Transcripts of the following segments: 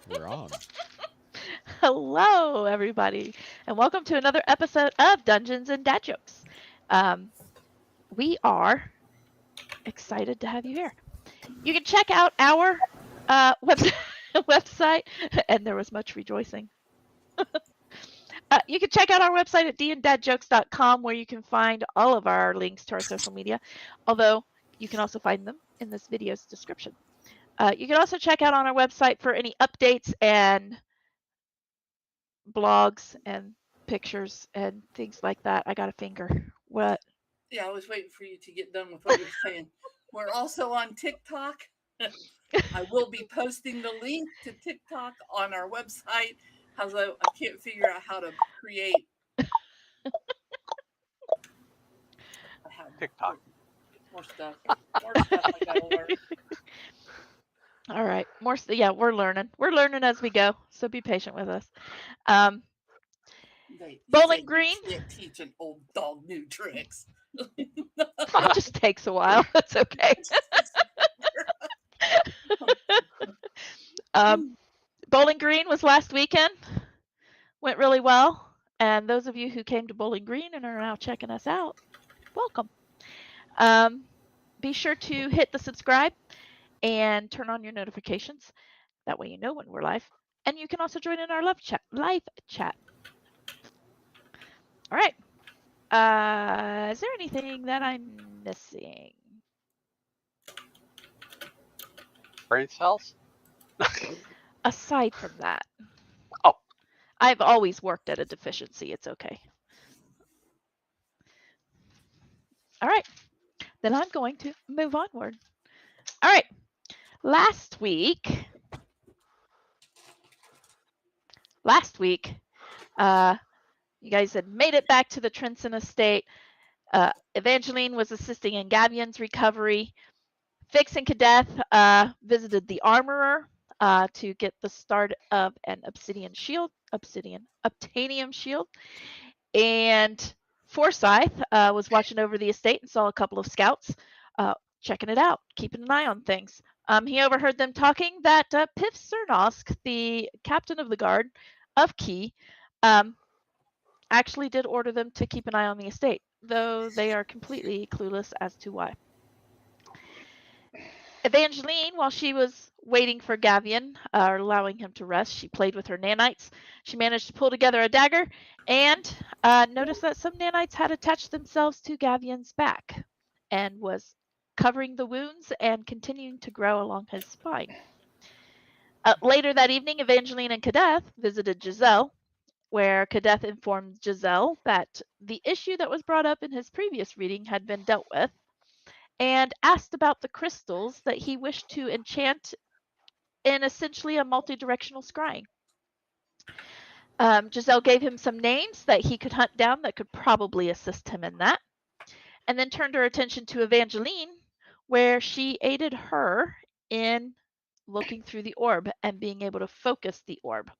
We're on. Hello, everybody, and welcome to another episode of Dungeons and Dad Jokes. We are excited to have you here. You can check out our website, and there was much rejoicing. You can check out our website at danddadjokes.com, where you can find all of our links to our social media, although you can also find them in this video's description. You can also check out on our website for any updates and blogs and pictures and things like that. I got a finger. What? Yeah, I was waiting for you to get done with what you're saying. We're also on TikTok. I will be posting the link to TikTok on our website. Although I can't figure out how to create. I have TikTok. more stuff. More stuff I gotta learn. All right. More. Yeah, we're learning. We're learning as we go. So be patient with us. Um, They Bowling say Green. you can't teach an old dog new tricks. It just takes a while. It's okay. Bowling Green was last weekend. Went really well. And those of you who came to Bowling Green and are now checking us out, welcome. Be sure to hit the subscribe and turn on your notifications. That way you know when we're live. And you can also join in our live chat. All right. Is there anything that I'm missing? Brain cells? Aside from that. Oh. I've always worked at a deficiency. It's okay. All right. Then I'm going to move onward. All right. Last week, you guys had made it back to the Trinson estate. Evangeline was assisting in Gavian's recovery. Fix and Kadeth visited the armorer to get the start of an obsidian obtanium shield. And Forsyth was watching over the estate and saw a couple of scouts checking it out, keeping an eye on things. He overheard them talking that Piff Cernosk, the captain of the guard of Key, actually did order them to keep an eye on the estate, though they are completely clueless as to why. Evangeline, while she was waiting for Gavian, allowing him to rest, she played with her nanites. She managed to pull together a dagger and noticed that some nanites had attached themselves to Gavian's back and was covering the wounds and continuing to grow along his spine. Later that evening, Evangeline and Kadeth visited Giselle, where Kadeth informed Giselle that the issue that was brought up in his previous reading had been dealt with, and asked about the crystals that he wished to enchant in essentially a multi-directional scrying. Giselle gave him some names that he could hunt down that could probably assist him in that, and then turned her attention to Evangeline, where she aided her in looking through the orb and being able to focus the orb,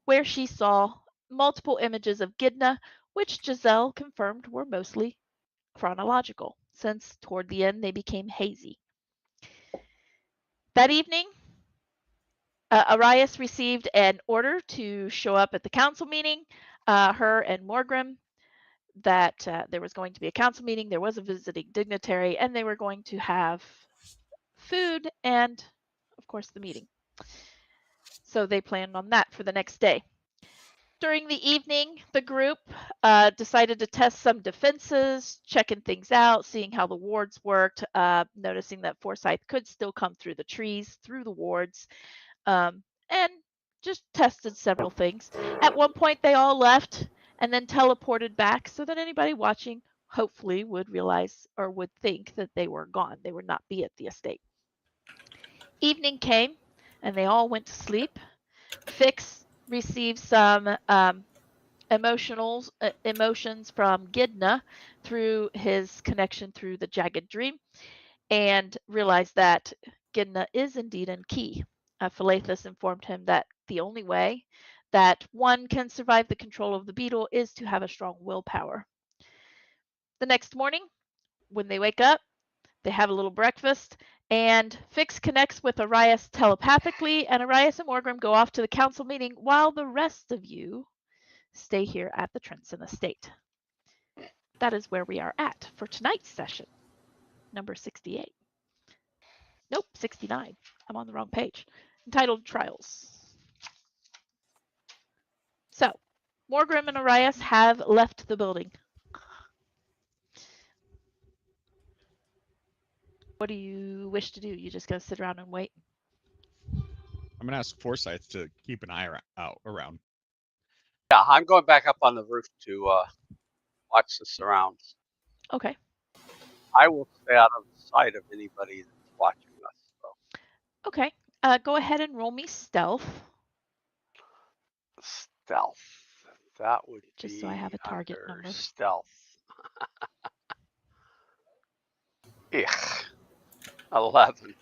where she saw multiple images of Gidna, which Giselle confirmed were mostly chronological, since toward the end they became hazy. That evening, Arias received an order to show up at the council meeting. Her and Morgrim, that there was going to be a council meeting, there was a visiting dignitary, and they were going to have food and, of course, the meeting. So they planned on that for the next day. During the evening, the group decided to test some defenses, checking things out, seeing how the wards worked, noticing that Forsyth could still come through the trees, through the wards, and just tested several things. At one point, they all left and then teleported back so that anybody watching hopefully would realize or would think that they were gone. They would not be at the estate. Evening came and they all went to sleep. Fix received some emotions from Gidna through his connection through the Jagged Dream, and realized that Gidna is indeed in Key. Philaethus informed him that the only way that one can survive the control of the beetle is to have a strong willpower. The next morning, when they wake up, They have a little breakfast, and Fix connects with Arias telepathically, and Arias and Morgrim go off to the council meeting while the rest of you stay here at the Trenson estate. That is where we are at for tonight's session, number 68. Nope, 69. I'm on the wrong page. Entitled Trials. So, Morgrim and Arias have left the building. What do you wish to do? You just gonna sit around and wait? I'm gonna ask Forsyth to keep an eye out around. Yeah, I'm going back up on the roof to watch the surrounds. Okay. I will stay out of sight of anybody that's watching us. So. Okay. Go ahead and roll me stealth. Stealth. That would just be so I have a target under number. stealth. 11.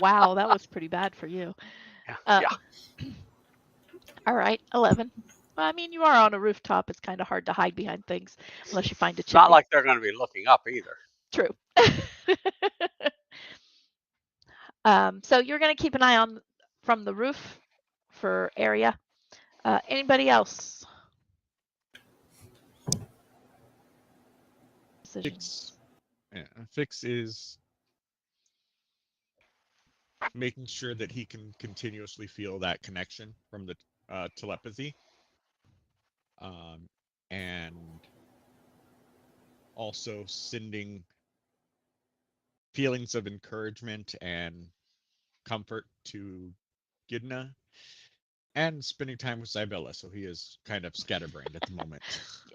Wow, that was pretty bad for you. Yeah. All right, 11. Well, I mean, you are on a rooftop. It's kind of hard to hide behind things unless you find a chimney. Not like they're going to be looking up either. True. So you're going to keep an eye on from the roof for area. Anybody else? Fix is making sure that he can continuously feel that connection from the telepathy, and also sending feelings of encouragement and comfort to Gidna, and spending time with Zybella, so he is kind of scatterbrained at the moment.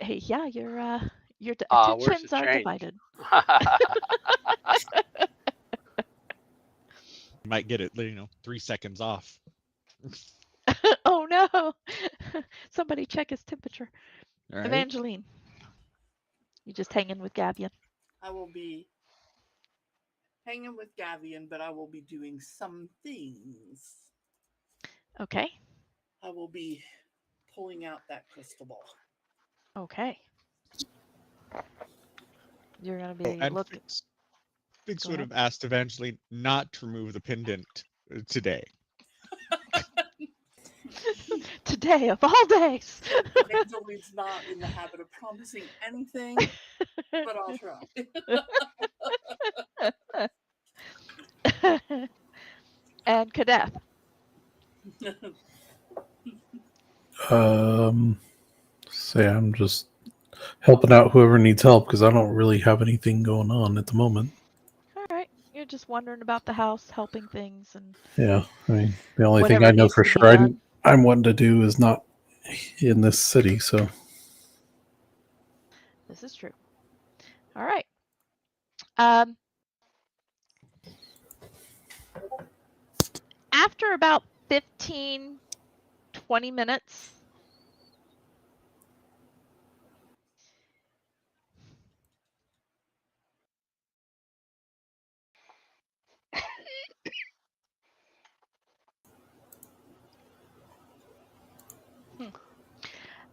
Hey, yeah, your Where's attentions the are change? divided. You might get it, 3 seconds off. Oh no! Somebody check his temperature. All right. Evangeline, you just hanging with Gavian? I will be hanging with Gavian, but I will be doing some things. Okay. I will be pulling out that crystal ball. Okay. You're gonna be looking. Fix would have asked Evangeline not to remove the pendant today. Today of all days. Evangeline's not in the habit of promising anything, but I'll try. And Kadeth. Say I'm just helping out whoever needs help because I don't really have anything going on at the moment. All right, you're just wondering about the house, helping things, and yeah. I mean, the only thing whatever I know needs for to be sure done. I'm wanting to do is not in this city. So This is true. All right. After about 15, 20 minutes,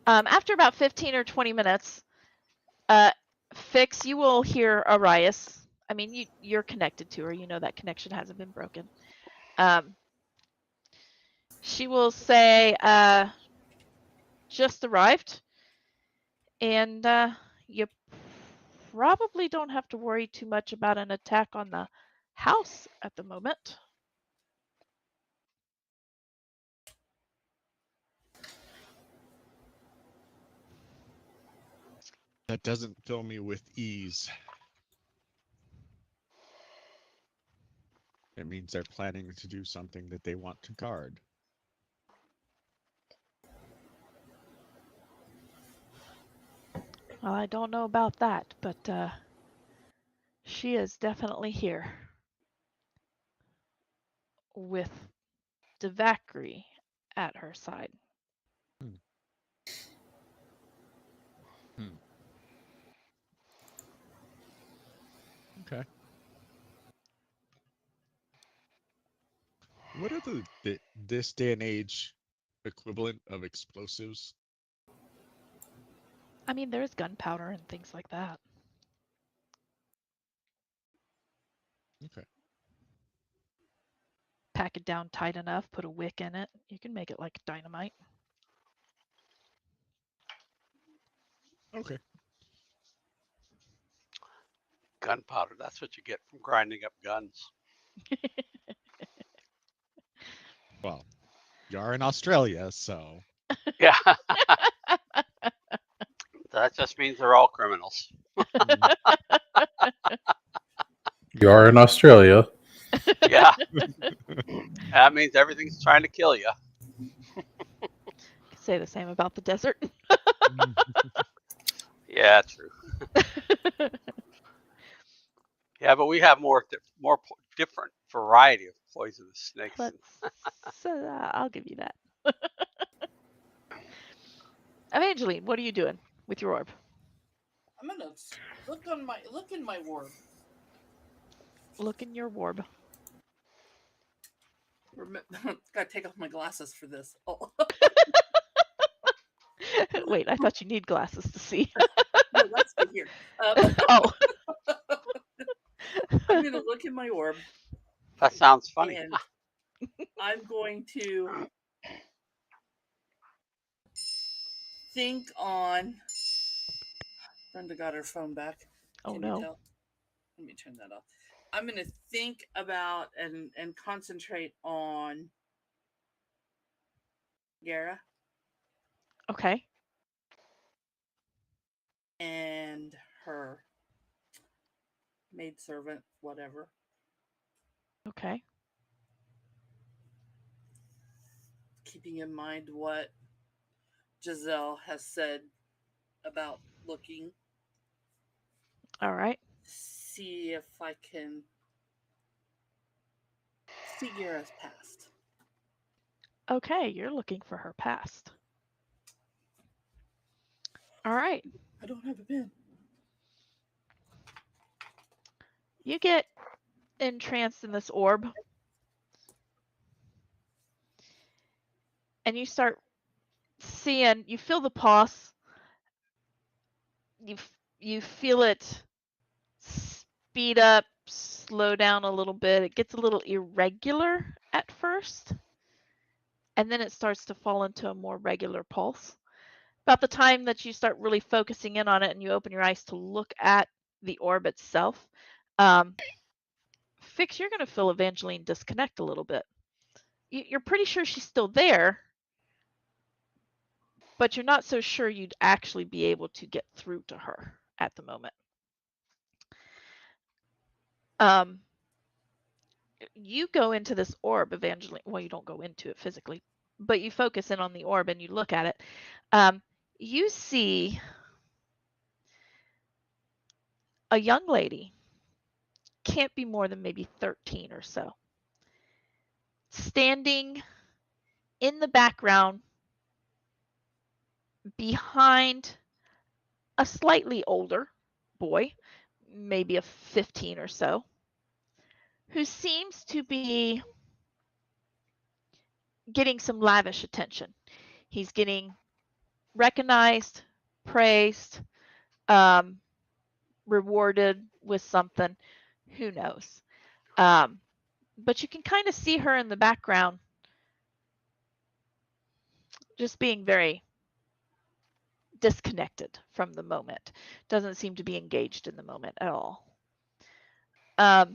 after about 15 or 20 minutes, Fix, you will hear Arias. I mean, you're connected to her. You know that connection hasn't been broken. She will say, just arrived, and you probably don't have to worry too much about an attack on the house at the moment. That doesn't fill me with ease. It means they're planning to do something that they want to guard. Well, I don't know about that, but she is definitely here with Devakri at her side. Okay. What are this day and age equivalent of explosives? I mean, there's gunpowder and things like that. Okay. Pack it down tight enough, put a wick in it. You can make it like dynamite. Okay. Gunpowder. That's what you get from grinding up guns. Well, you are in Australia, so Yeah. That just means they're all criminals. mm, You are in Australia. Yeah. That means everything's trying to kill you. Could say the same about the desert. mm, Yeah, true. Yeah, but we have more different variety of poisonous snakes. I'll give you that. Evangeline, what are you doing with your orb? I'm gonna look in my orb. Look in your orb. Gotta take off my glasses for this. Oh. Wait, I thought you need glasses to see. No, that's good here. Oh. I'm gonna look in my orb. That sounds funny. And I'm going to think on. Brenda got her phone back. Oh Can no. you tell? Let me turn that off. I'm going to think about and concentrate on Gara. Okay. And her maidservant, whatever. Okay. Keeping in mind what Giselle has said about looking. All right. See if I can see Gara's past. Okay, you're looking for her past. All right. I don't have a pen. You get entranced in this orb. And you start seeing, you feel the pulse. You feel it speed up, slow down a little bit. It gets a little irregular at first. And then it starts to fall into a more regular pulse. About the time that you start really focusing in on it and you open your eyes to look at the orb itself, Fix, you're going to feel Evangeline disconnect a little bit. You're pretty sure she's still there, but you're not so sure you'd actually be able to get through to her at the moment. You go into this orb, Evangeline. Well, you don't go into it physically, but you focus in on the orb and you look at it. You see a young lady, can't be more than maybe 13 or so, standing in the background behind a slightly older boy, maybe a 15 or so, who seems to be getting some lavish attention. He's getting recognized, praised, rewarded with something. Who knows? But you can kind of see her in the background just being very disconnected from the moment. Doesn't seem to be engaged in the moment at all. That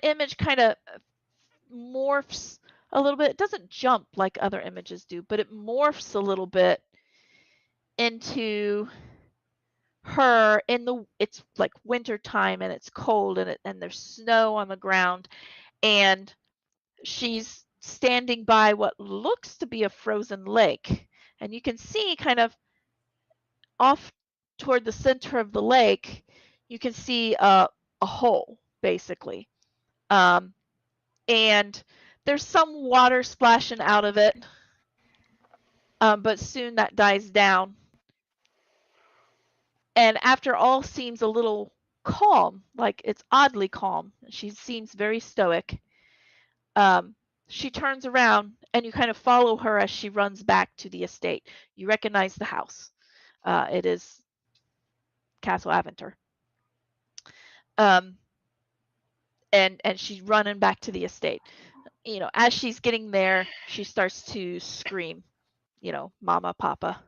image kind of morphs a little bit. It doesn't jump like other images do, but it morphs a little bit into her it's like winter time and it's cold and there's snow on the ground, and she's standing by what looks to be a frozen lake, and you can see kind of off toward the center of the lake, you can see a hole basically, and there's some water splashing out of it, but soon that dies down. And after all seems a little calm, like it's oddly calm, she seems very stoic. She turns around and you kind of follow her as she runs back to the estate. You recognize the house. It is Castle Aventer. And she's running back to the estate. As she's getting there, she starts to scream, mama, papa.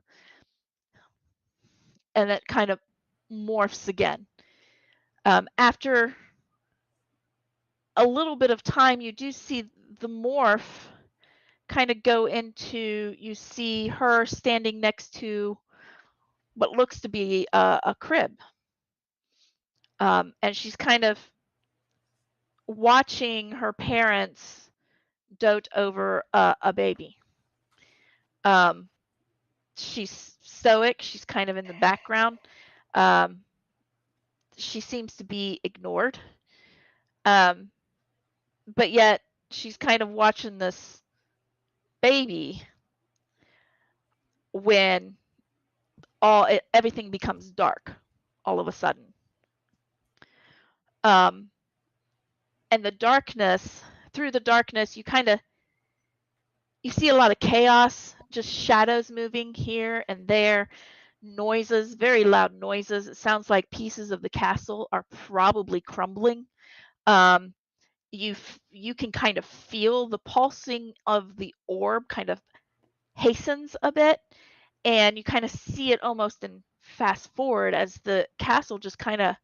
And it kind of morphs again. After a little bit of time, you do see the morph kind of go into, you see her standing next to what looks to be a crib. And she's kind of watching her parents dote over a baby. She's stoic. She's kind of in the background. She seems to be ignored. But yet she's kind of watching this baby when everything becomes dark all of a sudden. And through the darkness, you see a lot of chaos, just shadows moving here and there, noises, very loud noises. It sounds like pieces of the castle are probably crumbling. You can kind of feel the pulsing of the orb kind of hastens a bit, and you kind of see it almost in fast forward as the castle just kind of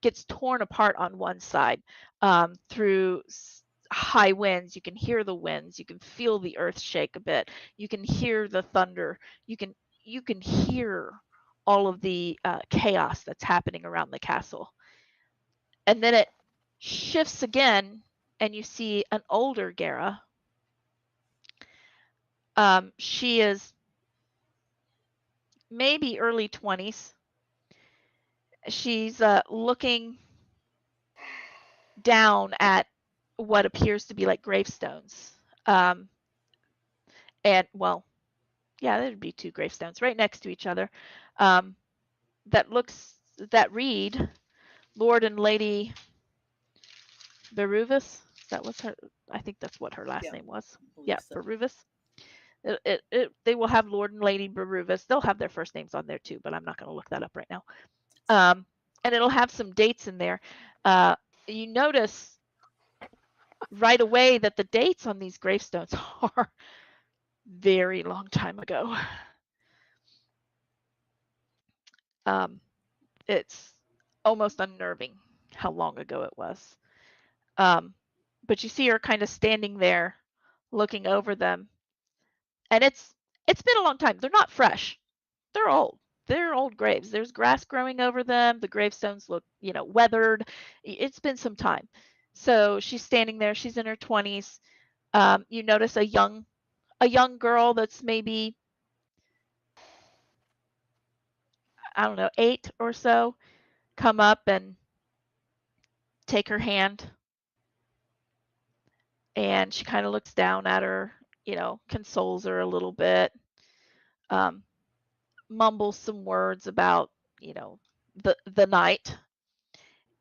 gets torn apart on one side through high winds. You can hear the winds. You can feel the earth shake a bit. You can hear the thunder. You can hear all of the chaos that's happening around the castle. And then it shifts again, and you see an older Gara. She is maybe early 20s. She's looking down at what appears to be like gravestones. And well, yeah, there'd be two gravestones right next to each other. That read Lord and Lady Beruvis. That was her. I think that's what her last name was. Yeah, so. Beruvis. They will have Lord and Lady Beruvis. They'll have their first names on there too, but I'm not going to look that up right now. And it'll have some dates in there. You notice right away that the dates on these gravestones are very long time ago. It's almost unnerving how long ago it was. But you see her kind of standing there looking over them. And it's been a long time. They're not fresh. They're old. They're old graves. There's grass growing over them. The gravestones look, weathered. It's been some time. So she's standing there. She's in her 20s. You notice a young girl that's maybe, I don't know, 8 or so, come up and take her hand. And she kind of looks down at her, consoles her a little bit, mumbles some words about, the night,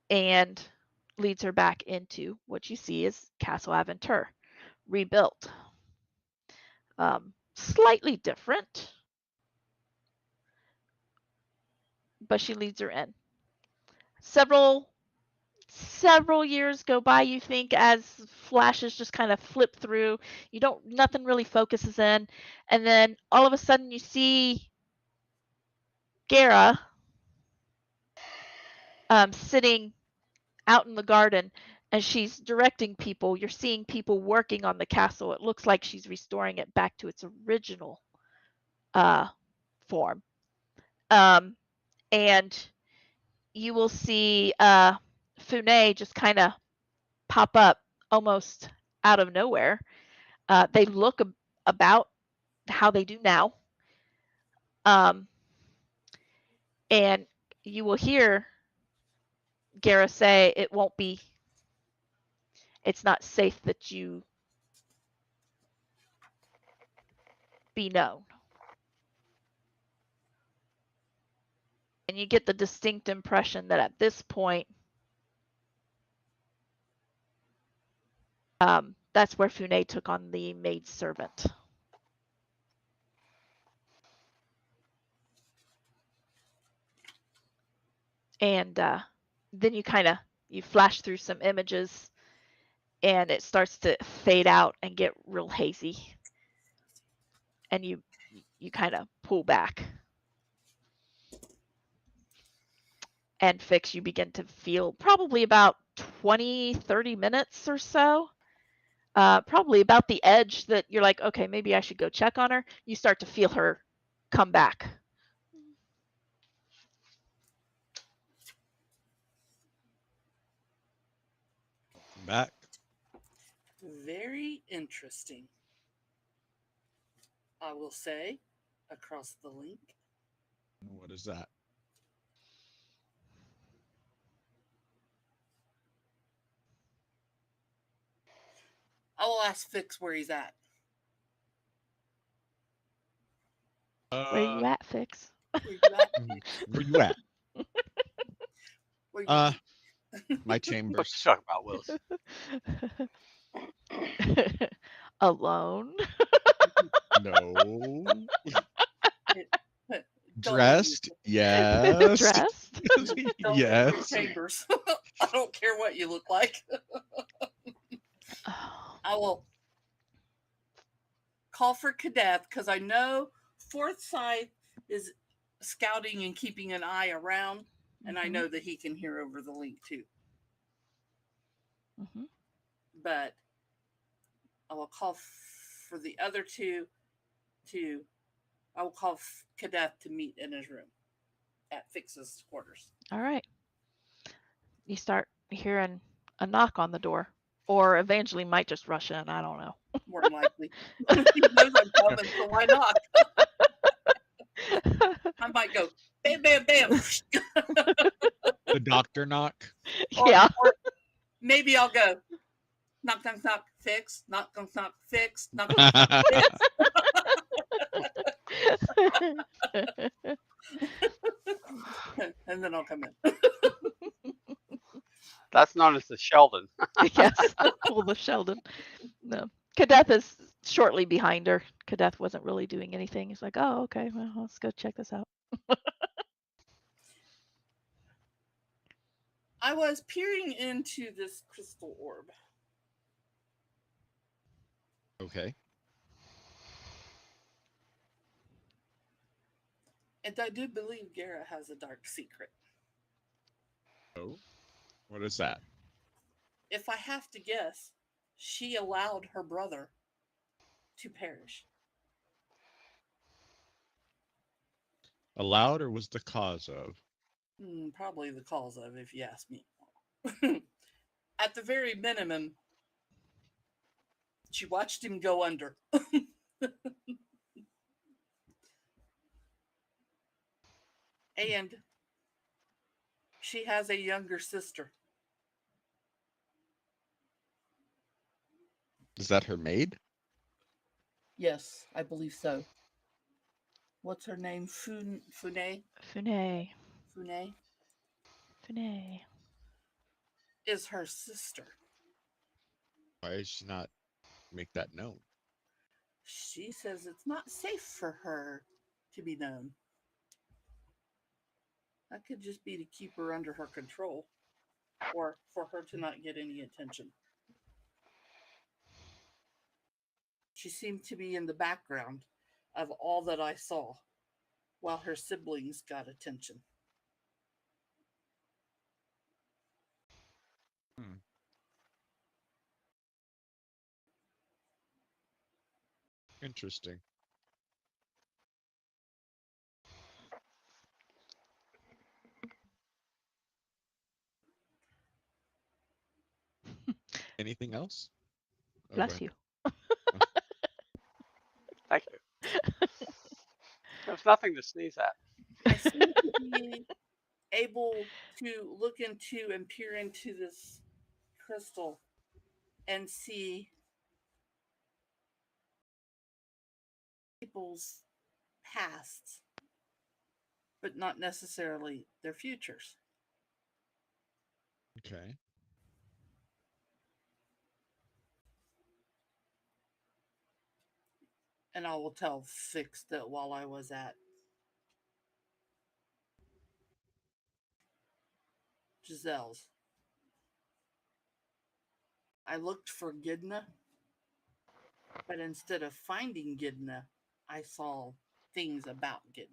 and leads her back into what you see is Castle Aventur, rebuilt. Slightly different, but she leads her in. Several years go by, you think, as flashes just kind of flip through. Nothing really focuses in. And then all of a sudden you see Gara sitting out in the garden, and she's directing people. You're seeing people working on the castle. It looks like she's restoring it back to its original form. And you will see Funé just kind of pop up almost out of nowhere. They look about how they do now. And you will hear Gara say, it's not safe that you be known. And you get the distinct impression that at this point, that's where Funé took on the maid servant. And then you kind of You flash through some images, and it starts to fade out and get real hazy. And you kind of pull back. And Fix, you begin to feel probably about 20, 30 minutes or so, probably about the edge that you're like, okay, maybe I should go check on her. You start to feel her come back. Welcome back. Very interesting. I will say across the link. What is that? I will ask Fix where he's at. Where you at, Fix? Where you at? Where you at? Where you at? My What chambers. you talking about, Willis? Alone. No. Don't Dressed? leave Yes. Dressed. Don't leave your Yes. chambers. I don't care what you look like. Oh. I will call for Cadet because I know Forsyth is scouting and keeping an eye around, and I know that he can hear over the link too. Mhm. But I will call for the other two to. I will call Cadet to meet in his room at Fix's quarters. All right. You start hearing a knock on the door, or Evangeline might just rush in. I don't know. More than likely, he knows I'm coming, so why not? I might go bam, bam, bam. The doctor knock. Yeah. Or maybe I'll go knock, knock, knock, Fix, knock, knock, knock, Fix, knock, knock, knock, Fix. And then I'll come in. That's known as the Sheldon. Yes. Pull the Sheldon. No. Kadeth is shortly behind her. Kadeth wasn't really doing anything. He's like, oh, okay, well, let's go check this out. I was peering into this crystal orb. Okay. And I do believe Gara has a dark secret. Oh, what is that? If I have to guess, she allowed her brother to perish. Allowed or was the cause of? Probably the cause of, if you ask me. At the very minimum, she watched him go under. And she has a younger sister. Is that her maid? Yes, I believe so. What's her name? Fune? Fune. Fune Fune. is her sister. Why is she not make that known? She says it's not safe for her to be known. That could just be to keep her under her control or for her to not get any attention. She seemed to be in the background of all that I saw while her siblings got attention. Interesting. Anything else? Oh, Bless you. Thank you. There's nothing to sneeze at. I seem to be able to look into and peer into this crystal and see people's pasts, but not necessarily their futures. Okay. And I will tell Fix that while I was at Giselle's, I looked for Gidna, but instead of finding Gidna, I saw things about Gidna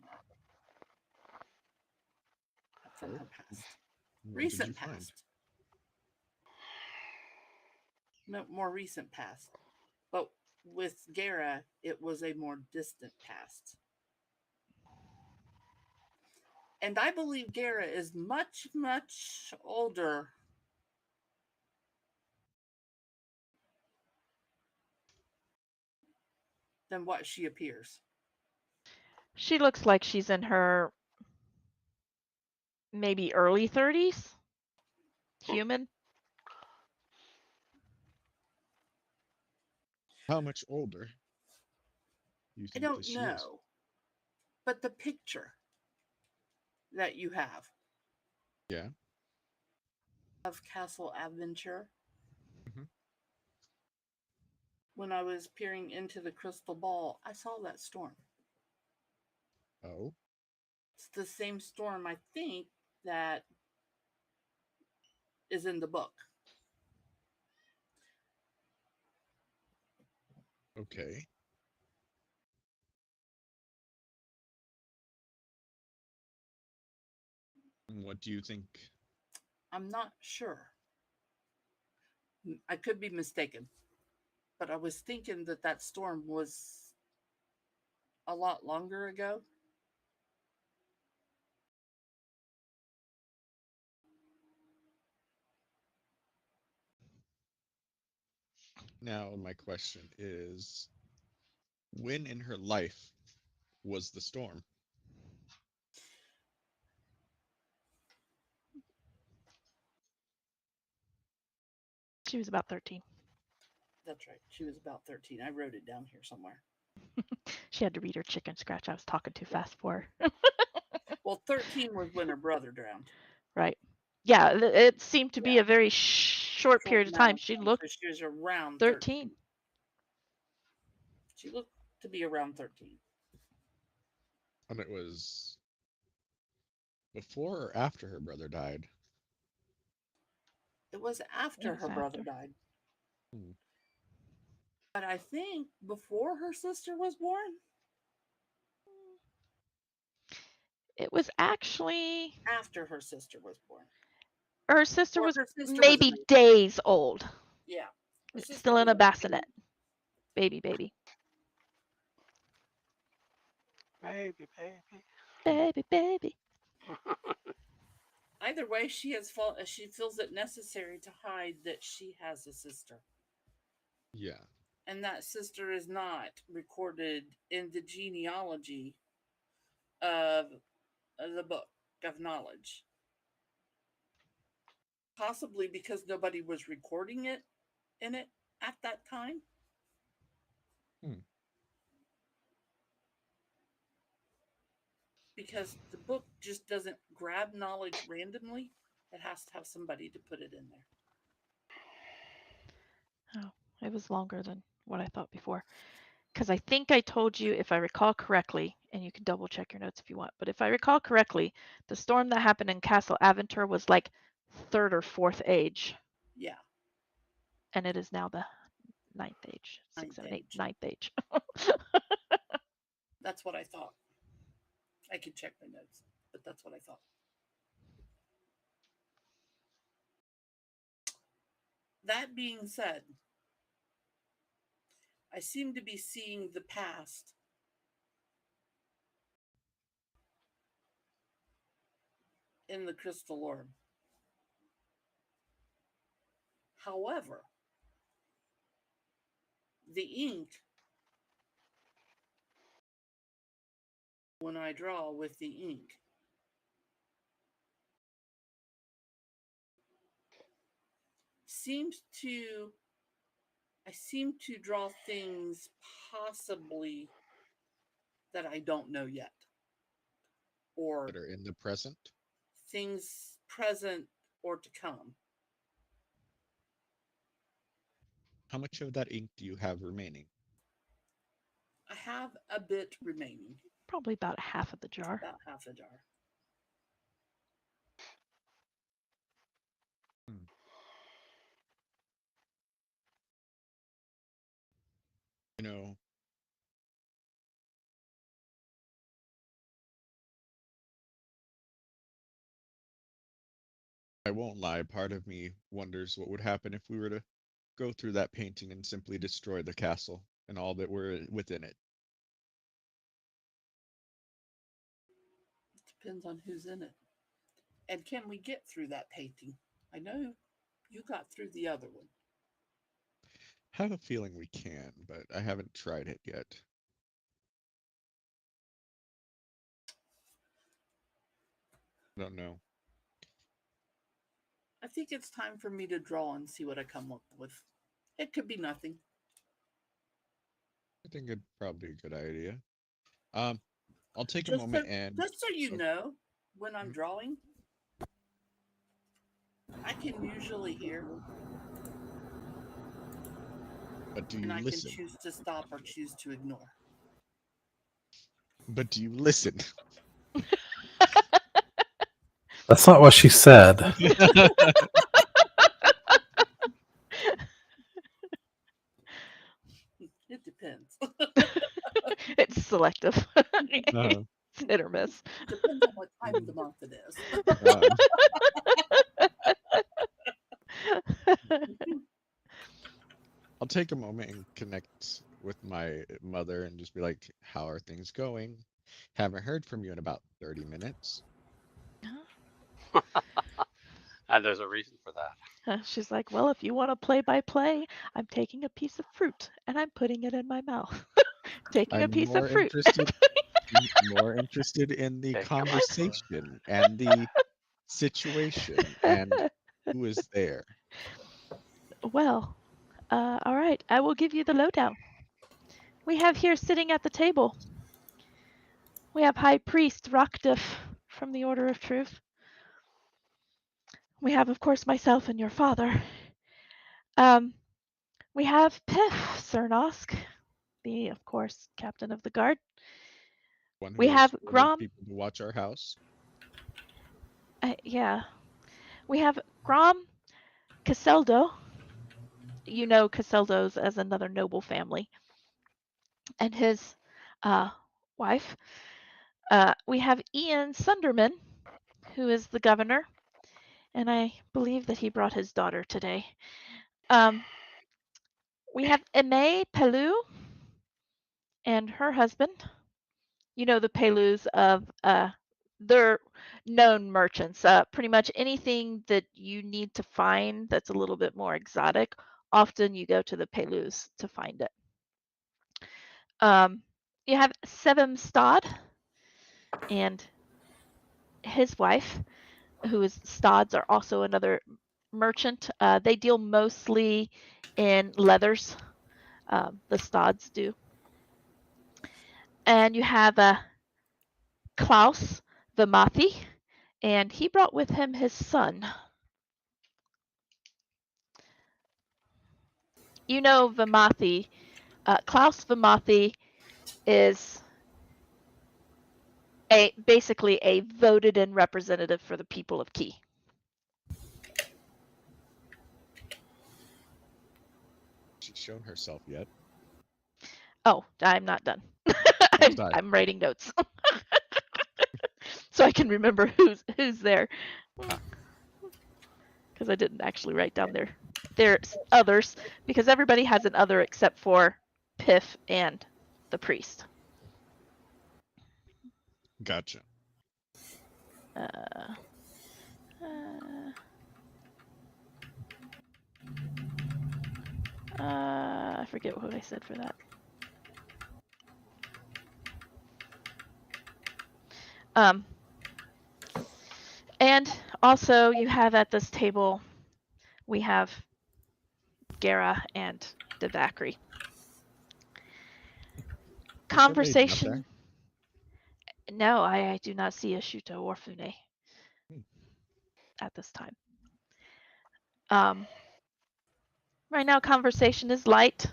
from Oh, her past, what did you recent find? past, no, more recent past. But with Gara, it was a more distant past. And I believe Gara is much, much older than what she appears. She looks like she's in her maybe early 30s. Human. How much older do you I think don't she is? know. But the picture that you have Yeah. of Castle Adventure, Mhm. when I was peering into the crystal ball, I saw that storm. Oh, It's the same storm, I think, that is in the book. okay. And what do you think? I'm not sure. I could be mistaken, but I was thinking that that storm was a lot longer ago. Now, my question is, when in her life was the storm? She was about 13. That's right. She was about 13. I wrote it down here somewhere. She had to read her chicken scratch. I was talking too fast for her. Well, 13 was when her brother drowned. Right. Yeah, it seemed to be Yeah. a very short Short period of amount time. of She time. looked So she was around 13. 13. She looked to be around 13. And it was before or after her brother died? It was after It was her brother after. died. Hmm. But I think before her sister was born, It was actually after her sister was born. her sister Or was her sister was maybe raised. days old, Yeah. Her sister still in was a a bassinet. baby. Baby. Baby, Baby. Either way, she feels it necessary to hide that she has a sister. Yeah. And that sister is not recorded in the genealogy of the book of knowledge. Possibly because nobody was recording it in it at that time. Hmm. Because the book just doesn't grab knowledge randomly. It has to have somebody to put it in there. Oh, it was longer than what I thought before. Because I think I told you, if I recall correctly, and you can double check your notes if you want, but if I recall correctly, the storm that happened in Castle Aventure was like third or fourth age, Yeah, and it is now the ninth age. Six, ninth seven, eight, age. ninth age. That's what I thought. I could check my notes, but that's what I thought. That being said, I seem to be seeing the past in the crystal orb. However, the ink, when I draw with the ink, seems to I seem to draw things possibly that I don't know yet, or That are in the present? things present or to come. How much of that ink do you have remaining? I have a bit remaining, Probably about half of the jar. about half a jar. Hmm. You know, I won't lie, part of me wonders what would happen if we were to go through that painting and simply destroy the castle and all that were within it. Depends on who's in it. And can we get through that painting? I know you got through the other one. I have a feeling we can, but I haven't tried it yet. I don't know. I think it's time for me to draw and see what I come up with. It could be nothing. I think it'd probably be a good idea. Um, I'll take a Just so, moment and just so you oh, know, when I'm mhm. drawing, I can usually hear, But do and you I can listen? choose to stop or choose to ignore. But do you listen? That's not what she said. It depends. It's selective. Uh, It's hit or miss. Depends on what time of mm, the month it is. uh, I'll take a moment and connect with my mother and just be like, "How are things going? Haven't heard from you in about 30 minutes." And there's a reason for that. She's like, well, if you want to play by play, I'm taking a piece of fruit and I'm putting it in my mouth. Taking a I'm piece of more fruit. interested in the Taking a bite. conversation and the situation and who is there. Well, all right. I will give you the lowdown. We have here sitting at the table, we have High Priest Rockdiff from the Order of Truth. We have, of course, myself and your father. Um, we have Piff Cernosk, the, of course, captain of the guard. One We who has have ordered Grom. people to watch our house. Yeah. We have Grom Caseldo. You know Caseldos as another noble family. And his wife. We have Ian Sunderman, who is the governor, and I believe that he brought his daughter today. We have Aimee Pelou and her husband. You know the Pelous of they're known merchants. Pretty much anything that you need to find that's a little bit more exotic, often you go to the Pelous to find it. You have Sevim Stod and his wife, who is Stods, are also another merchant. They deal mostly in leathers. The Stods do. And you have Klaus Vimathi, and he brought with him his son. You know Vimathi. Klaus Vimathi is basically a voted in representative for the people of Key. She's shown herself yet. Oh, I'm not done. Oh, sorry. I'm writing notes so I can remember who's there, because I didn't actually write down their others, because everybody has an other except for Piff and the priest. Gotcha. Uh, I forget what I said for that. And also you have at this table, we have Gera and Devakri. Conversation. No, I do not see a Shuto or Fune at this time. Right now, conversation is light.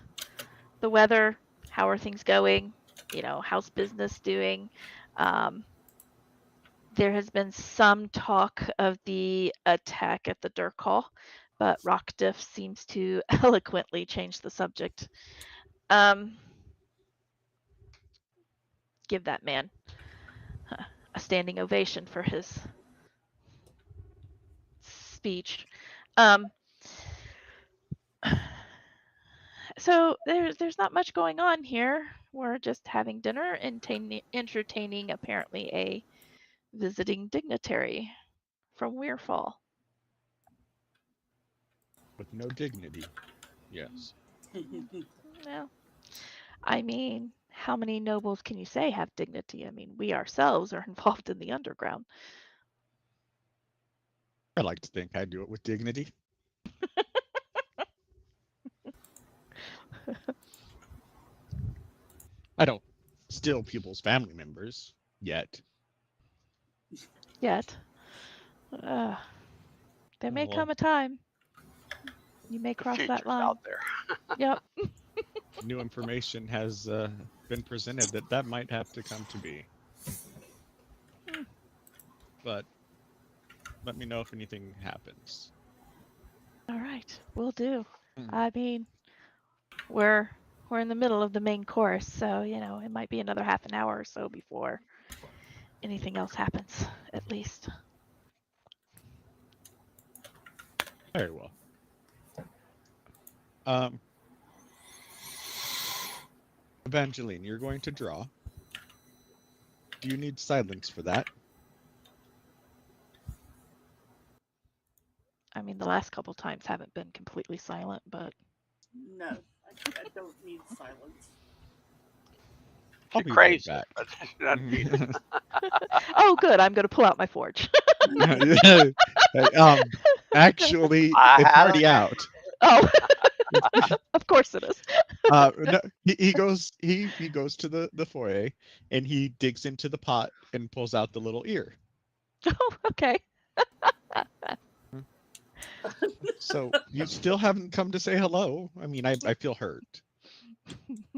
The weather, how are things going? You know, how's business doing? There has been some talk of the attack at the Dirk Hall, but Rockdiff seems to eloquently change the subject. give that man a standing ovation for his speech. So there's not much going on here. We're just having dinner and entertaining apparently a visiting dignitary from Weirfall. With no dignity. Yes. Well, I mean, how many nobles can you say have dignity? I mean, we ourselves are involved in the underground. I like to think I do it with dignity. I don't steal people's family members yet. Yet. There may Well, come a time. You may The cross that future's line. out there. Yep. new information has been presented that might have to come to be. But let me know if anything happens. All right, will do. Mm. I mean, we're in the middle of the main course, so you know it might be another half an hour or so before anything else happens, at least. Very well. Evangeline, you're going to draw. Do you need silence for that? I mean, the last couple times haven't been completely silent, but No, I don't need silence. I'll She be right craves back. it, but she doesn't need it. oh, good. I'm going to pull out my forge. Actually, I it's had already a- out. Oh, of course it is. No, he goes to the foyer and he digs into the pot and pulls out the little ear. Oh, okay. So you still haven't come to say hello. I mean, I feel hurt.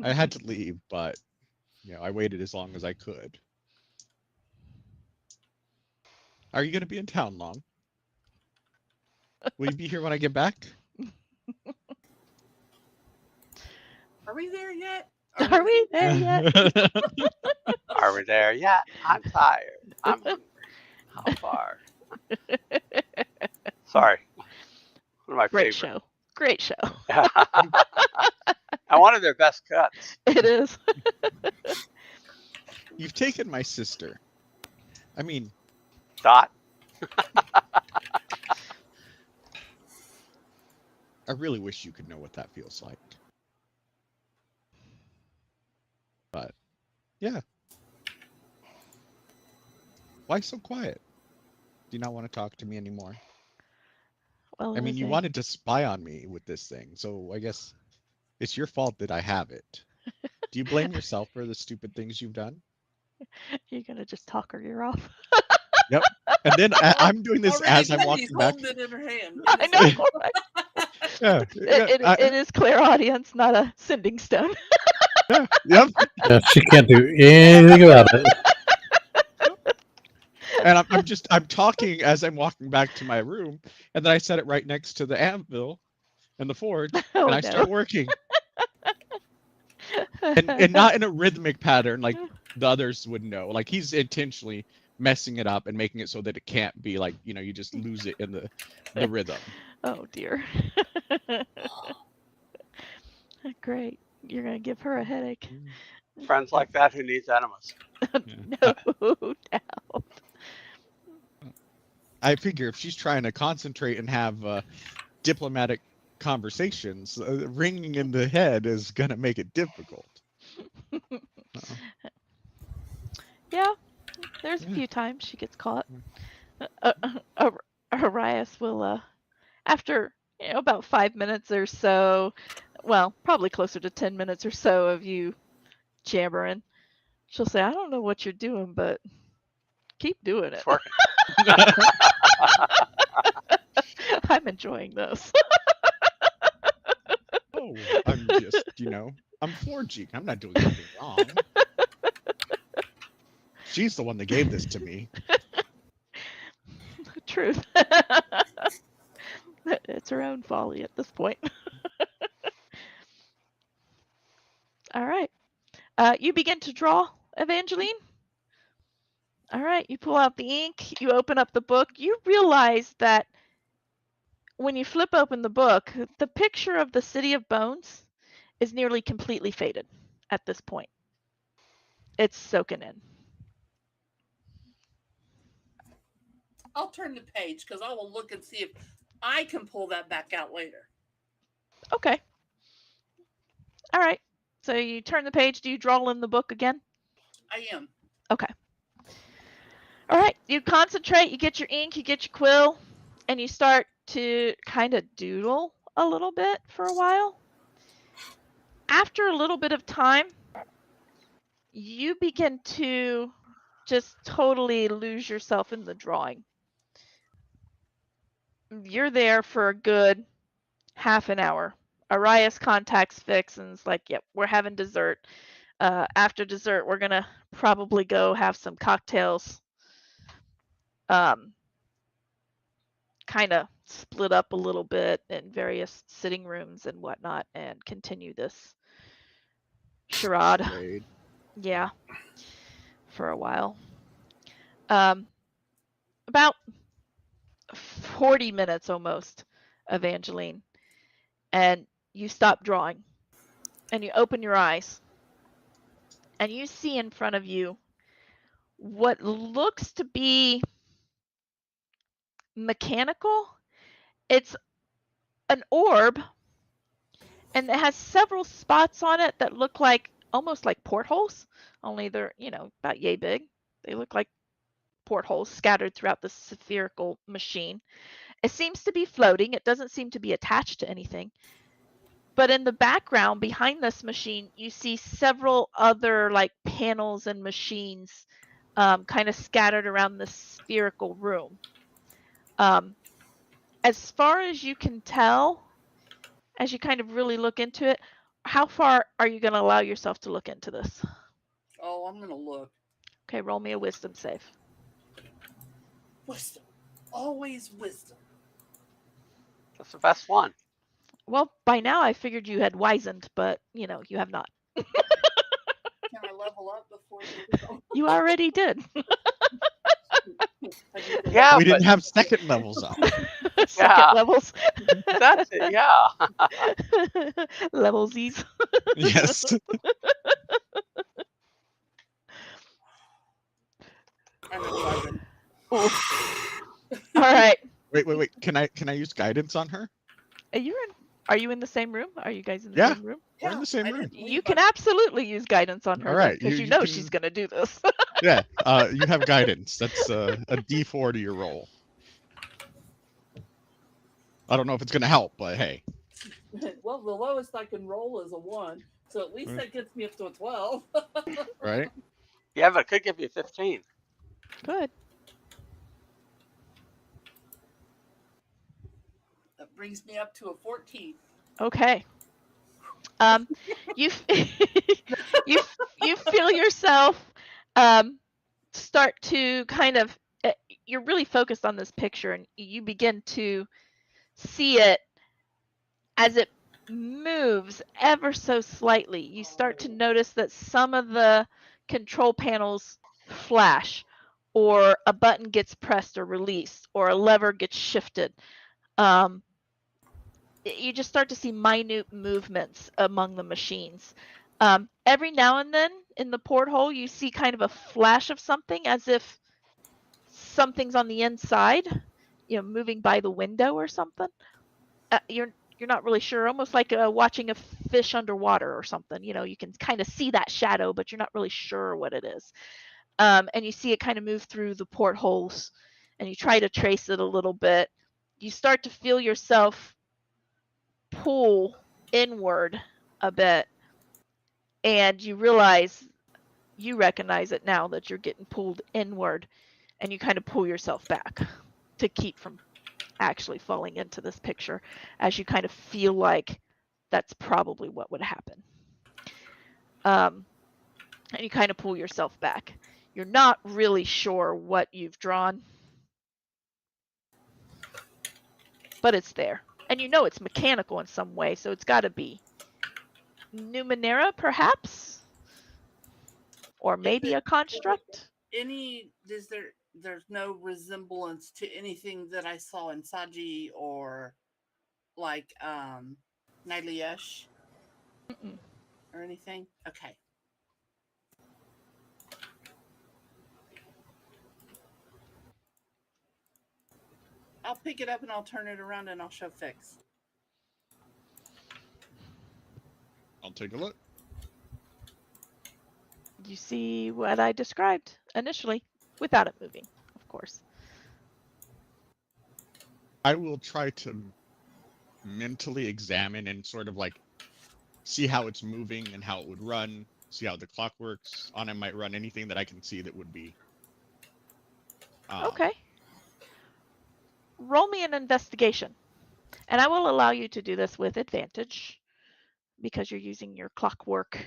I had to leave, but you know, I waited as long as I could. Are you going to be in town long? Will you be here when I get back? Are we there yet? Are we there yet? Are we there yet? I'm tired. I'm hungry. How far? Sorry. One of my Great favorite. show. Great show. And one of their best cuts. It is. You've taken my sister. I mean, Dot. I really wish you could know what that feels like. But, yeah. Why so quiet? Do you not want to talk to me anymore? Well, I mean, you Lizzie, wanted to spy on me with this thing, so I guess it's your fault that I have it. Do you blame yourself for the stupid things you've done? you're going to just talk her ear off. Yep. And then I'm doing this Already as I'm said walking he's back. holding it in her hand. I know. Right? Yeah, It is clear audience, not a sending stone. yeah, yep. Yeah, she can't do anything about it. And I'm talking as I'm walking back to my room, and then I set it right next to the anvil and the forge, Oh, and I start working. And not in a rhythmic pattern like the others would know. Like he's intentionally messing it up and making it so that it can't be like, you know, you just lose it in the rhythm. Oh dear. Great. You're gonna give her a headache. Friends like that who needs enemas. No doubt. I figure if she's trying to concentrate and have diplomatic conversations, ringing in the head is gonna make it difficult. Yeah, there's a few times she gets caught. Arias will, after about 5 minutes or so, well, probably closer to 10 minutes or so of you jabbering, she'll say, "I don't know what you're doing, but keep doing it. It's working. I'm enjoying this." Oh, I'm just, I'm forging. I'm not doing anything wrong. She's the one that gave this to me. Truth. It's her own folly at this point. All right. You begin to draw Evangeline? All right, you pull out the ink, you open up the book. You realize that when you flip open the book, the picture of the City of Bones is nearly completely faded at this point. It's soaking in. I'll turn the page because I will look and see if I can pull that back out later. Okay. All right. So you turn the page. Do you draw in the book again? I am. Okay. All right. You concentrate. You get your ink. You get your quill. And you start to kind of doodle a little bit for a while. After a little bit of time, you begin to just totally lose yourself in the drawing. You're there for a good half an hour. Arias contacts Fix and is like, yep, we're having dessert. After dessert, we're going to probably go have some cocktails. Kind of split up a little bit in various sitting rooms and whatnot and continue this charade. Charade. Yeah, for a while. About 40 minutes almost, Evangeline, and you stop drawing and you open your eyes and you see in front of you what looks to be mechanical. It's an orb and it has several spots on it that look like almost like portholes, only they're, about yay big. They look like portholes scattered throughout the spherical machine. It seems to be floating. It doesn't seem to be attached to anything. But in the background behind this machine, you see several other like panels and machines kind of scattered around the spherical room. As far as you can tell, as you kind of really look into it, how far are you going to allow yourself to look into this? Oh, I'm going to look. Okay, roll me a wisdom save. Wisdom. Always wisdom. That's the best one. Well, by now I figured you had wizened, but, you have not. Can I level up before you go? You already did. Yeah, We but didn't have second levels up. Second Yeah. levels. that's it. Yeah. Levelsies. Yes. I'm at 11. Oof. All right. Wait. Can I use guidance on her? Are you in the same room? Are you guys in the Yeah. same room? We're in the same I room. didn't leave You can my- absolutely use guidance on her, All right, because you know can- she's going to do this. Yeah. You have guidance. That's a D4 to your roll. I don't know if it's gonna help, but hey. Well, the lowest I can roll is a 1, so at least that gets me up to a 12. Right? Yeah, but it could give you 15. Good. That brings me up to a 14. Okay. You you feel yourself start to kind of you're really focused on this picture and you begin to see it as it moves ever so slightly. You start to notice that some of the control panels flash, or a button gets pressed or released, or a lever gets shifted. You just start to see minute movements among the machines. Every now and then in the porthole, you see kind of a flash of something, as if something's on the inside, moving by the window or something. You're not really sure, almost like watching a fish underwater or something. You can kind of see that shadow, but you're not really sure what it is. And you see it kind of move through the portholes, and you try to trace it a little bit. You start to feel yourself pull inward a bit, and you recognize it now that you're getting pulled inward, and you kind of pull yourself back to keep from actually falling into this picture, as you kind of feel like that's probably what would happen. And you kind of pull yourself back. You're not really sure what you've drawn, but it's there. And it's mechanical in some way, so it's got to be Numenera, perhaps? or maybe a construct. There's no resemblance to anything that I saw in Saji or like Niliesh or anything? Okay. I'll pick it up and I'll turn it around and I'll show Fix. I'll take a look. You see what I described initially, without it moving, of course. I will try to mentally examine and sort of like see how it's moving and how it would run, see how the clock works. On it might run anything that I can see that would be. Okay. Roll me an investigation. And I will allow you to do this with advantage because you're using your clockwork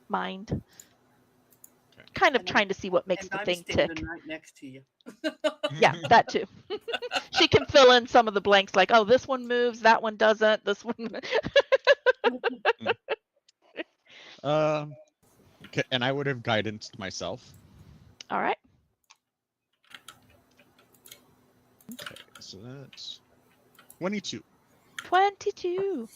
mind. Okay. Kind of trying to see what makes the thing tick. Right next to you. Yeah, that too. She can fill in some of the blanks like, oh, this one moves, that one doesn't, this one. Okay, and I would have guidanced myself. All right. Okay, so that's 22. 22.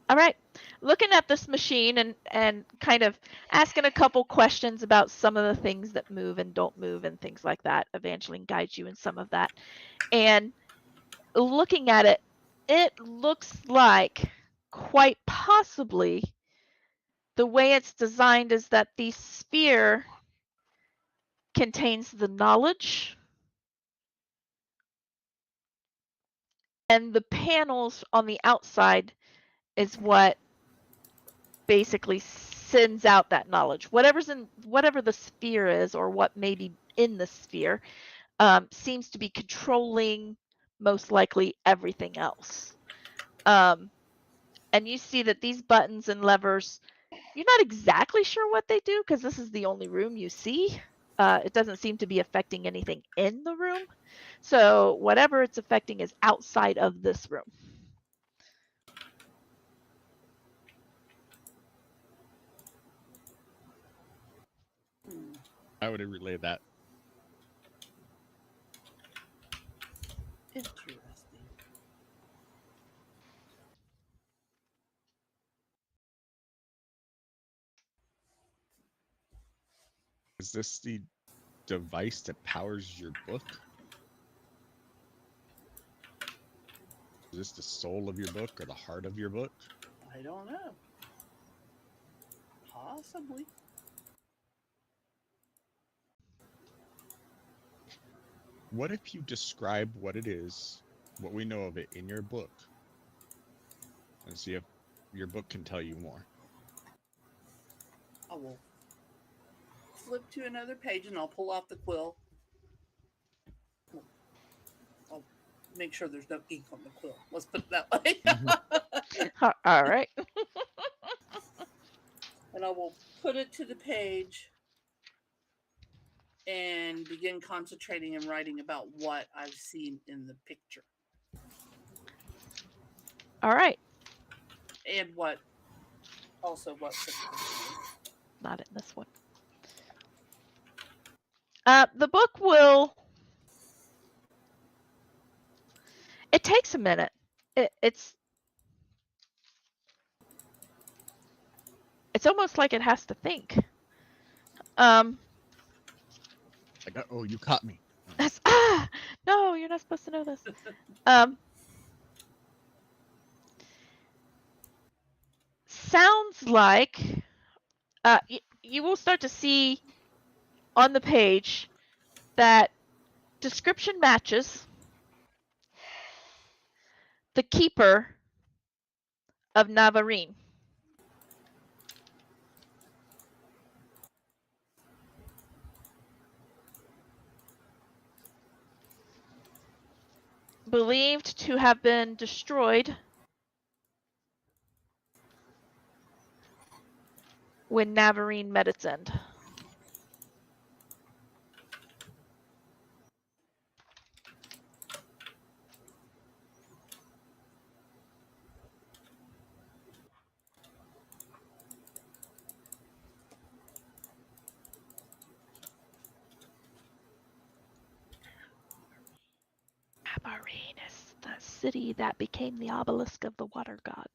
All right. Looking at this machine and kind of asking a couple questions about some of the things that move and don't move and things like that. Evangeline guides you in some of that. And looking at it, it looks like quite possibly the way it's designed is that the sphere contains the knowledge and the panels on the outside is what basically sends out that knowledge. Whatever the sphere is or what may be in the sphere seems to be controlling most likely everything else. And you see that these buttons and levers, you're not exactly sure what they do because this is the only room you see. It doesn't seem to be affecting anything in the room. So whatever it's affecting is outside of this room. I would have relayed that. Interesting. Is this the device that powers your book? Is this the soul of your book or the heart of your book? I don't know. Possibly. What if you describe what it is, what we know of it in your book, and see if your book can tell you more? I will flip to another page and I'll pull off the quill. I'll make sure there's no ink on the quill. Let's put it that way. All right. And I will put it to the page and begin concentrating and writing about what I've seen in the picture. All right. And what Not in this one. The book will. It takes a minute. It's almost like it has to think. Oh, you caught me. That's no, you're not supposed to know this. Sounds like you will start to see on the page that description matches the keeper of Navarine. Believed to have been destroyed when Navarine met its end. city that became the obelisk of the water god?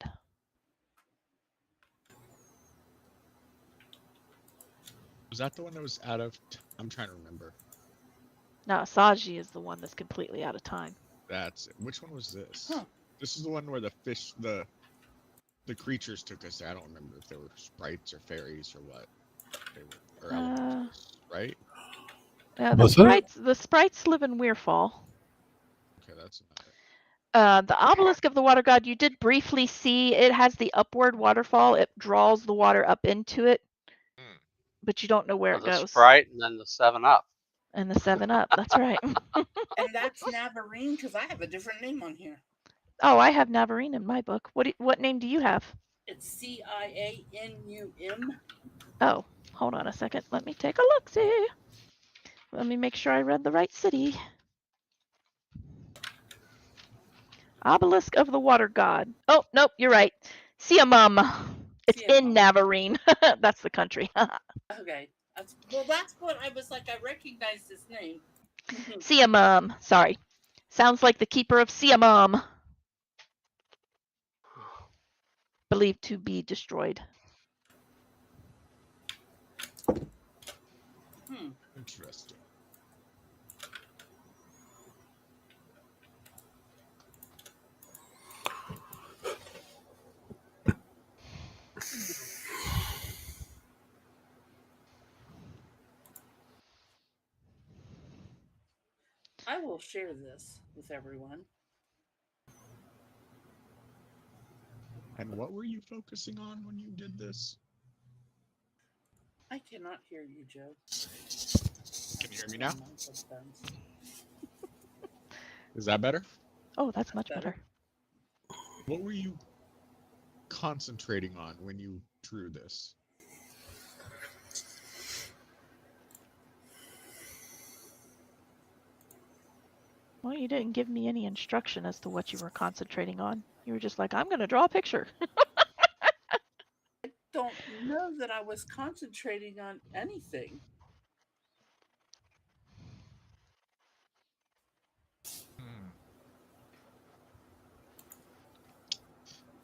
Was that the one that was out of? I'm trying to remember. No, Saji is the one that's completely out of time. That's it. Which one was this? Huh. This is the one where the fish, the creatures took us there. I don't remember if they were sprites or fairies or what. They were, or elementals, right? Yeah, Was it? the sprites live in Weirfall. Okay, that's not it. The obelisk of the water god, you did briefly see it has the upward waterfall. It draws the water up into it, but you don't know where it The goes. Sprite and then the 7-Up. And the 7-Up, that's right. And that's Navarine, because I have a different name on here. Oh, I have Navarine in my book. What name do you have? It's CIANUM. Oh, hold on a second. Let me take a look. See. Let me make sure I read the right city. Obelisk of the water god. Oh, nope, you're right. Siamam. It's in Navarine. That's the country. Okay. That's what I was like. I recognized his name. Siamam. Sorry. Sounds like the keeper of Siamam. Believed to be destroyed. Interesting. I will share this with everyone. And what were you focusing on when you did this? I cannot hear you, Joe. Can you hear me now? Is that better? Oh, that's much better. What were you concentrating on when you drew this? Well, you didn't give me any instruction as to what you were concentrating on. You were just like, I'm going to draw a picture. I don't know that I was concentrating on anything.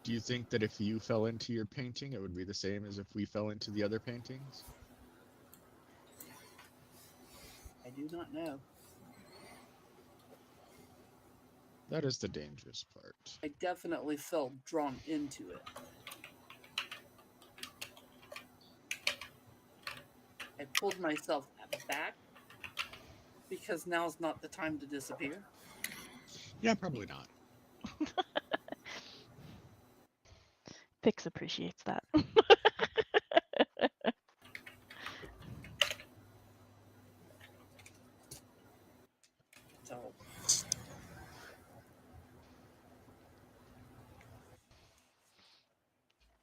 Do you think that if you fell into your painting, it would be the same as if we fell into the other paintings? I do not know. That is the dangerous part. I definitely felt drawn into it. I pulled myself back because now's not the time to disappear. Yeah, probably not. Pix appreciates that. So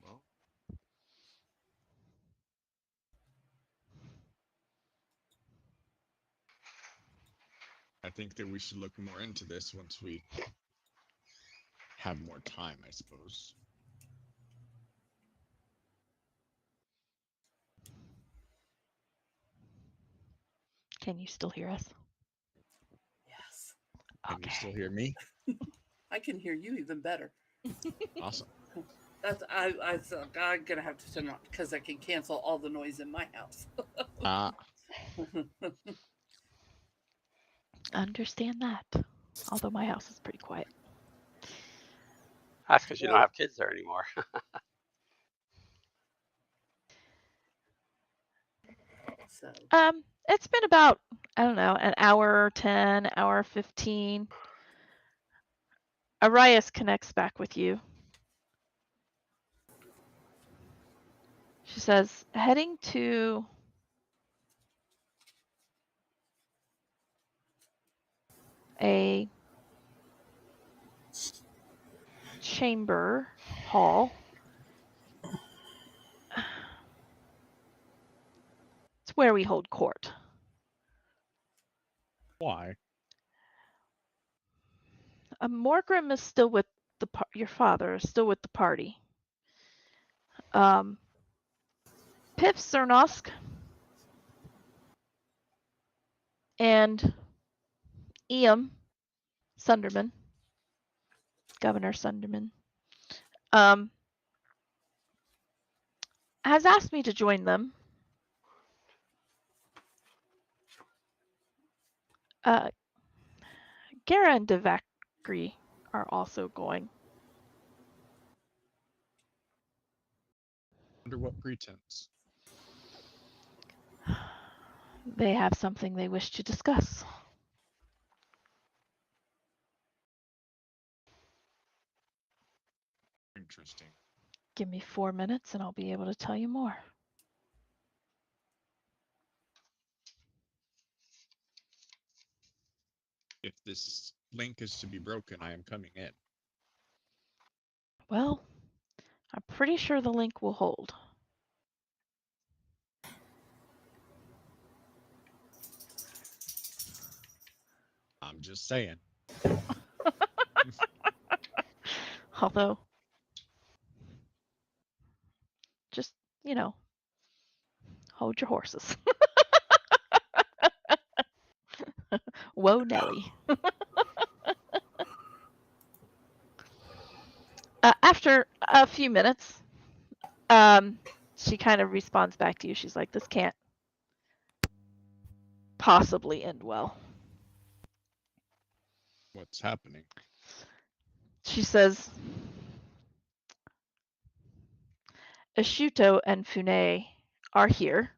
Well, I think that we should look more into this once we have more time, I suppose. Can you still hear us? yes, Can you still hear me? I can hear you even better. Awesome. I'm gonna have to turn it on because I can cancel all the noise in my house. Understand that. Although my house is pretty quiet. That's because you don't have kids there anymore. So It's been about, I don't know, an hour 10, hour 15. Arias connects back with you. She says, heading to a chamber hall. It's where we hold court. Why? Morgrim is still with your father is still with the party. Pip Cernosk and Iam Sunderman Governor Sunderman, has asked me to join them. Gara and Devakri are also going. Under what pretense? They have something they wish to discuss. Interesting. Give me 4 minutes and I'll be able to tell you more. If this link is to be broken, I am coming in. Well, I'm pretty sure the link will hold. I'm just saying. Although, just, hold your horses. Whoa, Nelly. After a few minutes, she kind of responds back to you. She's like, this can't possibly end well. What's happening? She says, Ashuto and Fune are here.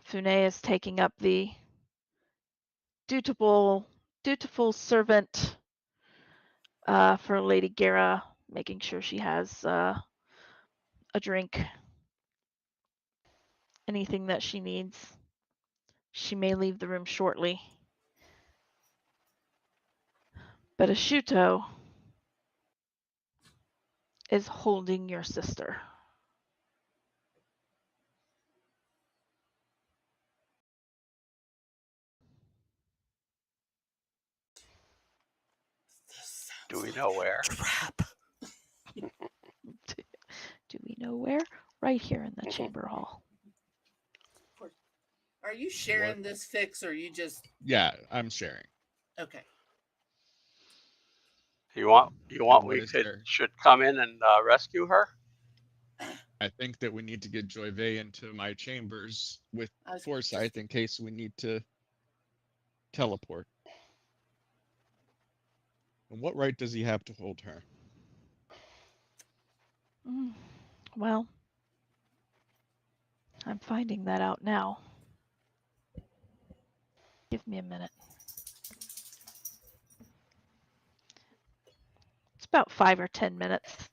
Fune is taking up the dutiful servant for Lady Gara, making sure she has a drink, anything that she needs. She may leave the room shortly. But Ashuto is holding your sister. Do we know where? Trap. Do we know where? Right here in the chamber hall. Are you sharing this fix, or you just? Yeah, I'm sharing. Okay. You want what we is there? should come in and rescue her? I think that we need to get Joyve into my chambers with foresight in case we need to teleport. And what right does he have to hold her? Well, I'm finding that out now. Give me a minute. It's about 5 or 10 minutes.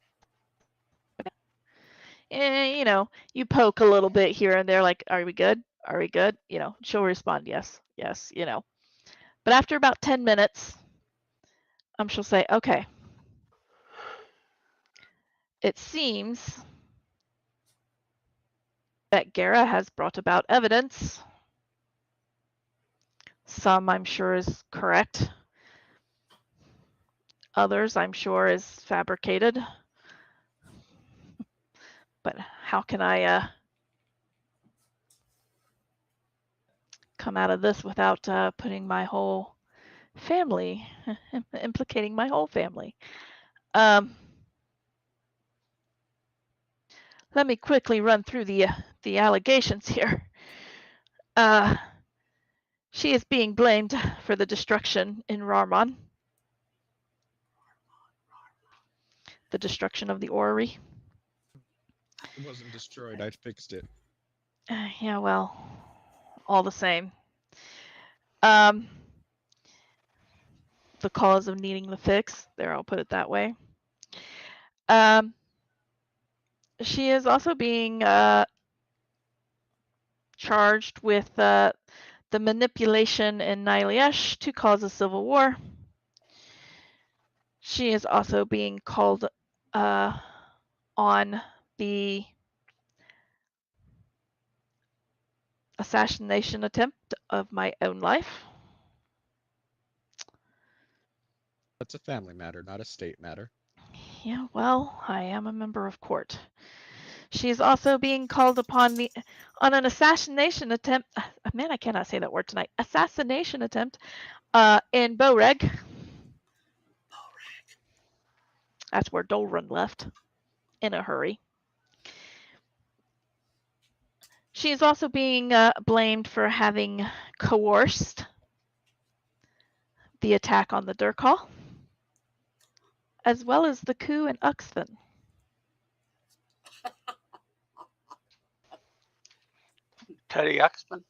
And, you poke a little bit here and there, like, are we good? Are we good? She'll respond, yes, yes, But after about 10 minutes, she'll say, okay. It seems that Gara has brought about evidence. Some, I'm sure, is correct. Others, I'm sure, is fabricated. But how can I come out of this without putting my whole family, implicating my whole family? Let me quickly run through the allegations here. She is being blamed for the destruction in Rarmon. The destruction of the orrery. It wasn't destroyed. I fixed it. Yeah, well, all the same. The cause of needing the fix. There, I'll put it that way. She is also being charged with the manipulation in Niliesh to cause a civil war. She is also being called on the assassination attempt of my own life. That's a family matter, not a state matter. Yeah, well, I am a member of court. She is also being called upon on an assassination attempt. Man, I cannot say that word tonight. Assassination attempt In Boreg. That's where Dolrun left in a hurry. She is also being blamed for having coerced the attack on the Durkal, as well as the coup in Uxvan. Teddy Uxman.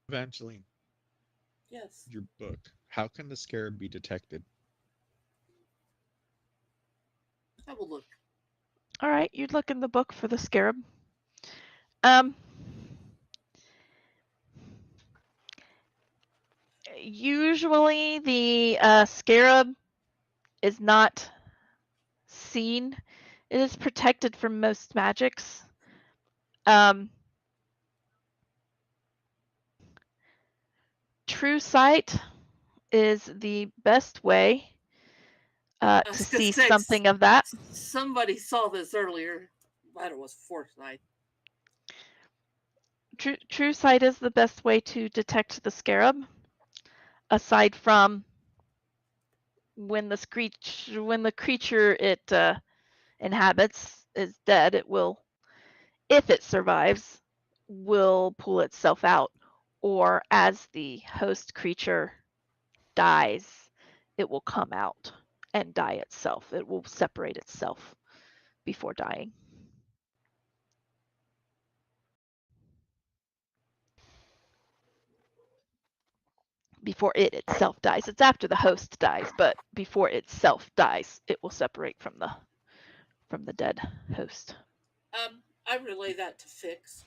Evangeline, Yes. your book. How can the scarab be detected? I will look. All right, you'd look in the book for the scarab. Usually the scarab is not seen. It is protected from most magics. True sight is the best way I to was gonna see say, something of that. Somebody saw this earlier. But it was foresight. True sight is the best way to detect the scarab. Aside from when the creature it inhabits is dead, it will, if it survives, will pull itself out, or as the host creature dies, it will come out and die itself. It will separate itself before dying. Before it itself dies. It's after the host dies, but before itself dies, it will separate from the dead host. I relay that to Fix.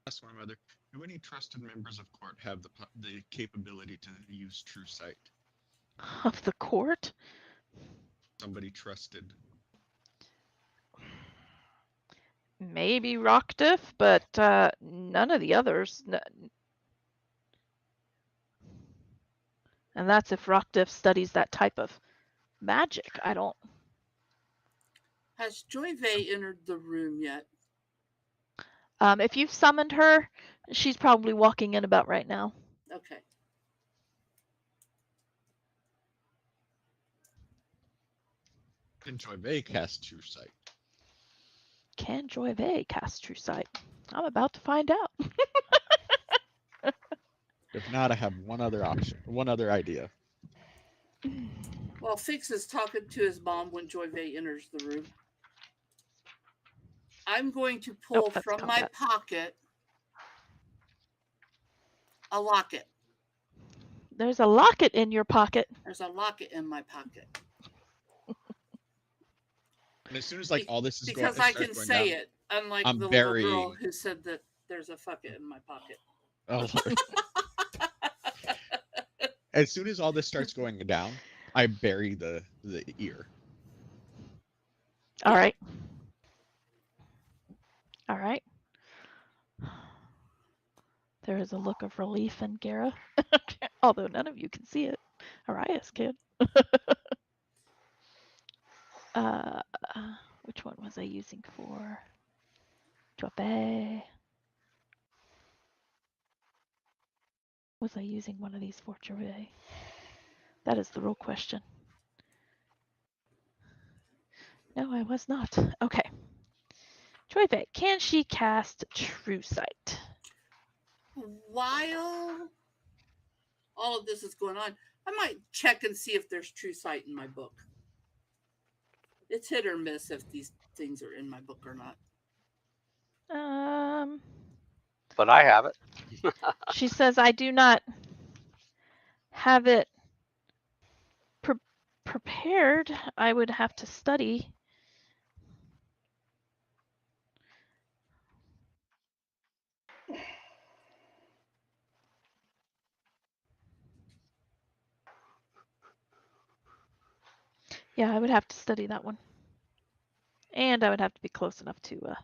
That's one other. Do any trusted members of court have the capability to use true sight? Of the court? Somebody trusted. Maybe Rockdiff, but none of the others. And that's if Rockdiff studies that type of magic. I don't. Has Joy Vey entered the room yet? If you've summoned her, she's probably walking in about right now. Okay. Can Joy Vey cast true sight? Can Joy Vey cast true sight? I'm about to find out. If not, I have one other option, one other idea. Well, Fix is talking to his mom when Joy Vey enters the room. I'm going to pull from my pocket a locket. There's a locket in your pocket. There's a locket in my pocket. And as soon as all this is because I can say it, unlike the little girl who said that there's a fuck it in my pocket. Oh, Lord. As soon as all this starts going down, I bury the ear. All right. All right. There is a look of relief in Gara, although none of you can see it. Arias can. Which one was I using for Jobe? Was I using one of these for Jobe? That is the real question. No, I was not. Okay. Joyve, can she cast True Sight? While all of this is going on, I might check and see if there's True Sight in my book. It's hit or miss if these things are in my book or not. But I have it. She says, I do not have it prepared. I would have to study. Yeah, I would have to study that one. And I would have to be close enough to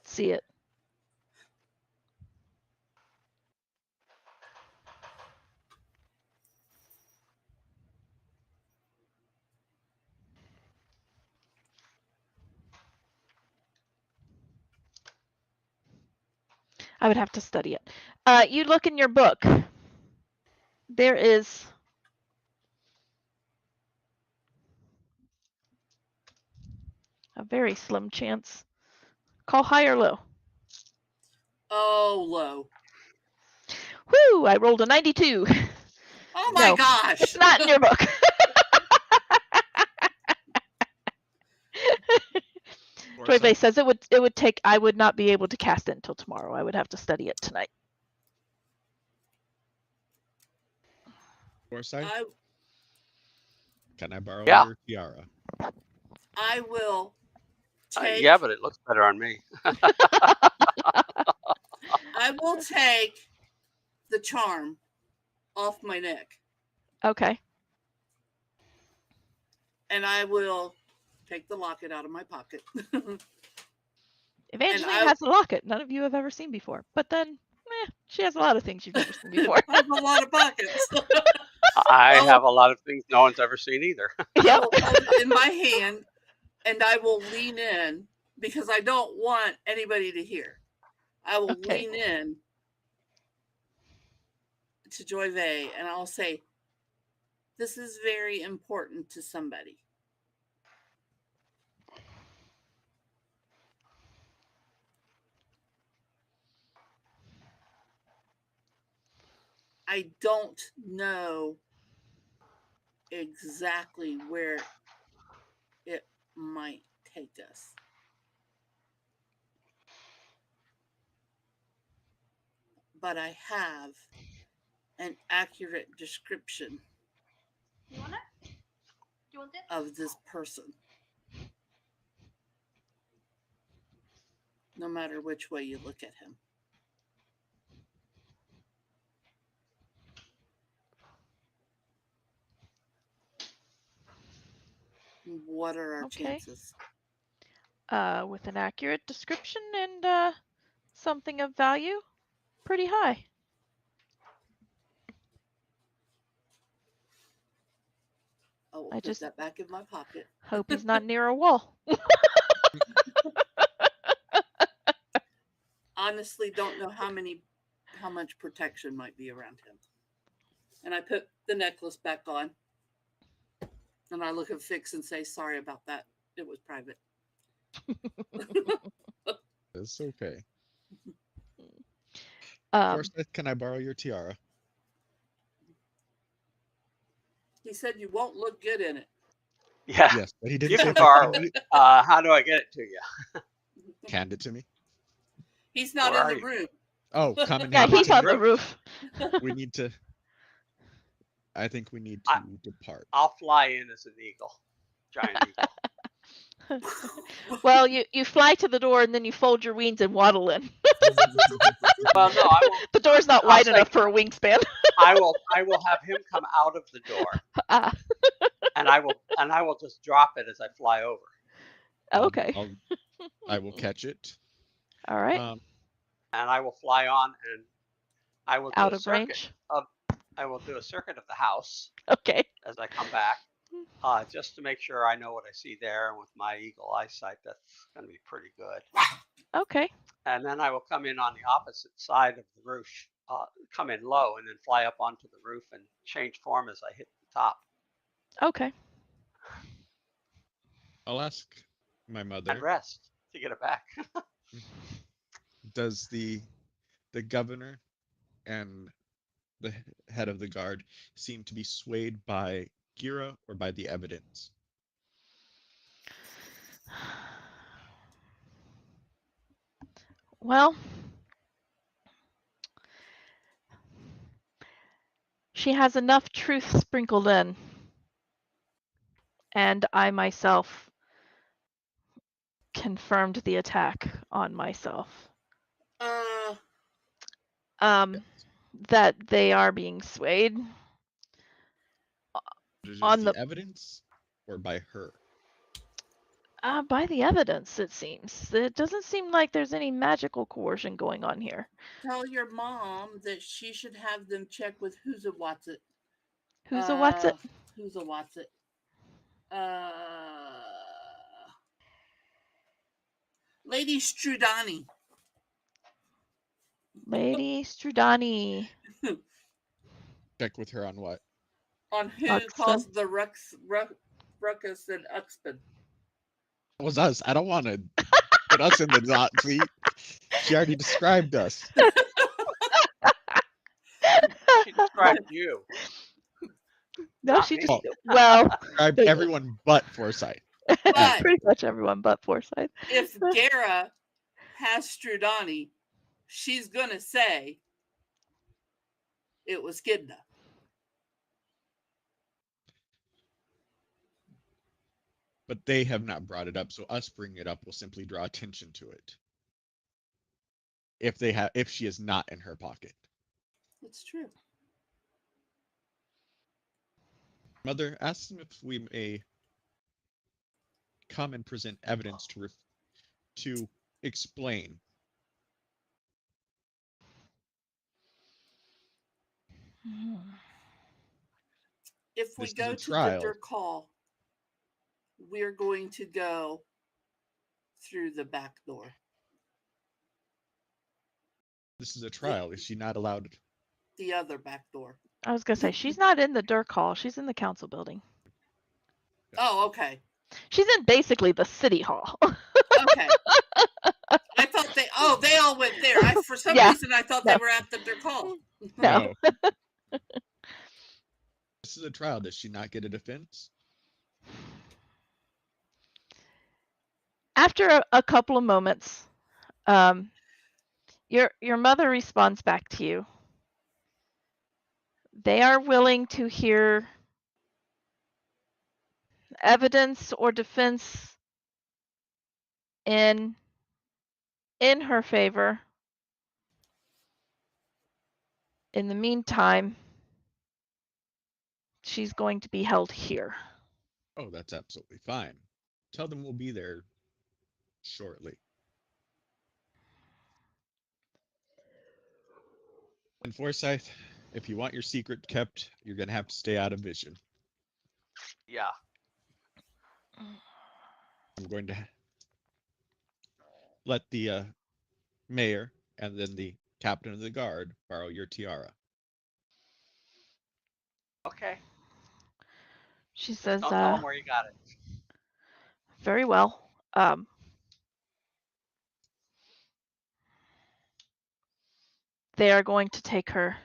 see it. I would have to study it. You look in your book. There is a very slim chance. Call high or low. Oh, low. Whoo! I rolled a 92. Oh my No, gosh. It's not in your book. Troy Bay Foresight? says it would take. I would not be able to cast it until tomorrow. I would have to study it tonight. Foresight? I Can I borrow Yeah. your tiara? I will take Yeah, but it looks better on me. I will take the charm off my neck, Okay. and I will take the locket out of my pocket. Evangeline has a locket none of you have ever seen before. But then, she has a lot of things you've never seen before. I have a lot of pockets. I have a lot of things no one's ever seen either. I will hold it in my hand, and I will lean in because I don't want anybody to hear. I will Okay. lean in to Joy Vey, and I'll say, "This is very important to somebody." I don't know exactly where it might take us. But I have an accurate description of this person. No matter which way you look at him. What are our chances? With an accurate description and something of value, pretty high. I will I put that back in my pocket. Hope he's not near a wall. Honestly, don't know how much protection might be around him. And I put the necklace back on. And I look at Fix and say, "Sorry about that. It was private." It's okay. Forsyth, can I borrow your tiara? He said you won't look good in it. Yeah. Yes, but he didn't You say can if I borrow could it. How do I get it to you? hand it to me. He's not Where in are the you? room. Oh, come and Yeah, hand it he's to on me. the roof. We need to. I think we need to depart. I'll fly in as an eagle, giant eagle. Well, you fly to the door and then you fold your wings and waddle in. Well, no, I won't. The door's not wide enough for a wingspan. I will have him come out of the door, and I will just drop it as I fly over. Okay. I will catch it. All right. And I will fly on, and I will do Out a of circuit range. I will do a circuit of the house. Okay. As I come back, just to make sure I know what I see there, and with my eagle eyesight, that's going to be pretty good. Okay. And then I will come in on the opposite side of the roof, come in low, and then fly up onto the roof and change form as I hit the top. Okay. I'll ask my mother. And rest to get it back. Does the governor and the head of the guard seem to be swayed by Gira or by the evidence? Well, she has enough truth sprinkled in. And I myself confirmed the attack on myself. That they are being swayed. On the evidence or by her? By the evidence, it seems. It doesn't seem like there's any magical coercion going on here. Tell your mom that she should have them check with Who's a What's It. Who's a What's It? Who's a What's It? Lady Strudani. Lady Strudani. Check with her on what? On who Uxban. caused the ruckus in Uxban. It was us. I don't want to put us in the hot seat. She already described us. She described you. No, Not she me. just well, Described everyone but Forsyth. But pretty much everyone but Forsyth. if Gara has Strudani, she's gonna say it was Gidna. But they have not brought it up, so us bringing it up will simply draw attention to it. If she is not in her pocket. It's true. Mother, ask them if we may come and present evidence to explain. If we This is go a to the trial. Dirk Hall, we're going to go through the back door. This is a trial. Is she not allowed? The other back door. I was gonna say she's not in the Dirk Hall. She's in the council building. Oh, okay. She's in basically the city hall. Okay. I thought they all went there. For some Yeah. reason I thought No. they were at the Dirk Hall. No. This is a trial. Does she not get a defense? After a couple of moments, your mother responds back to you. They are willing to hear evidence or defense in her favor. In the meantime, she's going to be held here. Oh, that's absolutely fine. Tell them we'll be there shortly. And Forsyth, if you want your secret kept, you're going to have to stay out of vision. Yeah. I'm going to let the mayor and then the captain of the guard borrow your tiara. Okay. She says, Don't tell them where you got it. very well. They are going to take her.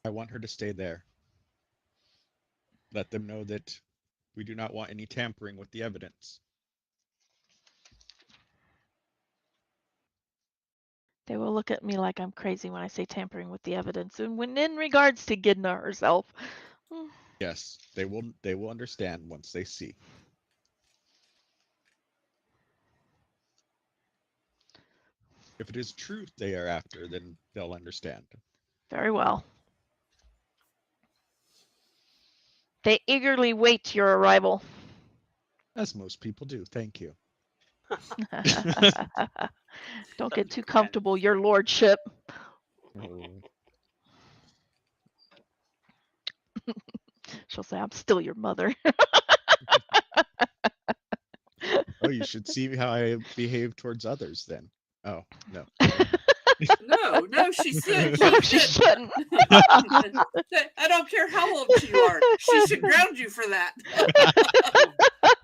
I want her to stay there. Let them know that we do not want any tampering with the evidence. They will look at me like I'm crazy when I say tampering with the evidence. And when in regards to Gidna herself. Yes, they will understand once they see. If it is truth they are after, then they'll understand. Very well. They eagerly wait your arrival. As most people do. Thank you. Don't get too comfortable, your lordship. Oh. She'll say, I'm still your mother. Oh, you should see how I behave towards others then. Oh, no. No, she said No, she shouldn't. I don't care how old you are. She should ground you for that.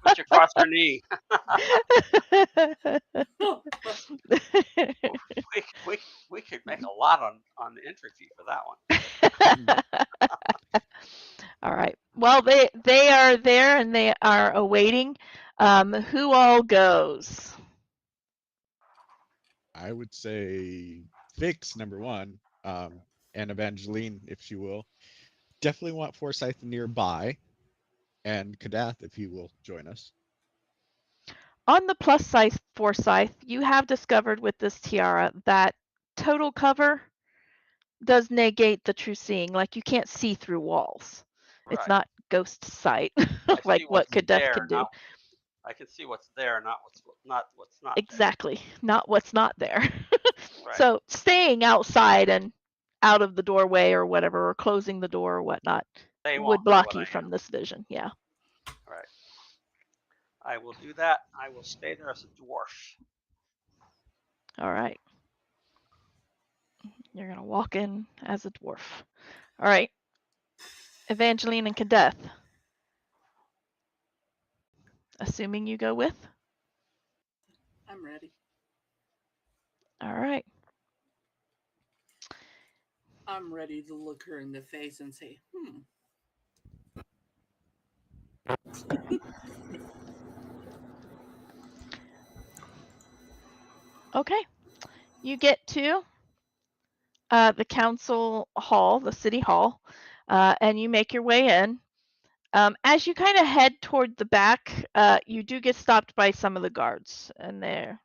Put you across her knee. We could make a lot on the entry fee for that one. All right. Well, they are there and they are awaiting. Who all goes? I would say Fix, number one, and Evangeline, if she will. Definitely want Forsyth nearby, and Kadath, if he will join us. On the plus side, Forsyth, you have discovered with this tiara that total cover does negate the true seeing. Like you can't see through walls. It's Right. not ghost sight I like see what what's Kadath there, can do. I can see what's there, not what's not there. Exactly. Not what's not there. Right. So staying outside and out of the doorway or whatever, or closing the door or whatnot, They would won't know block what you I from am. this vision. Yeah. Right. I will do that. I will stay there as a dwarf. All right. You're going to walk in as a dwarf. All right. Evangeline and Kadeth. Assuming you go with? I'm ready. All right. I'm ready to look her in the face and say, Okay. You get to the council hall, the city hall, and you make your way in. As you kind of head toward the back, you do get stopped by some of the guards, and they're,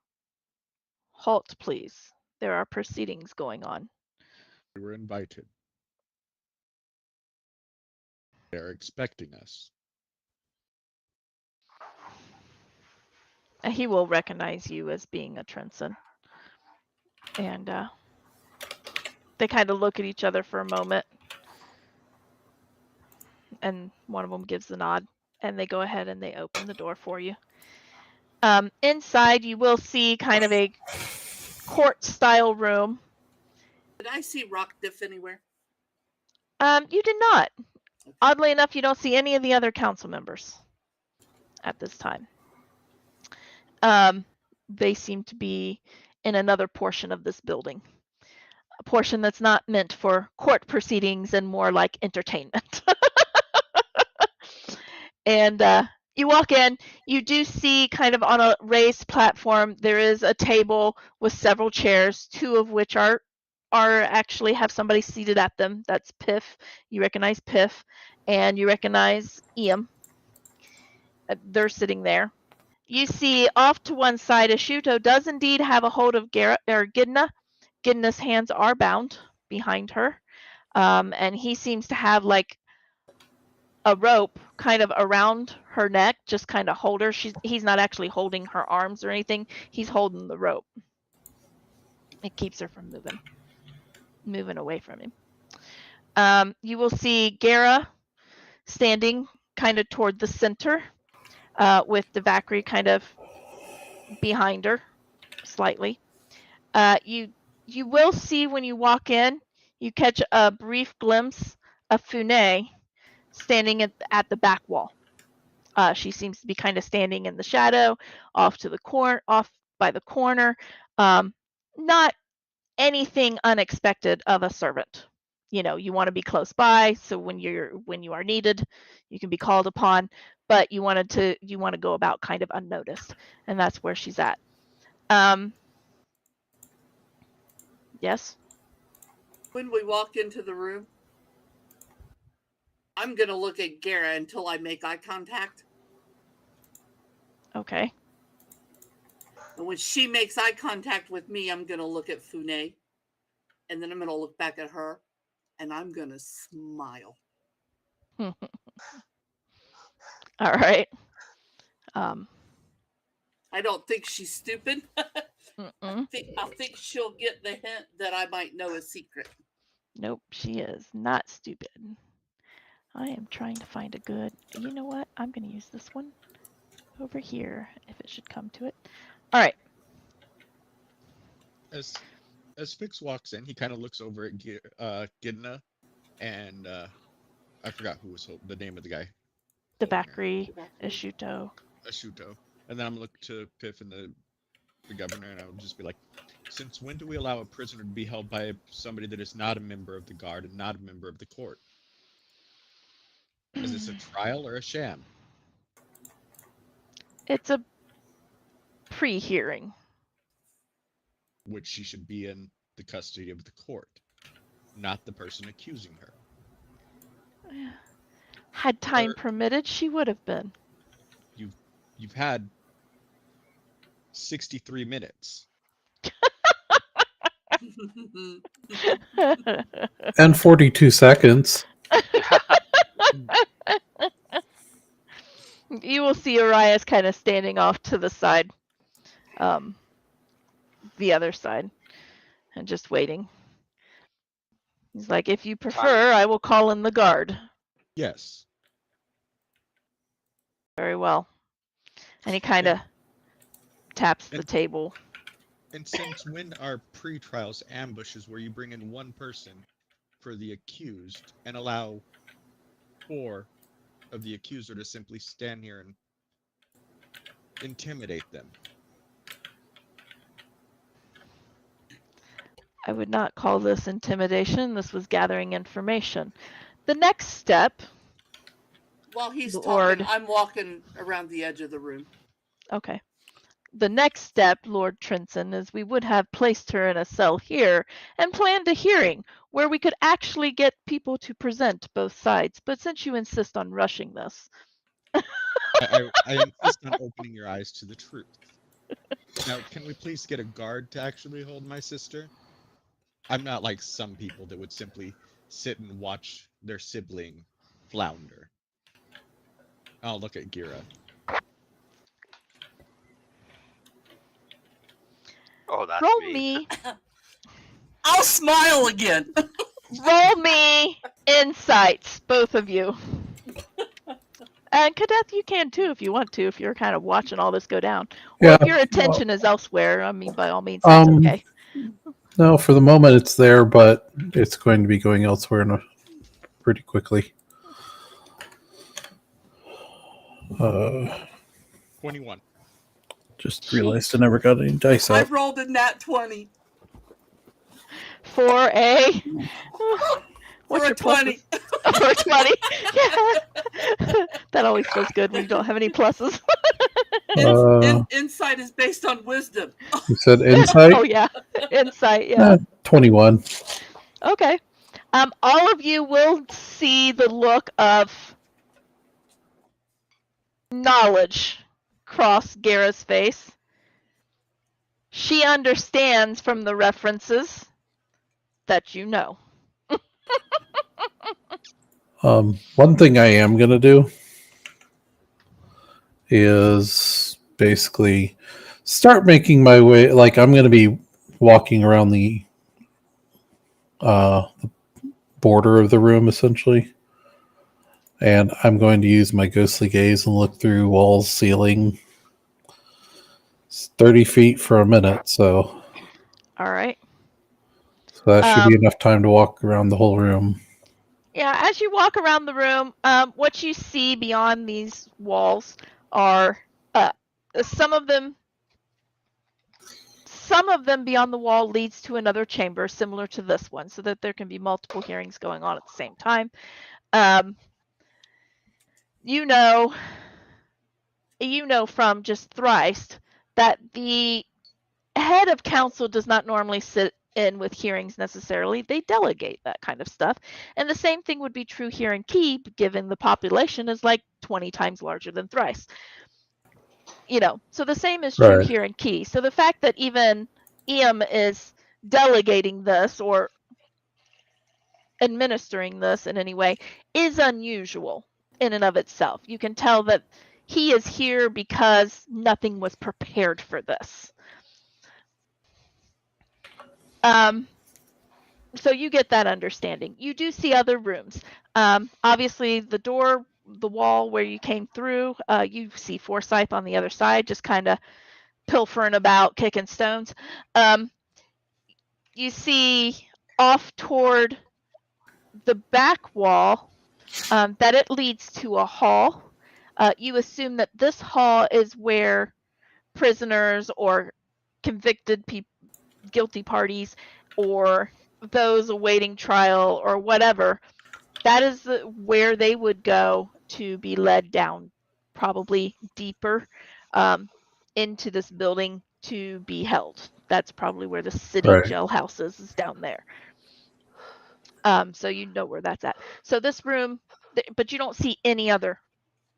halt, please. There are proceedings going on. We were invited. They're expecting us. He will recognize you as being a Trenson. And they kind of look at each other for a moment. And one of them gives the nod. And they go ahead and they open the door for you. Inside, you will see kind of a court-style room. did I see Rock Diff anywhere? You did not. Okay. Oddly enough, you don't see any of the other council members at this time. They seem to be in another portion of this building. A portion that's not meant for court proceedings and more like entertainment. And you walk in, you do see kind of on a raised platform, there is a table with several chairs, two of which are actually have somebody seated at them. That's Piff. You recognize Piff, and you recognize Iam. They're sitting there. You see off to one side, Ashuto does indeed have a hold of Gidna. Gidna's hands are bound behind her, and he seems to have like a rope kind of around her neck, just kind of hold her. He's not actually holding her arms or anything. He's holding the rope. It keeps her from moving away from him. You will see Gara standing kind of toward the center, with Devakri kind of behind her slightly. You will see when you walk in, you catch a brief glimpse of Fune standing at the back wall. She seems to be kind of standing in the shadow, off by the corner. Not anything unexpected of a servant. You know, you want to be close by, so when you are needed, you can be called upon. But you want to go about kind of unnoticed, and that's where she's at. Yes. When we walk into the room, I'm going to look at Gara until I make eye contact. Okay. And when she makes eye contact with me, I'm going to look at Fune. And then I'm going to look back at her. And I'm going to smile. All right. I don't think she's stupid. I think she'll get the hint that I might know a secret. Nope, she is not stupid. I am trying to find a good, you know what? I'm going to use this one over here if it should come to it. All right. As Fix walks in, he kind of looks over at Gidna, and I forgot who was the name of the guy. Devakri, Ashuto. Ashuto. And then I'm looking to Piff and the governor, and I would just be like, since when do we allow a prisoner to be held by somebody that is not a member of the guard and not a member of the court? Is this a trial or a sham? It's a pre-hearing. Which she should be in the custody of the court, not the person accusing her. Had time permitted, she would have been. You've had 63 minutes. And 42 seconds. You will see Arias kind of standing off to the side, the other side, and just waiting. He's like, if you prefer, I will call in the guard. Yes. Very well. And he kind of taps the table. And since when are pre-trials ambushes where you bring in one person for the accused and allow 4 of the accuser to simply stand here and intimidate them? I would not call this intimidation. This was gathering information. The next step, While he's Lord. talking, I'm walking around the edge of the room. Okay. The next step, Lord Trinson, is we would have placed her in a cell here and planned a hearing where we could actually get people to present both sides. But since you insist on rushing this, I insist on opening your eyes to the truth. Now, can we please get a guard to actually hold my sister? I'm not like some people that would simply sit and watch their sibling flounder. I'll look at Gira. Oh, that's roll me. me, I'll smile again. roll me insights, both of you. And Cadeth, you can too if you want to, if you're kind of watching all this go down. Or Yeah. if your attention is elsewhere, I mean, by all means, that's okay. No, for the moment it's there, but it's going to be going elsewhere pretty quickly. 21. Just realized I never got any dice I out. rolled a nat 20 For a what's for a your 20. pluses? For a 20. Yeah. That always feels good when you don't have any pluses. Insight is based on wisdom. You said insight? Oh yeah. Insight, yeah. 21. Okay. All of you will see the look of knowledge cross Gara's face. She understands from the references that you know. One thing I am going to do is basically start making my way. Like, I'm going to be walking around the border of the room, essentially. And I'm going to use my ghostly gaze and look through walls, ceiling. It's 30 feet for a minute, so All right. that should be enough time to walk around the whole room. Yeah, as you walk around the room, what you see beyond these walls are some of them beyond the wall leads to another chamber similar to this one, so that there can be multiple hearings going on at the same time. You know from just thrice that the head of council does not normally sit in with hearings necessarily. They delegate that kind of stuff. And the same thing would be true here in Keep, given the population is like 20 times larger than Thrice. So the same is true here in Key. So the fact that even Ian is delegating this or administering this in any way is unusual in and of itself. You can tell that he is here because nothing was prepared for this. So you get that understanding. You do see other rooms. Obviously, the wall where you came through, you see Forsyth on the other side, just kind of pilfering about, kicking stones. You see off toward the back wall that it leads to a hall. You assume that this hall is where prisoners or convicted guilty parties or those awaiting trial or whatever, that is where they would go to be led down, probably deeper into this building to be held. That's probably where the city jailhouse is down there. So you know where that's at. So this room, but you don't see any other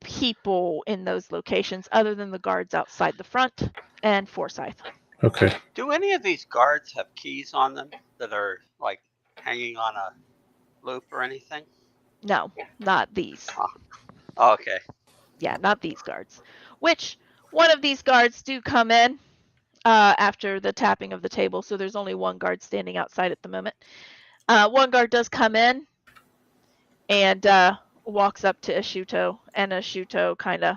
people in those locations other than the guards outside the front and Forsyth. Okay. Do any of these guards have keys on them that are like hanging on a loop or anything? No, not these. Oh, okay. Yeah, not these guards. Which one of these guards do come in after the tapping of the table. So there's only one guard standing outside at the moment. One guard does come in and walks up to Ashuto, and Ashuto kind of,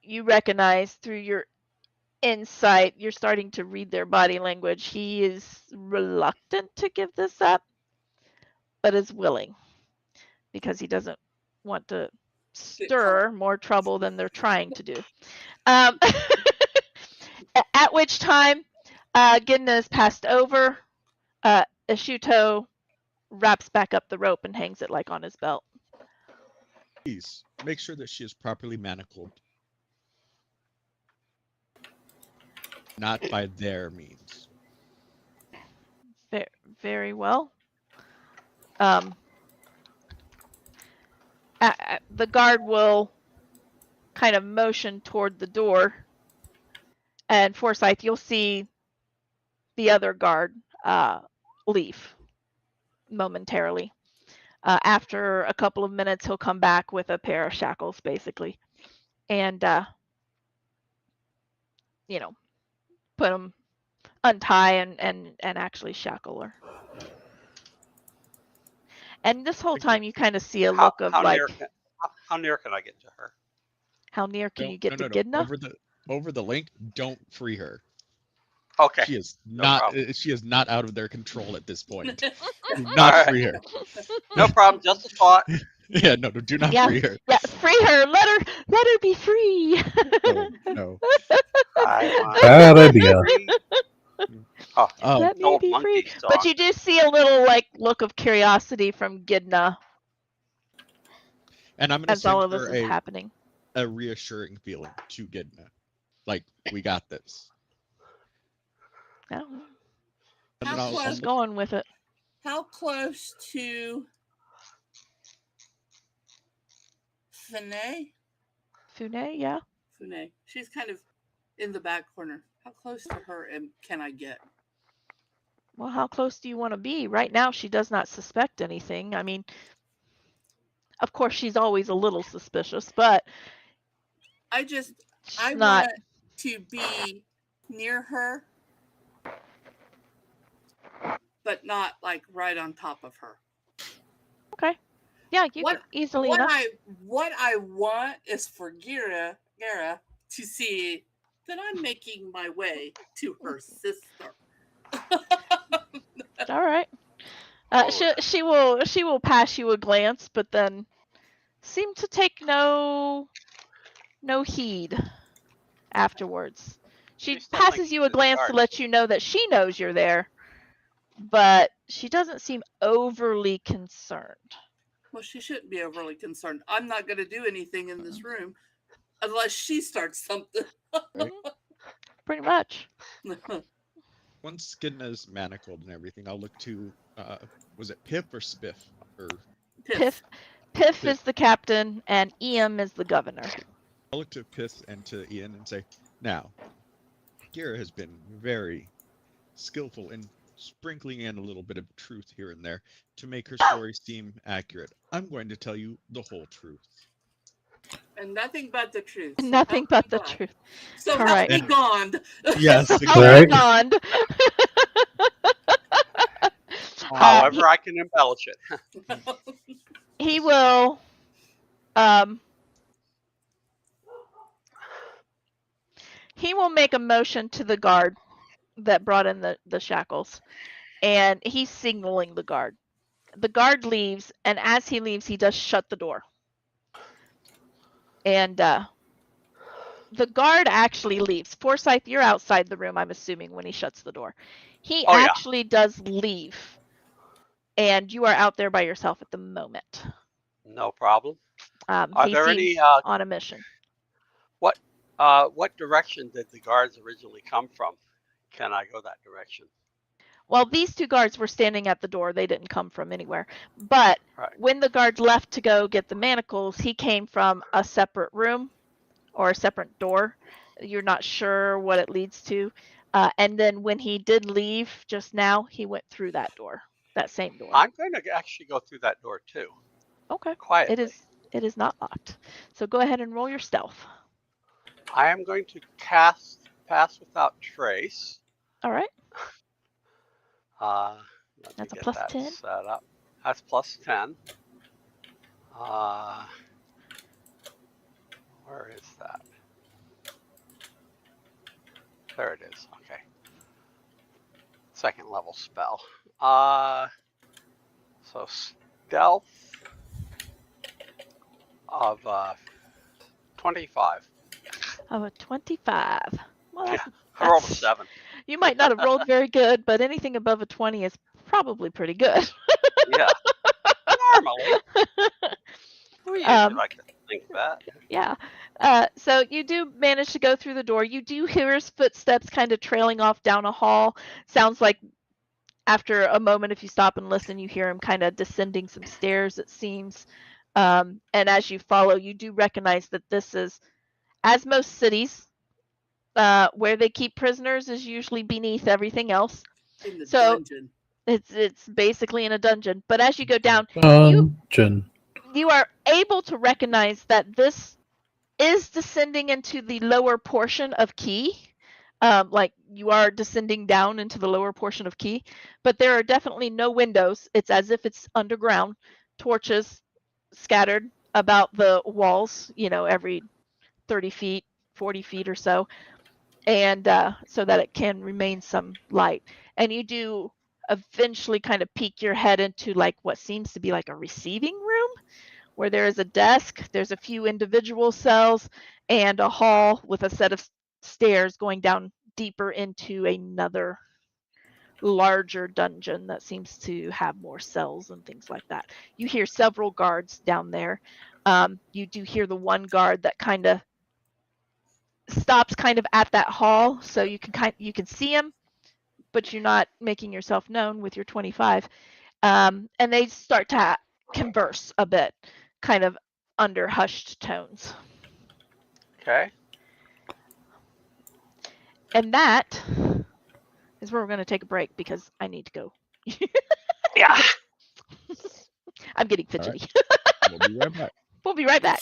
you recognize through your insight. You're starting to read their body language. He is reluctant to give this up, but is willing because he doesn't want to stir more trouble than they're trying to do. At which time, Gidna is passed over. Ashuto wraps back up the rope and hangs it like on his belt. Please make sure that she is properly manacled. Not by their means. Very well. The guard will kind of motion toward the door, and Forsyth, you'll see the other guard leave momentarily. After a couple of minutes, he'll come back with a pair of shackles, basically, and put them, untie and actually shackle her. And this whole time, you kind of see a look of like, how near can I get to her? how near can you get to No. Gidna? Over the link. Don't free her. Okay. She is No not. problem. She is not out of their control at this point. Do not free her. No problem. Just a thought. Yeah, no, do not free her. Yeah, free her. Let her be free. No. Bad idea. Let me be free. But you do see a little like look of curiosity from Gidna And I'm going to as all send of this her is happening. a reassuring feeling to Gidna. Like, we got this. Yeah. And then How I'll close- Just going with it. How close to Fune? Fune, yeah. Fune. She's kind of in the back corner. How close to her can I get? Well, how close do you want to be? Right now, she does not suspect anything. I mean, of course, she's always a little suspicious, but I not. want to be near her, but not like right on top of her. Okay. Yeah, you can easily enough. What I want is for Gira to see that I'm making my way to her sister. All right. She will pass you a glance, but then seem to take no heed afterwards. She passes you a glance to let you know that she knows you're there, but she doesn't seem overly concerned. Well, she shouldn't be overly concerned. I'm not going to do anything in this room unless she starts something. Right? Pretty much. Once Gidna is manacled and everything, I'll look to, was it Piff or Spiff? Or Piff. Piff is the captain, and Ian is the governor. I'll look to Piff and to Ian and say, now, Gira has been very skillful in sprinkling in a little bit of truth here and there to make her story seem accurate. I'm going to tell you the whole truth. And nothing but the truth. Nothing but the truth. So help me God. Yes, exactly. God. However, I can embellish it. He will. He will make a motion to the guard that brought in the shackles, and he's signaling the guard. The guard leaves, and as he leaves, he does shut the door. And the guard actually leaves. Forsyth, you're outside the room, I'm assuming, when he shuts the door. He actually does leave, and you are out there by yourself at the moment. No problem. Are there any on a mission? What direction did the guards originally come from? Can I go that direction? Well, these two guards were standing at the door. They didn't come from anywhere. But when the guard left to go get the manacles, he came from a separate room or a separate door. You're not sure what it leads to. And then when he did leave just now, he went through that door, that same door. I'm going to actually go through that door too. Okay. Quietly. It is not locked. So go ahead and roll your stealth. I am going to cast Pass Without Trace. All right. That's a plus 10. Set up. That's plus 10. Where is that? There it is. Okay. Second level spell. So stealth of 25. Of a 25. Well, Yeah, I rolled a that's 7. you might not have rolled very good, but anything above a 20 is probably pretty good. Yeah, normally. We usually um, like to think that. yeah. So you do manage to go through the door. You do hear his footsteps kind of trailing off down a hall. Sounds like after a moment, if you stop and listen, you hear him kind of descending some stairs, it seems. And as you follow, you do recognize that this is, as most cities, where they keep prisoners is usually beneath everything else. In the So dungeon. it's basically in a dungeon. But as you go down, Dungeon. you are able to recognize that this is descending into the lower portion of Key. Like you are descending down into the lower portion of Key, but there are definitely no windows. It's as if it's underground. Torches scattered about the walls, every 30 feet, 40 feet or so, and so that it can remain some light. And you do eventually kind of peek your head into like what seems to be like a receiving room where there is a desk, there's a few individual cells, and a hall with a set of stairs going down deeper into another larger dungeon that seems to have more cells and things like that. You hear several guards down there. You do hear the one guard that kind of stops kind of at that hall, so you can see him, but you're not making yourself known with your 25. And they start to converse a bit, kind of under hushed tones. Okay. And that is where we're going to take a break because I need to go. Yeah. I'm getting All right. fidgety. We'll be right back. We'll be right back.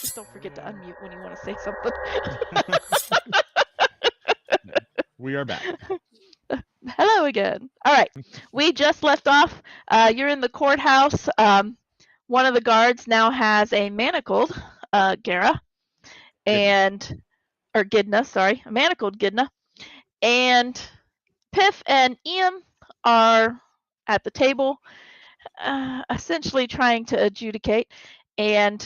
Just don't forget to unmute when you want to say something. We are back. Hello again. All right. We just left off. You're in the courthouse. One of the guards now has a manacled Gera or Gidna, sorry, a manacled Gidna. And Piff and Ian are at the table, essentially trying to adjudicate. And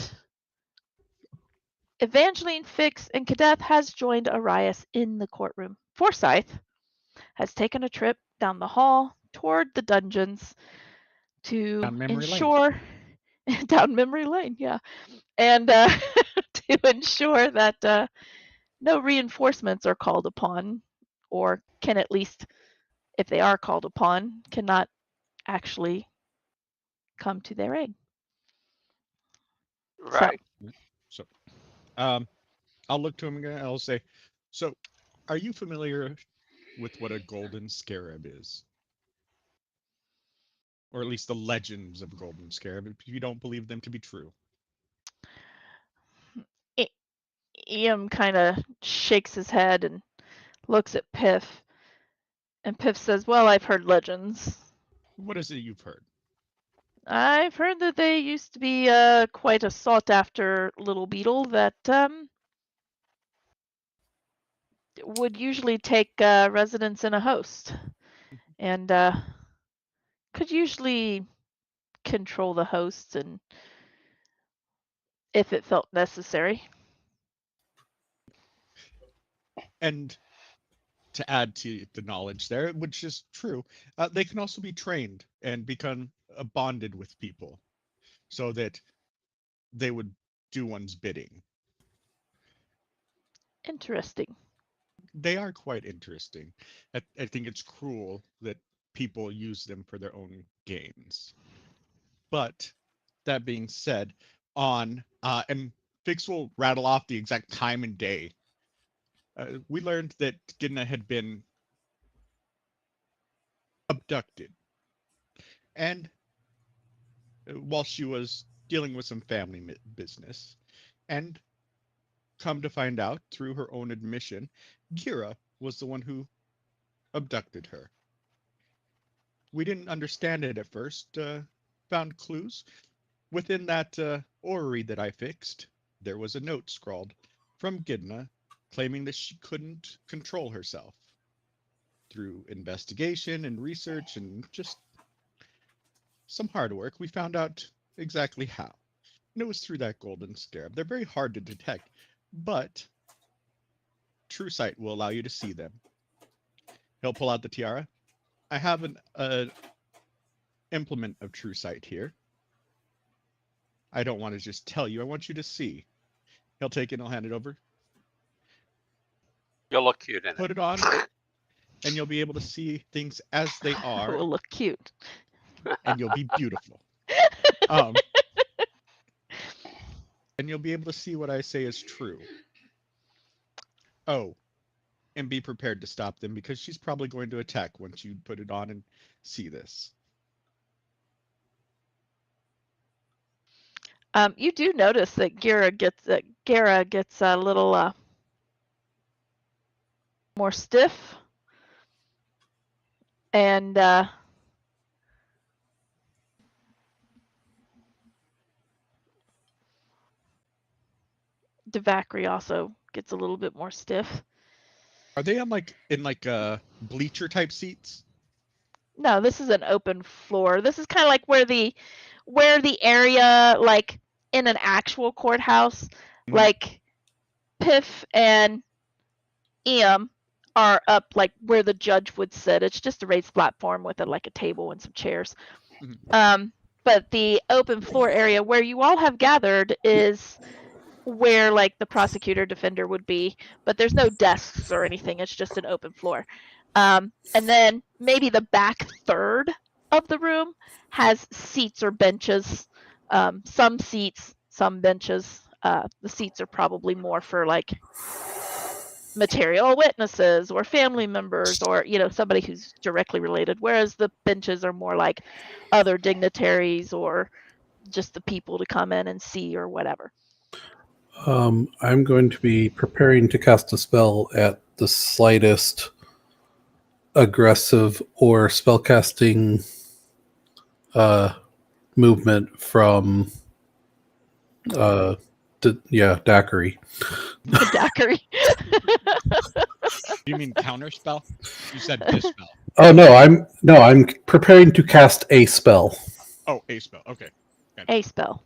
Evangeline, Fix, and Kadeth has joined Arias in the courtroom. Forsyth has taken a trip down the hall toward the dungeons to Down memory ensure down memory lane, yeah, and to ensure that no reinforcements are called upon, or can at least, if they are called upon, cannot actually come to their aid. Right. So, I'll look to him again. I'll say, so, are you familiar with what a golden scarab is? Or at least the legends of golden scarab, if you don't believe them to be true. Ian kind of shakes his head and looks at Piff, and Piff says, well, I've heard legends. What is it you've heard? I've heard that they used to be quite a sought-after little beetle that would usually take residence in a host, and could usually control the hosts, and if it felt necessary. And to add to the knowledge there, which is true, they can also be trained and become bonded with people so that they would do one's bidding. Interesting. They are quite interesting. I think it's cruel that people use them for their own gains. But that being said, and Fix will rattle off the exact time and day. We learned that Gidna had been abducted. And while she was dealing with some family business, and come to find out through her own admission, Gira was the one who abducted her. We didn't understand it at first, found clues. Within that orrery that I fixed, there was a note scrawled from Gidna claiming that she couldn't control herself. Through investigation and research and just some hard work, we found out exactly how. And it was through that golden scarab. They're very hard to detect, but True Sight will allow you to see them. He'll pull out the tiara. I have an implement of True Sight here. I don't want to just tell you. I want you to see. He'll take it and he'll hand it over. You'll look cute in Put it. it on, and you'll be able to see things as they It are, will look cute. and you'll be beautiful. And you'll be able to see what I say is true. Oh, and be prepared to stop them because she's probably going to attack once you put it on and see this. You do notice that Gera gets a little more stiff, and Devakri also gets a little bit more stiff. Are they on in bleacher type seats? No, this is an open floor. This is kind of like where the area, like in an actual courthouse, like Piff and Iam are up like where the judge would sit. It's just a raised platform with like a table and some chairs. But the open floor area where you all have gathered is where like the prosecutor defender would be, but there's no desks or anything. It's just an open floor. And then maybe the back third of the room has seats or benches, some seats, some benches. The seats are probably more for like material witnesses or family members or somebody who's directly related, whereas the benches are more like other dignitaries or just the people to come in and see or whatever. I'm going to be preparing to cast a spell at the slightest aggressive or spellcasting movement from Daiquiri. Daiquiri. You mean counter spell? You said this spell. Oh no, I'm preparing to cast a spell. Oh, a spell. Okay. A spell.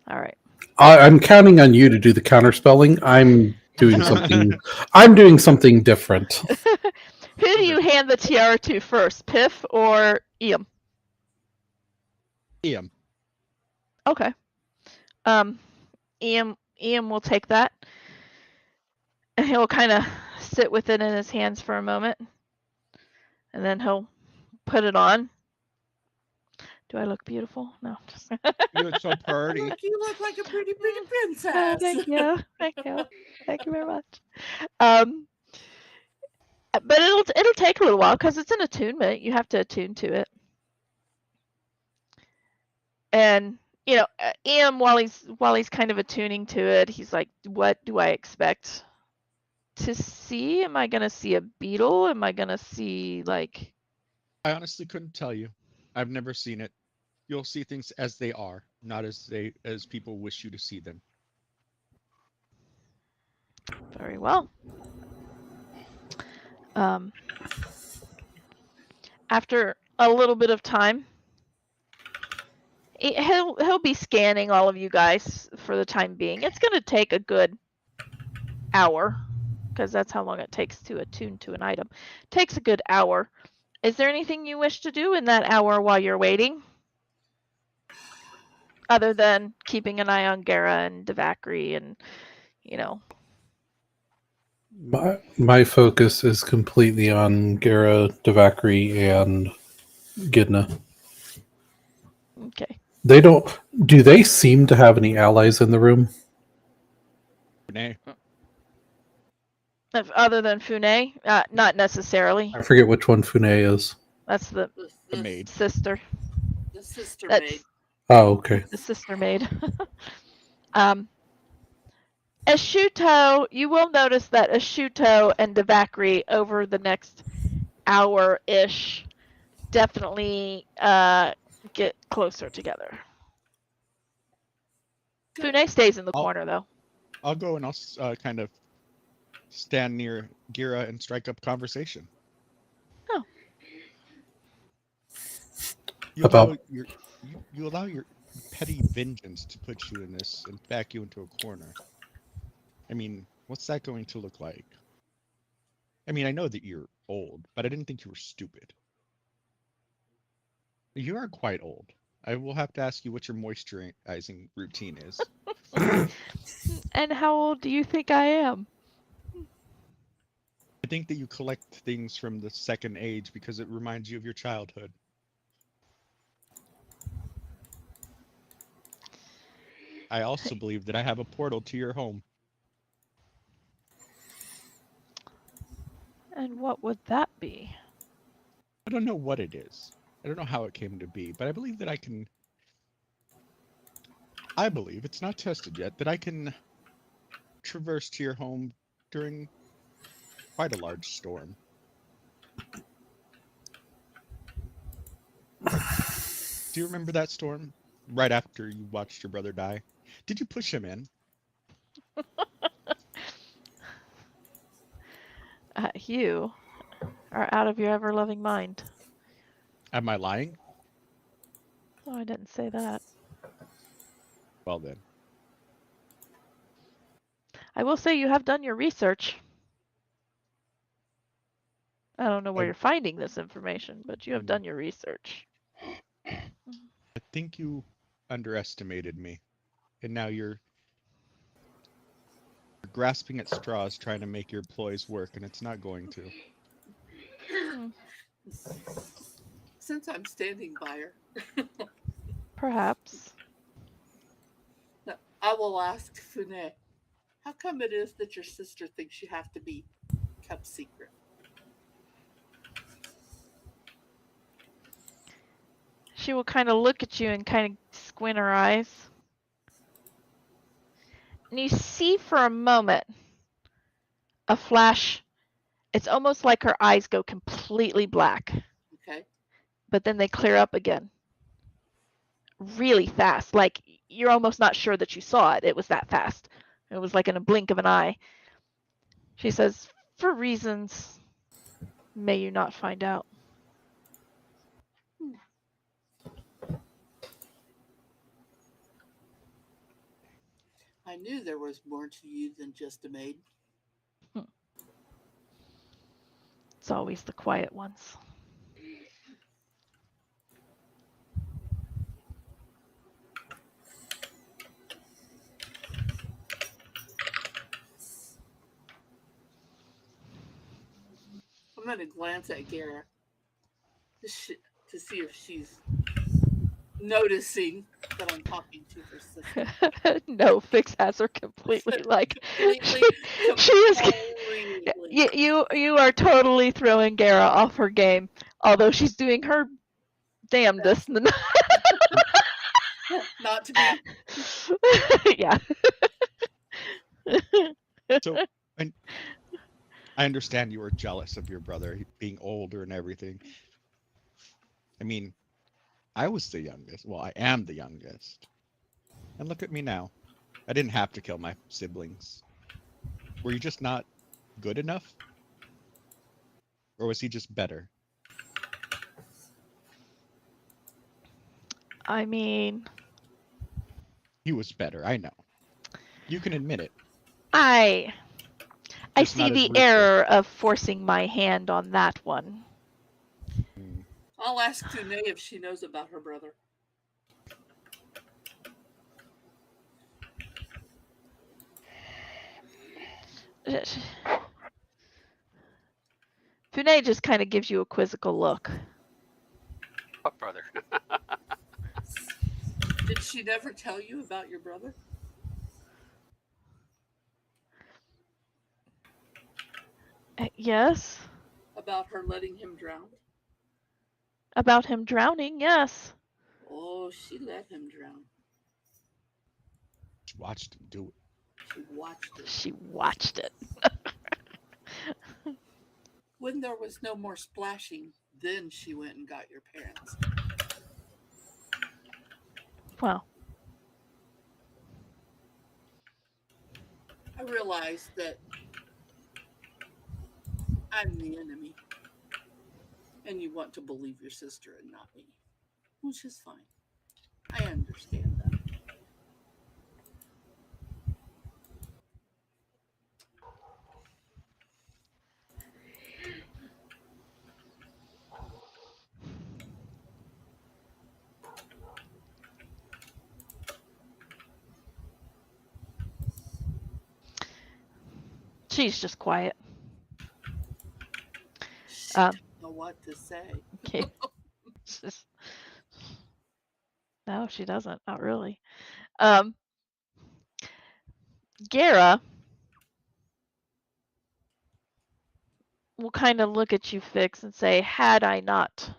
All right. I'm counting on you to do the counter spelling. I'm doing something. I'm doing something different. Who do you hand the tiara to first, Piff or Iam? Iam. Okay. Iam will take that. And he'll kind of sit with it in his hands for a moment. And then he'll put it on. Do I look beautiful? No. You look so pretty. Look, you look like a pretty Oh, princess. thank you. Thank you. Thank you very much. But it'll take a little while because it's an attunement. You have to attune to it. And Ian, while he's kind of attuning to it, he's like, "What do I expect to see? Am I gonna see a beetle? Am I gonna see like?" I honestly couldn't tell you. I've never seen it. You'll see things as they are, not as people wish you to see them. Very well. After a little bit of time, he'll be scanning all of you guys for the time being. It's gonna take a good hour because that's how long it takes to attune to an item. It takes a good hour. Is there anything you wish to do in that hour while you're waiting? Other than keeping an eye on Gara and Devakri and, My focus is completely on Gara, Devakri, and Gidna. Okay. Do they seem to have any allies in the room? Renee. Other than Fune, not necessarily. I forget which one Fune is. That's the maid. sister. The sister That's maid. Oh, okay. the sister maid. Ashuto, you will notice that Ashuto and Devakri over the next hour-ish definitely get closer together. Good. Fune stays in the corner though. I'll go and I'll kind of stand near Gira and strike up conversation. Oh. You allow your petty vengeance to put you in this and back you into a corner. I mean, what's that going to look like? I mean, I know that you're old, but I didn't think you were stupid. You are quite old. I will have to ask you what your moisturizing routine is. And how old do you think I am? I think that you collect things from the second age because it reminds you of your childhood. I also believe that I have a portal to your home. And what would that be? I don't know what it is. I don't know how it came to be, but I believe that I believe, it's not tested yet, that I can traverse to your home during quite a large storm. Do you remember that storm? Right after you watched your brother die? Did you push him in? You are out of your ever-loving mind. Am I lying? Oh, I didn't say that. Well then. I will say you have done your research. I don't know where you're finding this information, but you have done your research. I think you underestimated me. And now you're grasping at straws trying to make your ploys work, and it's not going to. Since I'm standing by her, Perhaps. I will ask Fune, how come it is that your sister thinks you have to be kept secret? She will kind of look at you and kind of squint her eyes. And you see for a moment a flash. It's almost like her eyes go completely black, Okay. but then they clear up again really fast. Like you're almost not sure that you saw it. It was that fast. It was like in a blink of an eye. She says, "For reasons may you not find out." I knew there was more to you than just a maid. It's always the quiet ones. I'm going to glance at Gara to see if she's noticing that I'm talking to her sister. No, Fix has her completely like Completely, she is. completely. You are totally throwing Gara off her game, although she's doing her damnedest. Not to be. Yeah. So, and I understand you were jealous of your brother being older and everything. I mean, I was the youngest. Well, I am the youngest. And look at me now. I didn't have to kill my siblings. Were you just not good enough? Or was he just better? I mean, He was better, I know. You can admit it. I Just see not as the ruthless. error of forcing my hand on that one. Mm. I'll ask Tunay if she knows about her brother. Funay just kind of gives you a quizzical look. What brother? Did she never tell you about your brother? Yes. About her letting him drown? About him drowning, yes. Oh, she let him drown. She watched him do it. She watched it. She watched it. When there was no more splashing, then she went and got your parents. Well, I realized that I'm the enemy. And you want to believe your sister and not me. Which is fine. I understand that. she's just quiet. She doesn't know what to say. Okay. No, she doesn't. Not really. Gara will kind of look at you, Fix, and say, had I not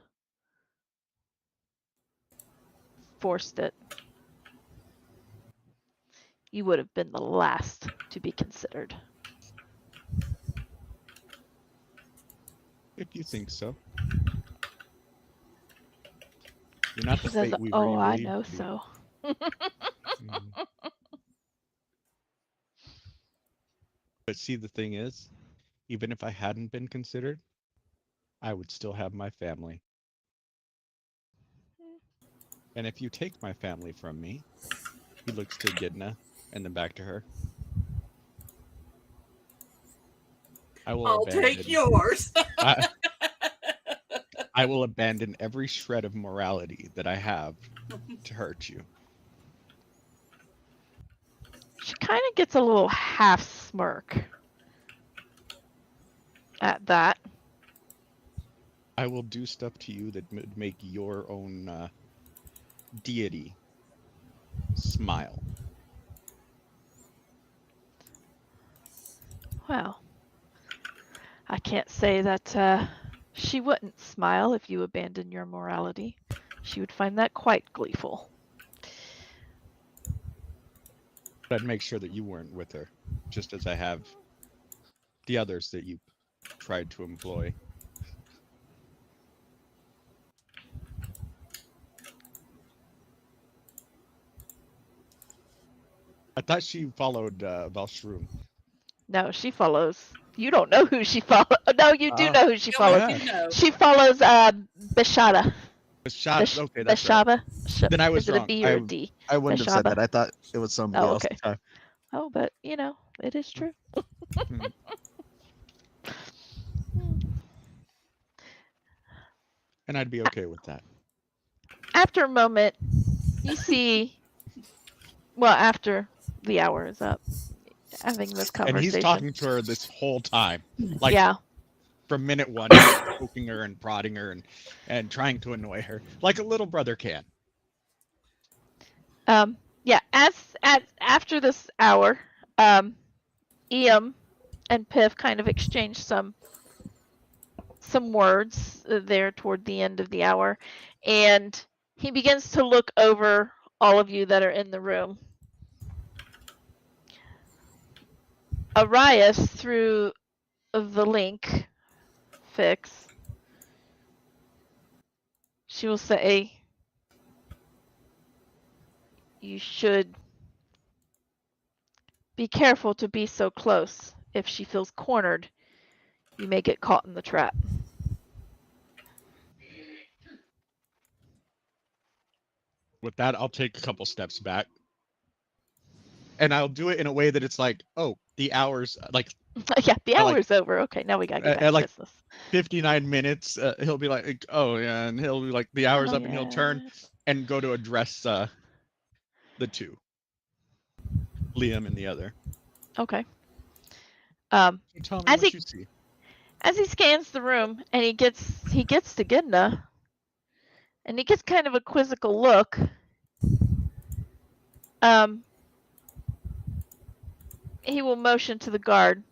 forced it, you would have been the last to be considered. If you think so. You're not the She says, fate we "Oh, I believed know you to be. so." Mhm. But see, the thing is, even if I hadn't been considered, I would still have my family. And if you take my family from me, he looks to Gidna and then back to her. I will I'll abandon. take yours. I will abandon every shred of morality that I have to hurt you. She kind of gets a little half smirk at that. I will do stuff to you that would make your own deity smile. Well, I can't say that she wouldn't smile if you abandoned your morality. She would find that quite gleeful. I'd make sure that you weren't with her, just as I have the others that you tried to employ. I thought she followed Valshroom. No, she follows. You don't know who she follows. No, you do know who she Yeah, follows. we do know. She follows Beshada. Okay, that's right. Beshaba. Then I was Is it a wrong. B or a D? I wouldn't have said Beshaba. that. I thought it was somebody Oh, else. okay. Oh, but you know, it is true. And I'd be okay with that. After a moment, you see, well, after the hour is up, having this And conversation. he's talking to her this whole time. Like, yeah. from minute one, he's poking her and prodding her and trying to annoy her, like a little brother can. Yeah. After this hour, Iam and Piff kind of exchange some words there toward the end of the hour, and he begins to look over all of you that are in the room. Arias, through the link fix, she will say, you should be careful to be so close. If she feels cornered, you may get caught in the trap. With that, I'll take a couple steps back. And I'll do it in a way that it's like, oh, the hour's like. Yeah, the like, hour's over. Okay, now we gotta get back to like business. 59 minutes. He'll be like, oh yeah, and he'll be like, the hour's up, and he'll turn and go to address the two, Liam and the other. Okay. So tell me as what he you see. as he scans the room and he gets to Gidna, and he gets kind of a quizzical look. He will motion to the guard.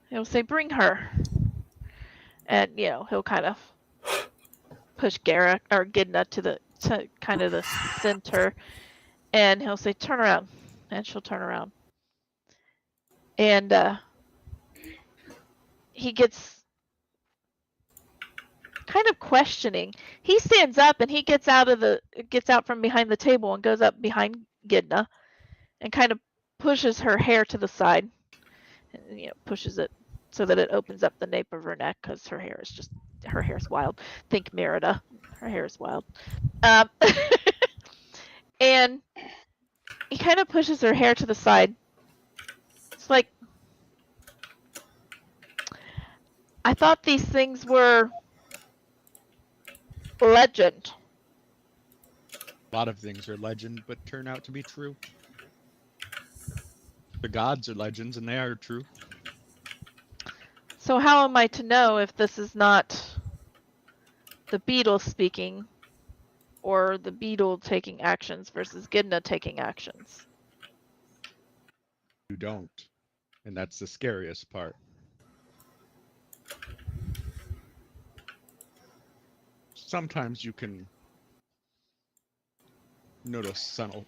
He'll say, "Bring her," and he'll kind of push Gara or Gidna to kind of the center, and he'll say, "Turn around," and she'll turn around, and he gets kind of questioning. He stands up and he gets out from behind the table and goes up behind Gidna and kind of pushes her hair to the side, and pushes it so that it opens up the nape of her neck, because her hair is wild. Think Merida. Her hair is wild. And he kind of pushes her hair to the side. It's like, I thought these things were legend. A lot of things are legend, but turn out to be true. The gods are legends, and they are true. So how am I to know if this is not the beetle speaking, or the beetle taking actions versus Gidna taking actions? You don't. And that's the scariest part. Sometimes you can notice subtle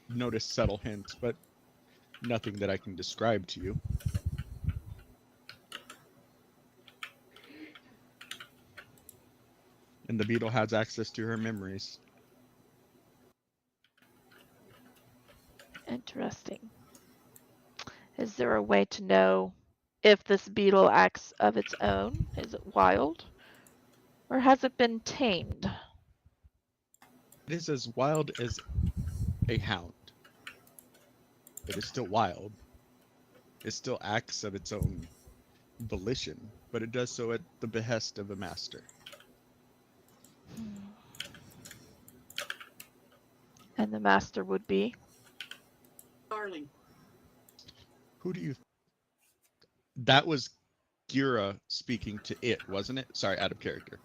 hints, but nothing that I can describe to you. And the beetle has access to her memories. Interesting. Is there a way to know if this beetle acts of its own? Is it wild? Or has it been tamed? It is as wild as a hound. It is still wild. It still acts of its own volition, but it does so at the behest of a master. And the master would be? Darling. Who do you... That was Gira speaking to it, wasn't it? Sorry, out of character.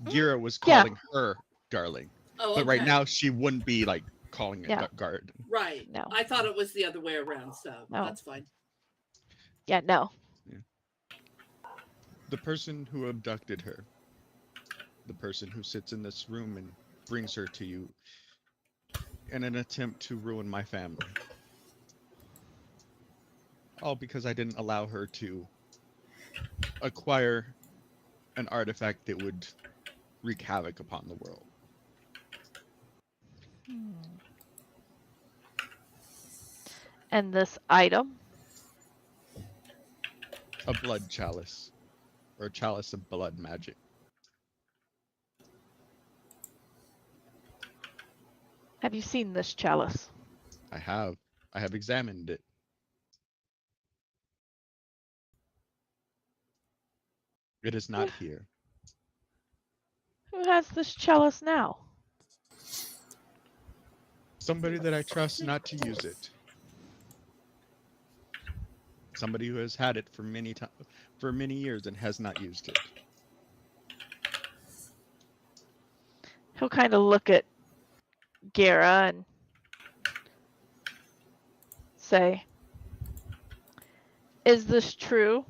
Gira was calling her darling. Oh, But right okay. now, she wouldn't be like calling it guard. Right. No. I thought it was the other way around, so No. that's fine. Yeah, no. Yeah. The person who abducted her, the person who sits in this room and brings her to you in an attempt to ruin my family. All because I didn't allow her to acquire an artifact that would wreak havoc upon the world. And this item? A blood chalice, or a chalice of blood magic. Have you seen this chalice? I have examined it. It is not here. Who has this chalice now? Somebody that I trust not to use it. Somebody who has had it for many years and has not used it. He'll kind of look at Gara and say, "Is this true?"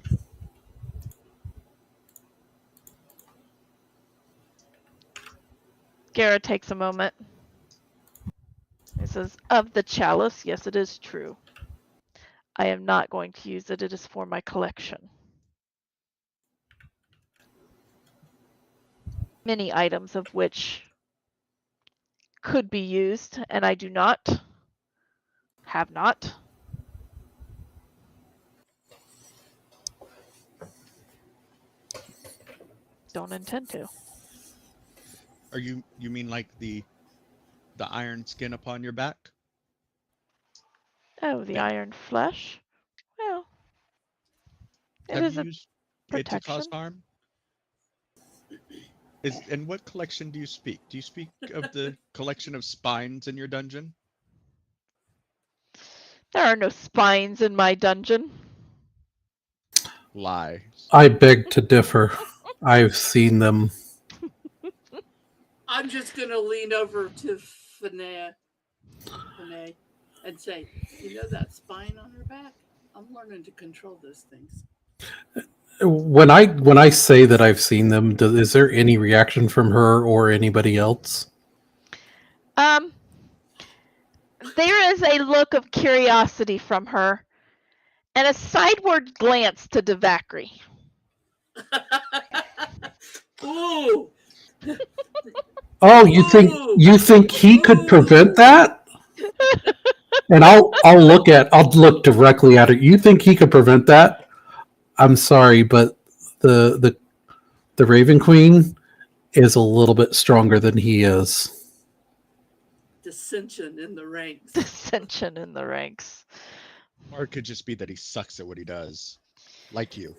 Gara takes a moment. He says, "Of the chalice, yes, it is true. I am not going to use it. It is for my collection. Many items of which could be used, and I do not, have not. Don't intend to." Are you mean like the iron skin upon your back? Oh, the Yeah. iron flesh? Well, it Have is you a used it to protection. cause harm? And what collection do you speak? Do you speak of the collection of spines in your dungeon? There are no spines in my dungeon. Lies. I beg to differ. I've seen them. I'm just going to lean over to Finay and say, you know that spine on her back? I'm learning to control those things. When I say that I've seen them, is there any reaction from her or anybody else? There is a look of curiosity from her and a sideward glance to Devakri. Ooh! Oh, you think he could prevent that? And I'll look directly at it. You think he could prevent that? I'm sorry, but the Raven Queen is a little bit stronger than he is. Dissension in the ranks. Dissension in the ranks. Or it could just be that he sucks at what he does. Like you.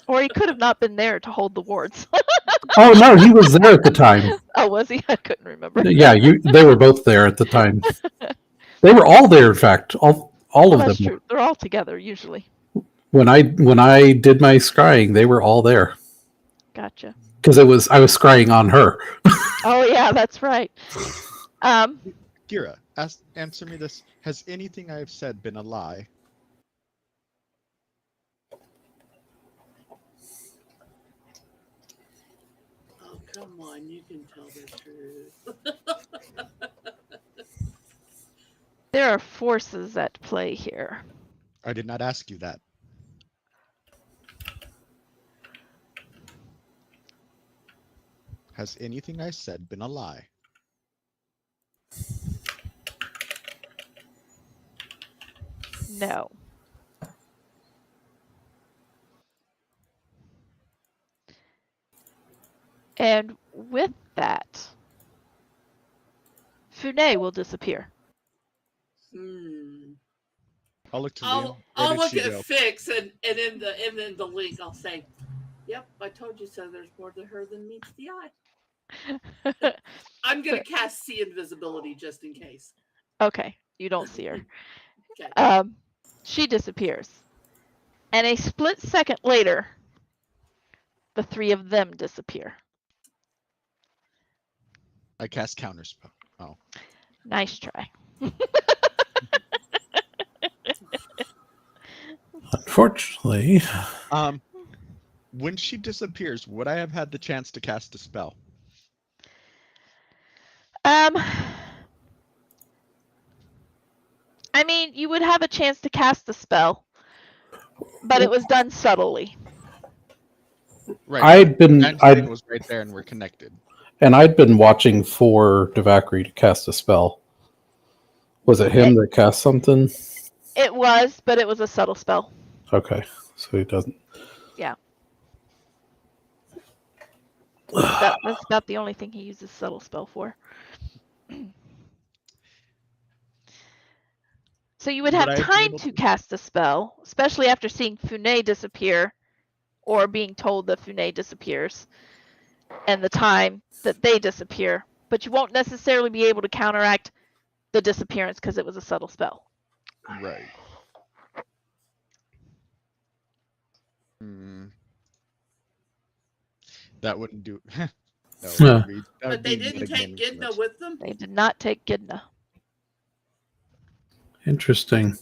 Or he could have not been there to hold the wards. Oh no, he was there at the time. Oh, was he? I couldn't remember. Yeah, they were both there at the time. They were all there, in fact. All of them. That's true. They're all together usually. When I did my scrying, they were all there. Gotcha. Because I was scrying on her. Oh yeah, that's right. Gira, answer me this. Has anything I've said been a lie? Oh, come on. You can tell the truth. There are forces at play here. I did not ask you that. Has anything I said been a lie? No. And with that, Funay will disappear. I'll look to Liam. I'll Where did look she at go? Fix and in the link I'll say, "Yep, I told you so. There's more to her than meets the eye." I'm gonna cast see invisibility just in case. Okay, you don't see her. Okay. She disappears. And a split second later, the three of them disappear. I cast counterspell. Oh. Nice try. Unfortunately. When she disappears, would I have had the chance to cast a spell? I mean, you would have a chance to cast the spell, but it was done subtly. Right. I'd been Evangeline was right there, and we're connected. I'd been watching for Devakri to cast a spell. Was it him that cast something? It was, but it was a subtle spell. Okay, so he doesn't. Yeah. That's about the only thing he uses subtle spell for. So you would have Would I be time able to cast a spell, especially after seeing Funé disappear or being told that Funé disappears and the time that they disappear. But you won't necessarily be able to counteract the disappearance because it was a subtle spell. Right. That wouldn't do. Yeah. But they didn't take Gidna with them? They did not take Gidna. Interesting.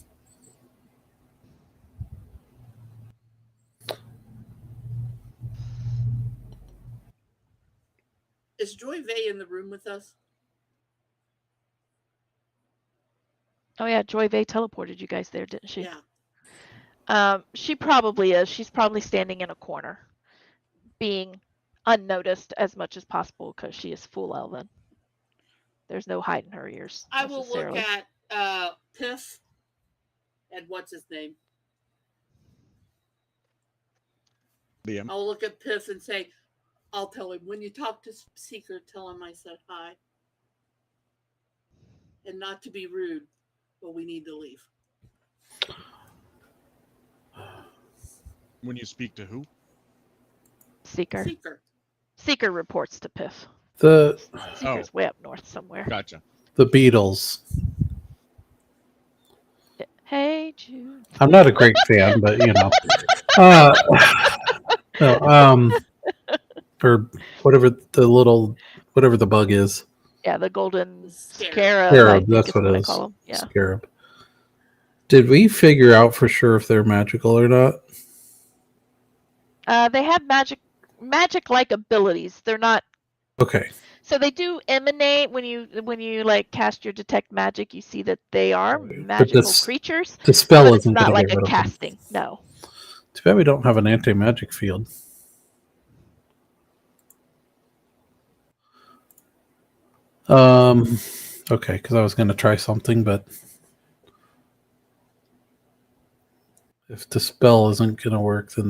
Is Joy Vey in the room with us? Oh yeah, Joy Vey teleported you guys there, didn't she? Yeah. She probably is. She's probably standing in a corner, being unnoticed as much as possible because she is full elven. There's no hiding her ears. I will look at Piff and what's his name? Liam. I'll look at Piff and say, I'll tell him, when you talk to Seeker, tell him I said hi. And not to be rude, but we need to leave. When you speak to who? Seeker. Seeker. Seeker reports to Piff. Seeker's way up north somewhere. Gotcha. The Beatles. Hey Jude. I'm not a great fan, but you know. Or whatever the bug is. Yeah, the golden Scarab. scarab. Scarab, that's what it is. Call them. Yeah. Scarab. Did we figure out for sure if they're magical or not? They have magic-like abilities. They're not. Okay. So they do emanate when you like cast your detect magic. You see that they are magical creatures. The spell but it's isn't not going to like get a rid of them. casting. No. Too bad we don't have an anti-magic field. Okay, because I was going to try something, but if the spell isn't going to work, then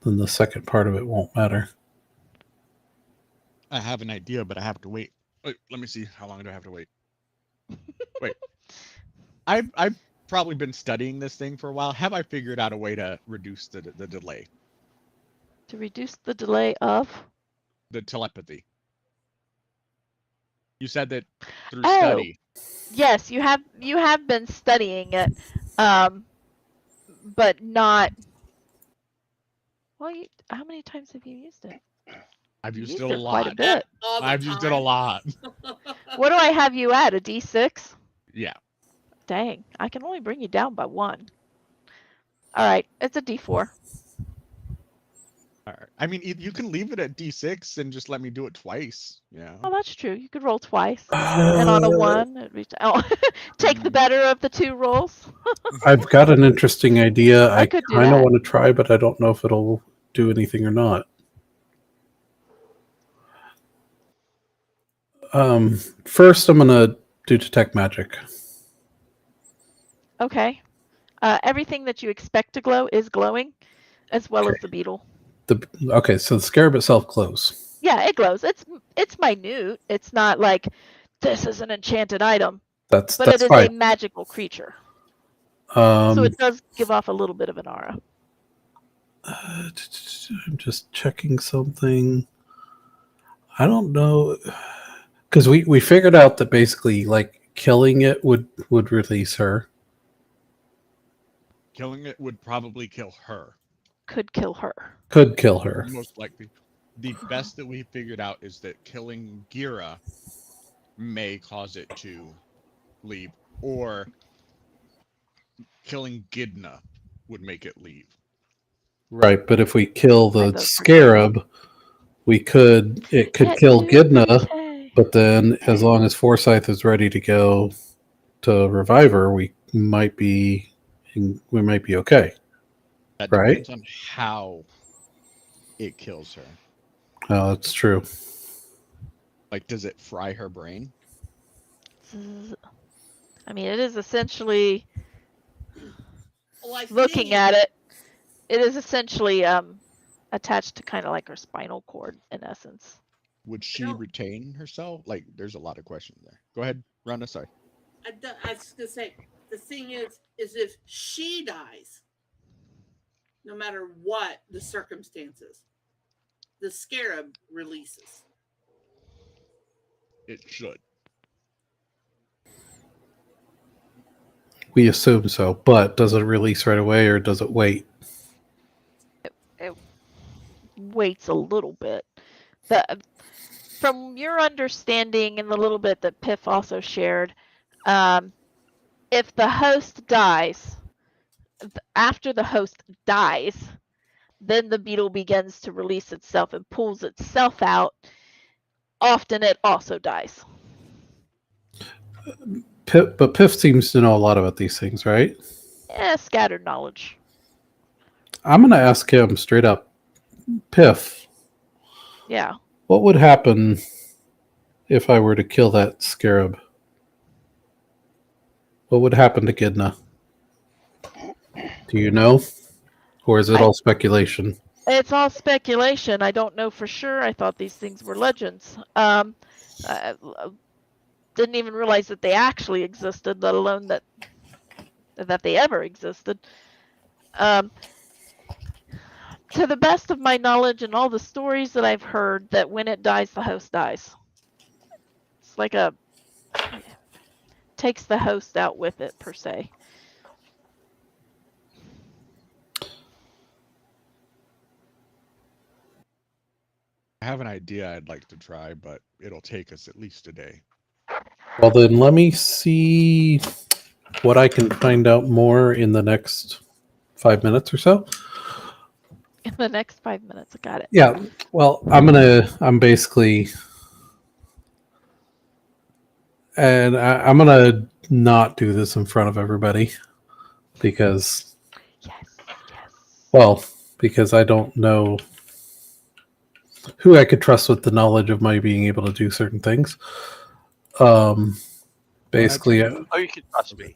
the second part of it won't matter. I have an idea, but I have to wait. Wait, let me see. How long do I have to wait? Wait. I've probably been studying this thing for a while. Have I figured out a way to reduce the delay? To reduce the delay of? The telepathy. You said that through study. Yes, you have been studying it, but not. Well, how many times have you used it? I've used it a quite lot. a bit. I've used it a lot. What do I have you at? A D6? Yeah. Dang, I can only bring you down by 1. All right, it's a D4. All right. I mean, you can leave it at D6 and just let me do it twice. Yeah. Oh, that's true. You could roll twice, and on a 1, it'd be take the better of the 2 rolls. I've got an interesting idea. I could do kind of that. want to try, but I don't know if it'll do anything or not. First, I'm going to do detect magic. Okay. Everything that you expect to glow is glowing, as well as the beetle. Okay, so the scarab itself glows. Yeah, it glows. It's minute. It's not like this is an enchanted item, but it is fine. a magical creature. So it does give off a little bit of an aura. I'm just checking something. I don't know, because we figured out that basically, like, killing it would release her. Killing it would probably kill her. Could kill her. Could kill her. Most likely. The best that we figured out is that killing Gira may cause it to leave, or killing Gidna would make it leave. Right, but if we kill the scarab, it could kill Gidna, but then as long as Forsyth is ready to go, to revive her, we might be okay. That Right. depends on how it kills her. Oh, that's true. Like, does it fry her brain? I mean, it is essentially Well, I looking think at it. It is essentially attached to kind of like her spinal cord in essence. Would she No. retain herself? Like, there's a lot of questions there. Go ahead, Rhonda. Sorry. I was gonna say the thing is if she dies, no matter what the circumstances, the scarab releases. It should. We assume so, but does it release right away or does it wait? It waits a little bit. From your understanding and the little bit that Piff also shared, if the host dies, after the host dies, then the beetle begins to release itself and pulls itself out. Often it also dies. But Piff seems to know a lot about these things, right? Scattered knowledge. I'm going to ask him straight up, Piff, Yeah. what would happen if I were to kill that scarab? What would happen to Gidna? Do you know? Or is it all speculation? It's all speculation. I don't know for sure. I thought these things were legends. Didn't even realize that they actually existed, let alone that they ever existed. To the best of my knowledge and all the stories that I've heard, that when it dies, the host dies. It's like takes the host out with it, per se. I have an idea I'd like to try, but it'll take us at least a day. Well, then let me see what I can find out more in the next 5 minutes or so. In the next 5 minutes, I got it. Yeah. Well, I'm basically, and I'm gonna not do this in front of everybody because, because I don't know who I could trust with the knowledge of my being able to do certain things. Basically, Oh, you can trust me.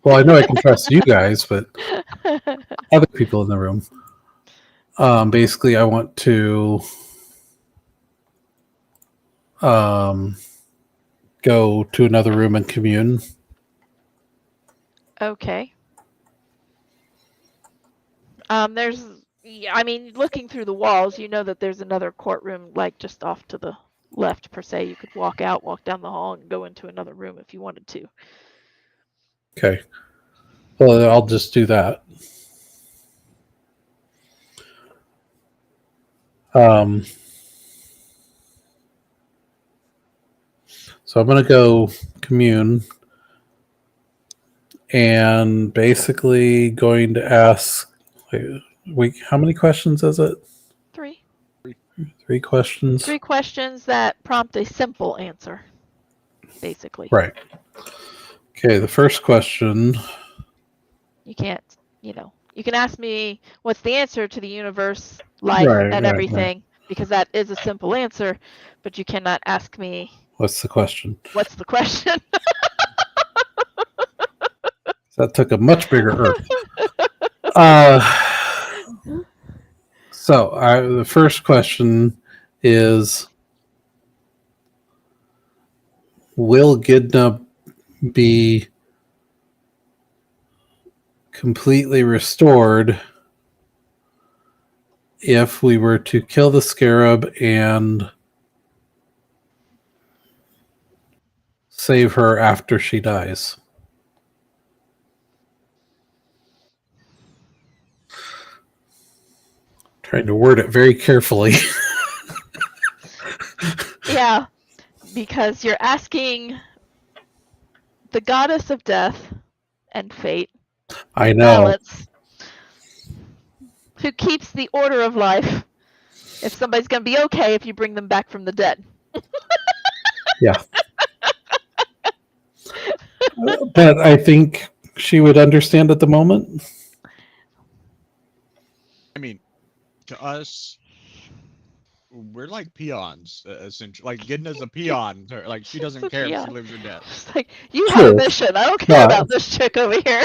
well, I know I can trust you guys, but other people in the room. Basically, I want to go to another room and commune. Okay. There's, I mean, looking through the walls, you know that there's another courtroom, like just off to the left, per se. You could walk out, walk down the hall, and go into another room if you wanted to. Okay. Well, I'll just do that. So I'm going to go commune and basically going to ask, wait, how many questions is it? 3. 3 questions. 3 questions that prompt a simple answer, basically. Right. Okay, the first question. You can't, you can ask me what's the answer to the universe, life, and everything, because that is a simple answer, but you cannot ask me, what's the question? What's the question? That took a much bigger earth. So the first question is, will Gidna be completely restored if we were to kill the scarab and save her after she dies? Trying to word it very carefully. Yeah, because you're asking the goddess of death and fate, I know. balance, who keeps the order of life, if somebody's going to be okay if you bring them back from the dead. Yeah. But I think she would understand at the moment. I mean, to us, we're like peons, essentially. Like Gidna's a peon. To her. Like she doesn't care if she lives or death. It's like, you have a True. mission. I don't care But, about this chick over here.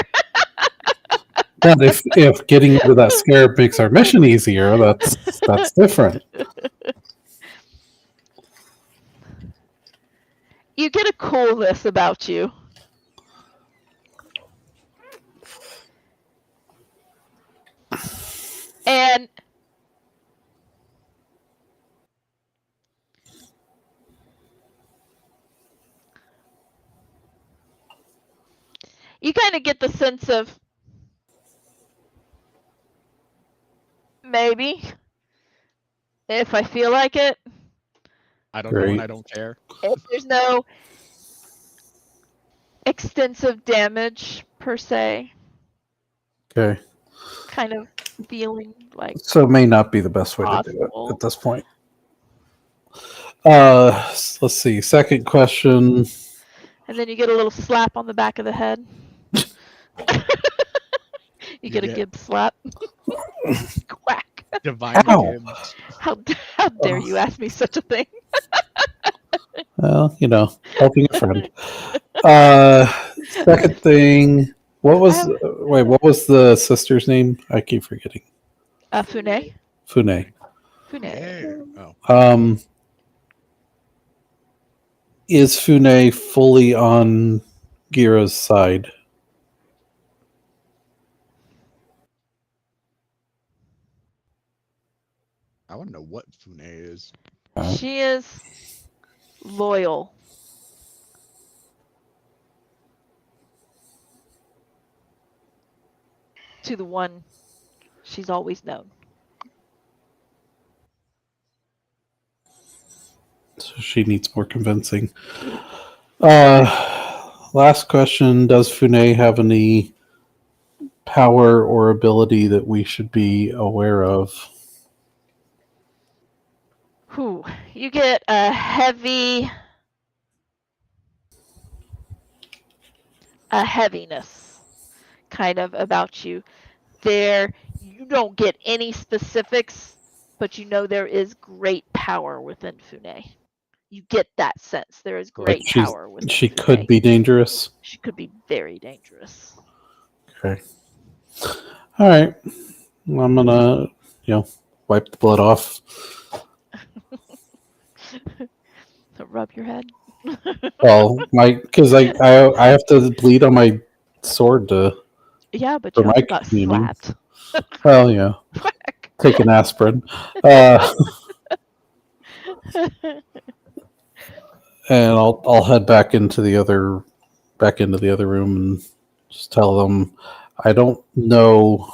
but if getting rid of that scarab makes our mission easier, that's different. You get a coolness about you. And you kind of get the sense of maybe if I feel like it, I don't know, and Great. I don't care. if there's no extensive damage per se, Okay. kind of feeling like So it may not be the best way to do it possible. at this point. Let's see. Second question. And then you get a little slap on the back of the head. You get a get Gibbs slap. Quack. divine Ow. Gibbs. How dare you ask me such a thing? Well, helping a friend. Second thing. What was the sister's name? I keep forgetting. Fune. Fune. Fune. Hey. Oh, Is Fune fully on Gira's side? I want to know what Fune is. She is loyal. To the one she's always known. So she needs more convincing. Last question. Does Fune have any power or ability that we should be aware of? Whew. You get a heaviness kind of about you. You don't get any specifics, but you know there is great power within Fune. You get that sense. There is Like great power within she Fune. could be dangerous. She could be very dangerous. Okay. All right. I'm gonna, wipe the blood off. Rub your head. Well, because I have to bleed on my sword to. Yeah, but For you my also got communion. slapped. Well, yeah. Take an aspirin. And I'll head back into the other room and just tell them I don't know.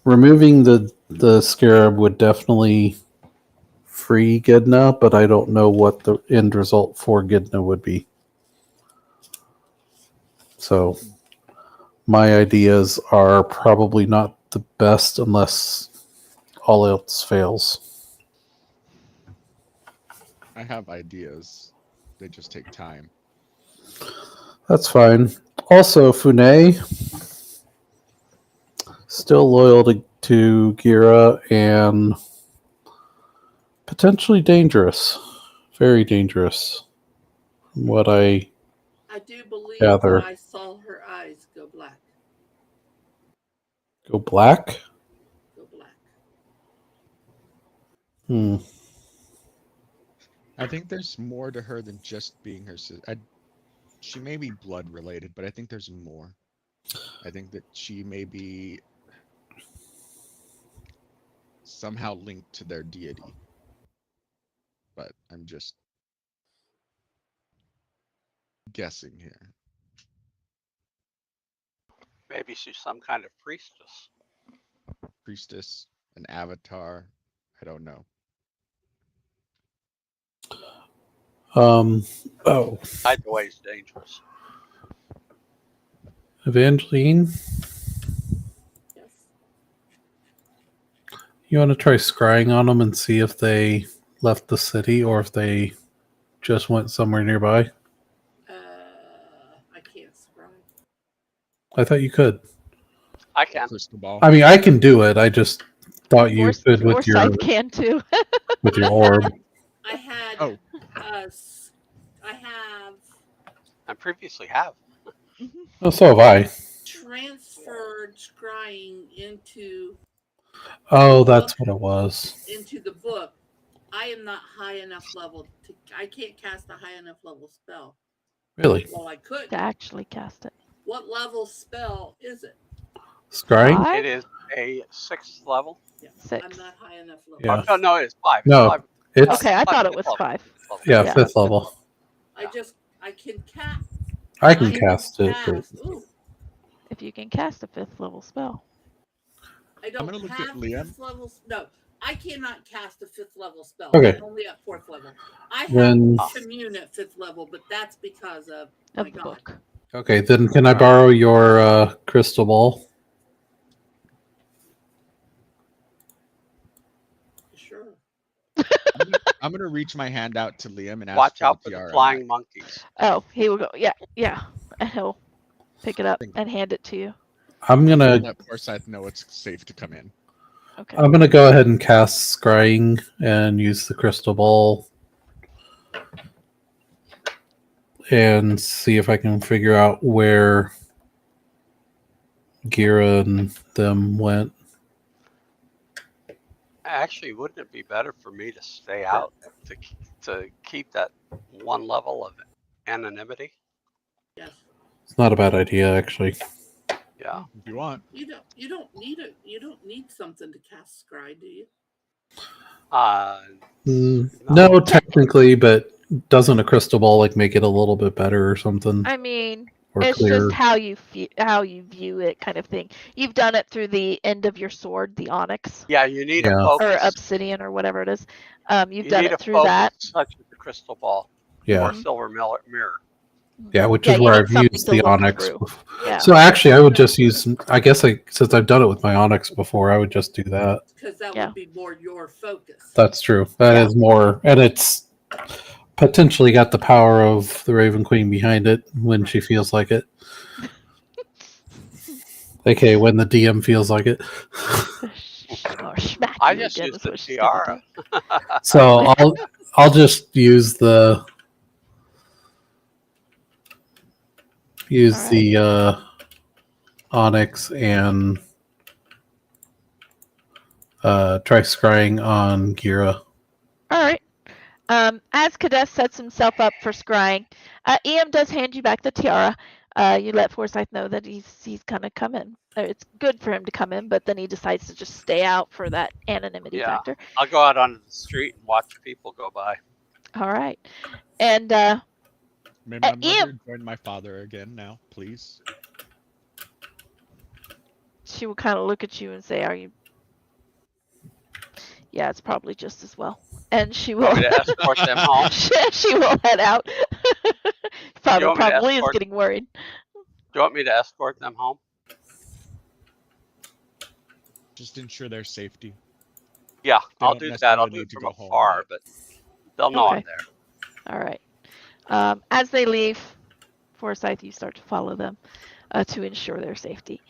Removing the scarab would definitely free Gidna, but I don't know what the end result for Gidna would be. So my ideas are probably not the best unless all else fails. I have ideas. They just take time. That's fine. Also, Fune, still loyal to Gira and potentially dangerous. Very dangerous. From what I do believe gather. that I saw her eyes go black. Go black? Go black. I think there's more to her than just being her sister. She may be blood related, but I think there's more. I think that she may be somehow linked to their deity. But I'm just guessing here. Maybe she's some kind of priestess. Priestess, an avatar. I don't know. Either way is dangerous. Evangeline, Yes. you want to try scrying on them and see if they left the city or if they just went somewhere nearby? I can't scry. I thought you could. I can. Crystal ball. I mean, I can do it. I just thought you could with your Forsyth can too. with your orb. I had. Oh. I have I previously have. Oh, so have I. transferred scrying into Oh, that's what it was. the book. I am not high enough level to. I can't cast a high enough level spell. Really? Well, I could. To actually cast it. What level spell is it? Scrying? 5? It is a 6th level. Yeah, 6. I'm not high enough level. Yeah. Oh, no, it's 5. No, It's 5. it's Okay, I thought it 5th was level. 5. 5th level. yeah, Yeah. 5th level. I can cast. I can cast it. But Ooh, If you can cast a 5th level spell. I don't gonna look at have Liam. 5th level. No, I cannot cast a 5th level spell. Okay. I'm only at 4th level. I have Then commune at 5th level, but that's because of Of my the god. book. okay, then can I borrow your crystal ball? Sure. I'm gonna reach my hand out to Liam and ask Watch for out the for the tiara. flying monkeys. Oh, he will go. Yeah. And he'll pick it up Thank and hand it to you. I'm gonna Let Forsyth know it's safe to come in. Okay. I'm gonna go ahead and cast scrying and use the crystal ball and see if I can figure out where Gira and them went. Actually, wouldn't it be better for me to stay out to keep that one level of anonymity? Yes. It's not a bad idea, actually. Yeah. If you want. You don't need it. You don't need something to cast scry, do you? No, technically, but doesn't a crystal ball like make it a little bit better or something? I mean, Or it's clearer? just how you view it, kind of thing. You've done it through the end of your sword, the onyx Yeah, you need Yeah. a or focus. obsidian or whatever it is. You've You done need it a through focus that. such as the crystal ball Yeah. or silver mirror. Yeah, which Yeah, is you where need I've something used to the look onyx. through. Yeah. So actually, I would just use. I guess since I've done it with my onyx before, I would just do that. Because that Yeah. would be more your focus. That's true. That is Yeah. more, and it's potentially got the power of the Raven Queen behind it when she feels like it. Okay, when the DM feels like it. Or smack I you just again used is the what she's gonna tiara. do. So I'll just use the Alright. onyx and try scrying on Gira. All right. As Kadesh sets himself up for scrying, EM does hand you back the tiara. You let Forsyth know that he's gonna come in. It's good for him to come in, but then he decides to just stay out for that anonymity Yeah. factor. I'll go out onto the street and watch people go by. All right. And May my Ian- mother join my father again now, please? she will kind of look at you and say, "Are you?" Yeah, it's probably just as well. And she will. Want me to escort them home? She will head out. Father want me to probably is escort- getting worried. Do you want me to escort them home? Just ensure their safety. Yeah, They I'll don't do that. I'll necessarily do need it to from go home afar, yet. but they'll know I'm Okay. there. All right. As they leave, Forsyth, you start to follow them to ensure their safety.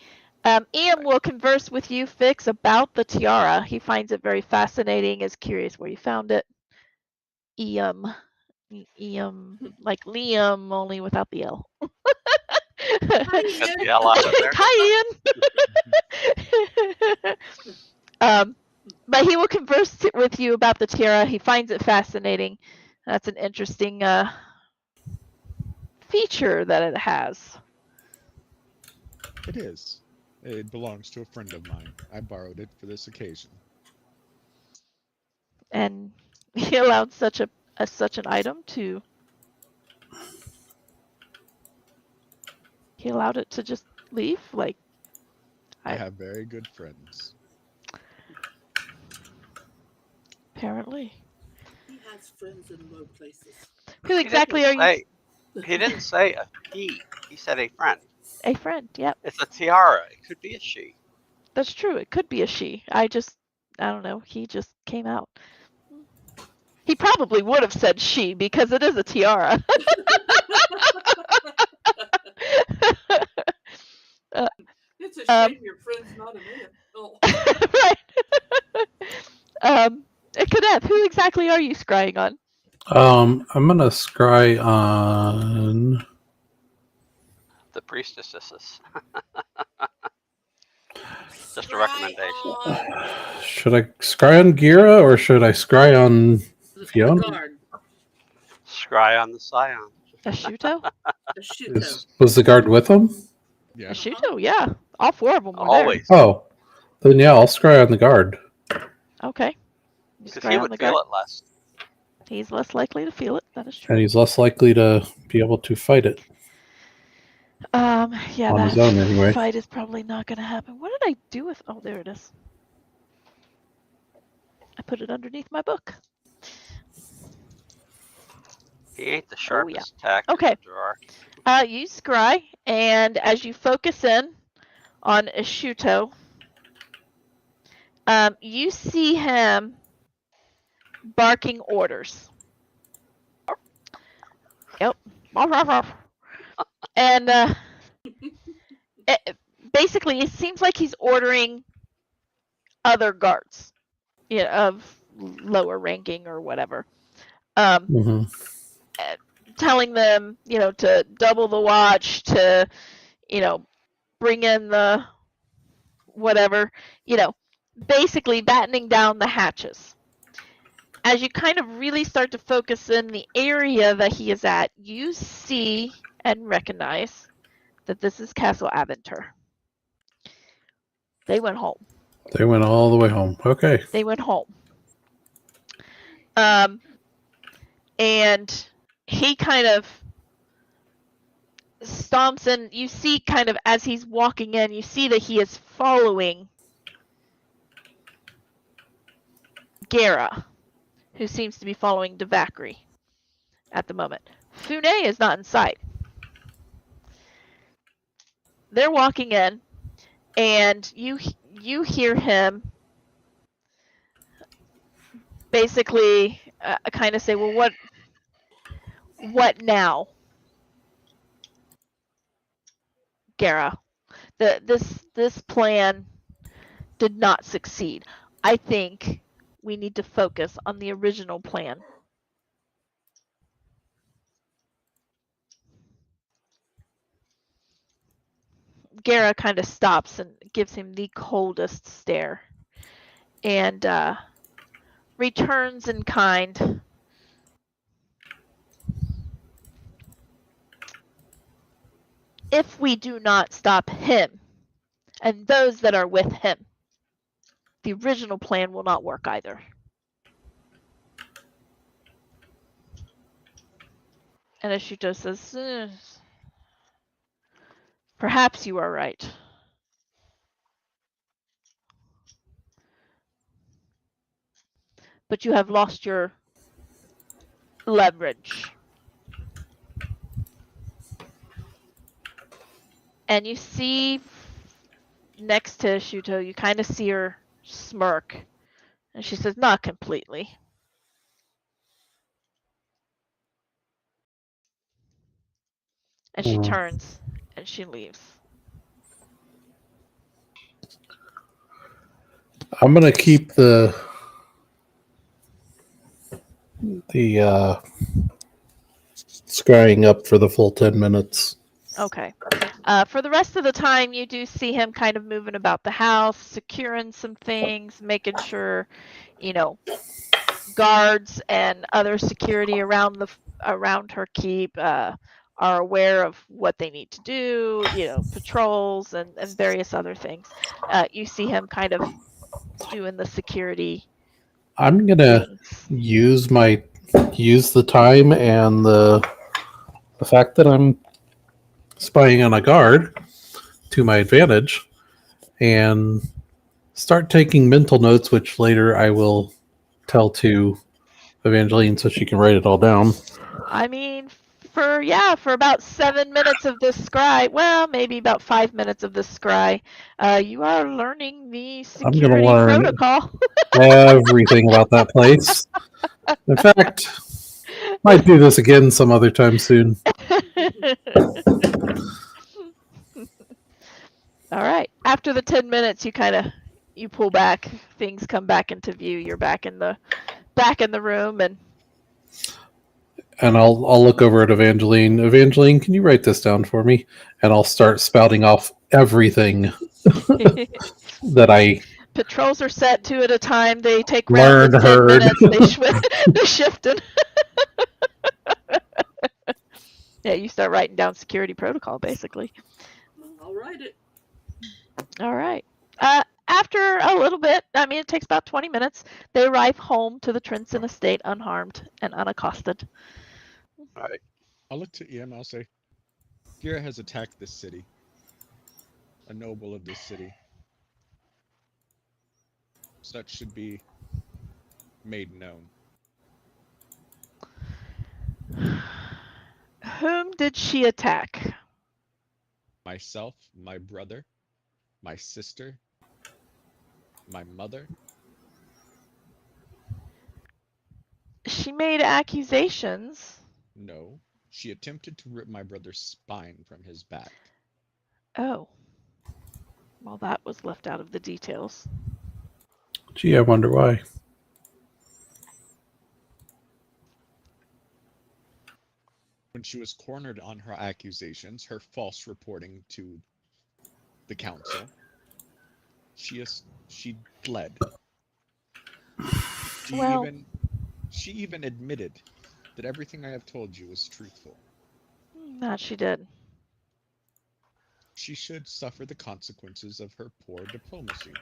Ian will converse with you, Fix, about the tiara. He finds it very fascinating, is curious where you found it. Ian, like Liam, only without the L. Get the hell out of there. Hi, Ian. But he will converse with you about the tiara. He finds it fascinating. That's an interesting feature that it has. It is. It belongs to a friend of mine. I borrowed it for this occasion. And he allowed such an item to. He allowed it to just leave, like. I have very good friends. Apparently. He has friends in low places. Who exactly are you? He didn't say a he. He said a friend. A friend. Yep, It's a tiara. It could be a she. that's true. It could be a she. I don't know. He just came out. He probably would have said she because it is a tiara. It's a shame your friend's not a man. Oh. Right. Cadet, who exactly are you scrying on? I'm gonna scry on. The priestesses. Just a Scry recommendation. on Should I scry on Gira or should I scry on the Fiona? guard. Scry on the scion. Ashuto? Ashuto. Was the guard with him? Yeah. Ashuto, yeah. All four of them were Always. Oh, then yeah, I'll scry on the guard. there. Okay. You Because scry he on would the feel guard. it less. He's less likely to feel it. That is true. And he's less likely to be able to fight it. Yeah, On that his own, anyway. fight is probably not going to happen. What did I do with? Oh, there it is. I put it underneath my book. He ain't the sharpest tack Okay. in the drawer. You scry, and as you focus in on Ashuto, you see him barking orders. Yep. And basically, it seems like he's ordering other guards, of lower ranking or whatever. Telling them, to double the watch, to, bring in the whatever, basically battening down the hatches. As you kind of really start to focus in the area that he is at, you see and recognize that this is Castle Aventur. They went home. They went all the way home. Okay. They went home. And he kind of stomps in. You see kind of as he's walking in, you see that he is following Gara, who seems to be following Devakri at the moment. Fune is not in sight. They're walking in, and you hear him basically kind of say, well, what now, Gara? This plan did not succeed. I think we need to focus on the original plan. Gara kind of stops and gives him the coldest stare and returns in kind. If we do not stop him and those that are with him, the original plan will not work either. And Ashuto says, perhaps you are right. But you have lost your leverage. And you see next to Ashuto, you kind of see her smirk. And she says, not completely. And she turns and she leaves. I'm gonna keep the scrying up for the full 10 minutes. Okay. For the rest of the time, you do see him kind of moving about the house, securing some things, making sure, guards and other security around her keep are aware of what they need to do, patrols and various other things. You see him kind of doing the security. I'm gonna use the time and the fact that I'm spying on a guard to my advantage and start taking mental notes, which later I will tell to Evangeline so she can write it all down. I mean, for about 7 minutes of this scry, well, maybe about 5 minutes of this scry, you are learning the security protocol. Everything about that place. In fact, might do this again some other time soon. All right. After the 10 minutes, you pull back. Things come back into view. You're back in the room, and I'll look over at Evangeline. Evangeline, can you write this down for me? And I'll start spouting off everything that I patrols are set 2 at a time. They take rounds learned, of 10 heard. minutes. They shifted. Yeah, you start writing down security protocol, basically. I'll write it. All right. After a little bit, I mean, it takes about 20 minutes, they arrive home to the Trinson estate unharmed and unaccosted. All right. I'll look to Ian. I'll say, Gira has attacked this city. A noble of this city. Such should be made known. Whom did she attack? Myself, my brother, my sister, my mother. She made accusations. No, she attempted to rip my brother's spine from his back. Oh. Well, that was left out of the details. Gee, I wonder why. When she was cornered on her accusations, her false reporting to the council, she fled. She even admitted that everything I have told you was truthful. That she did. She should suffer the consequences of her poor diplomacy.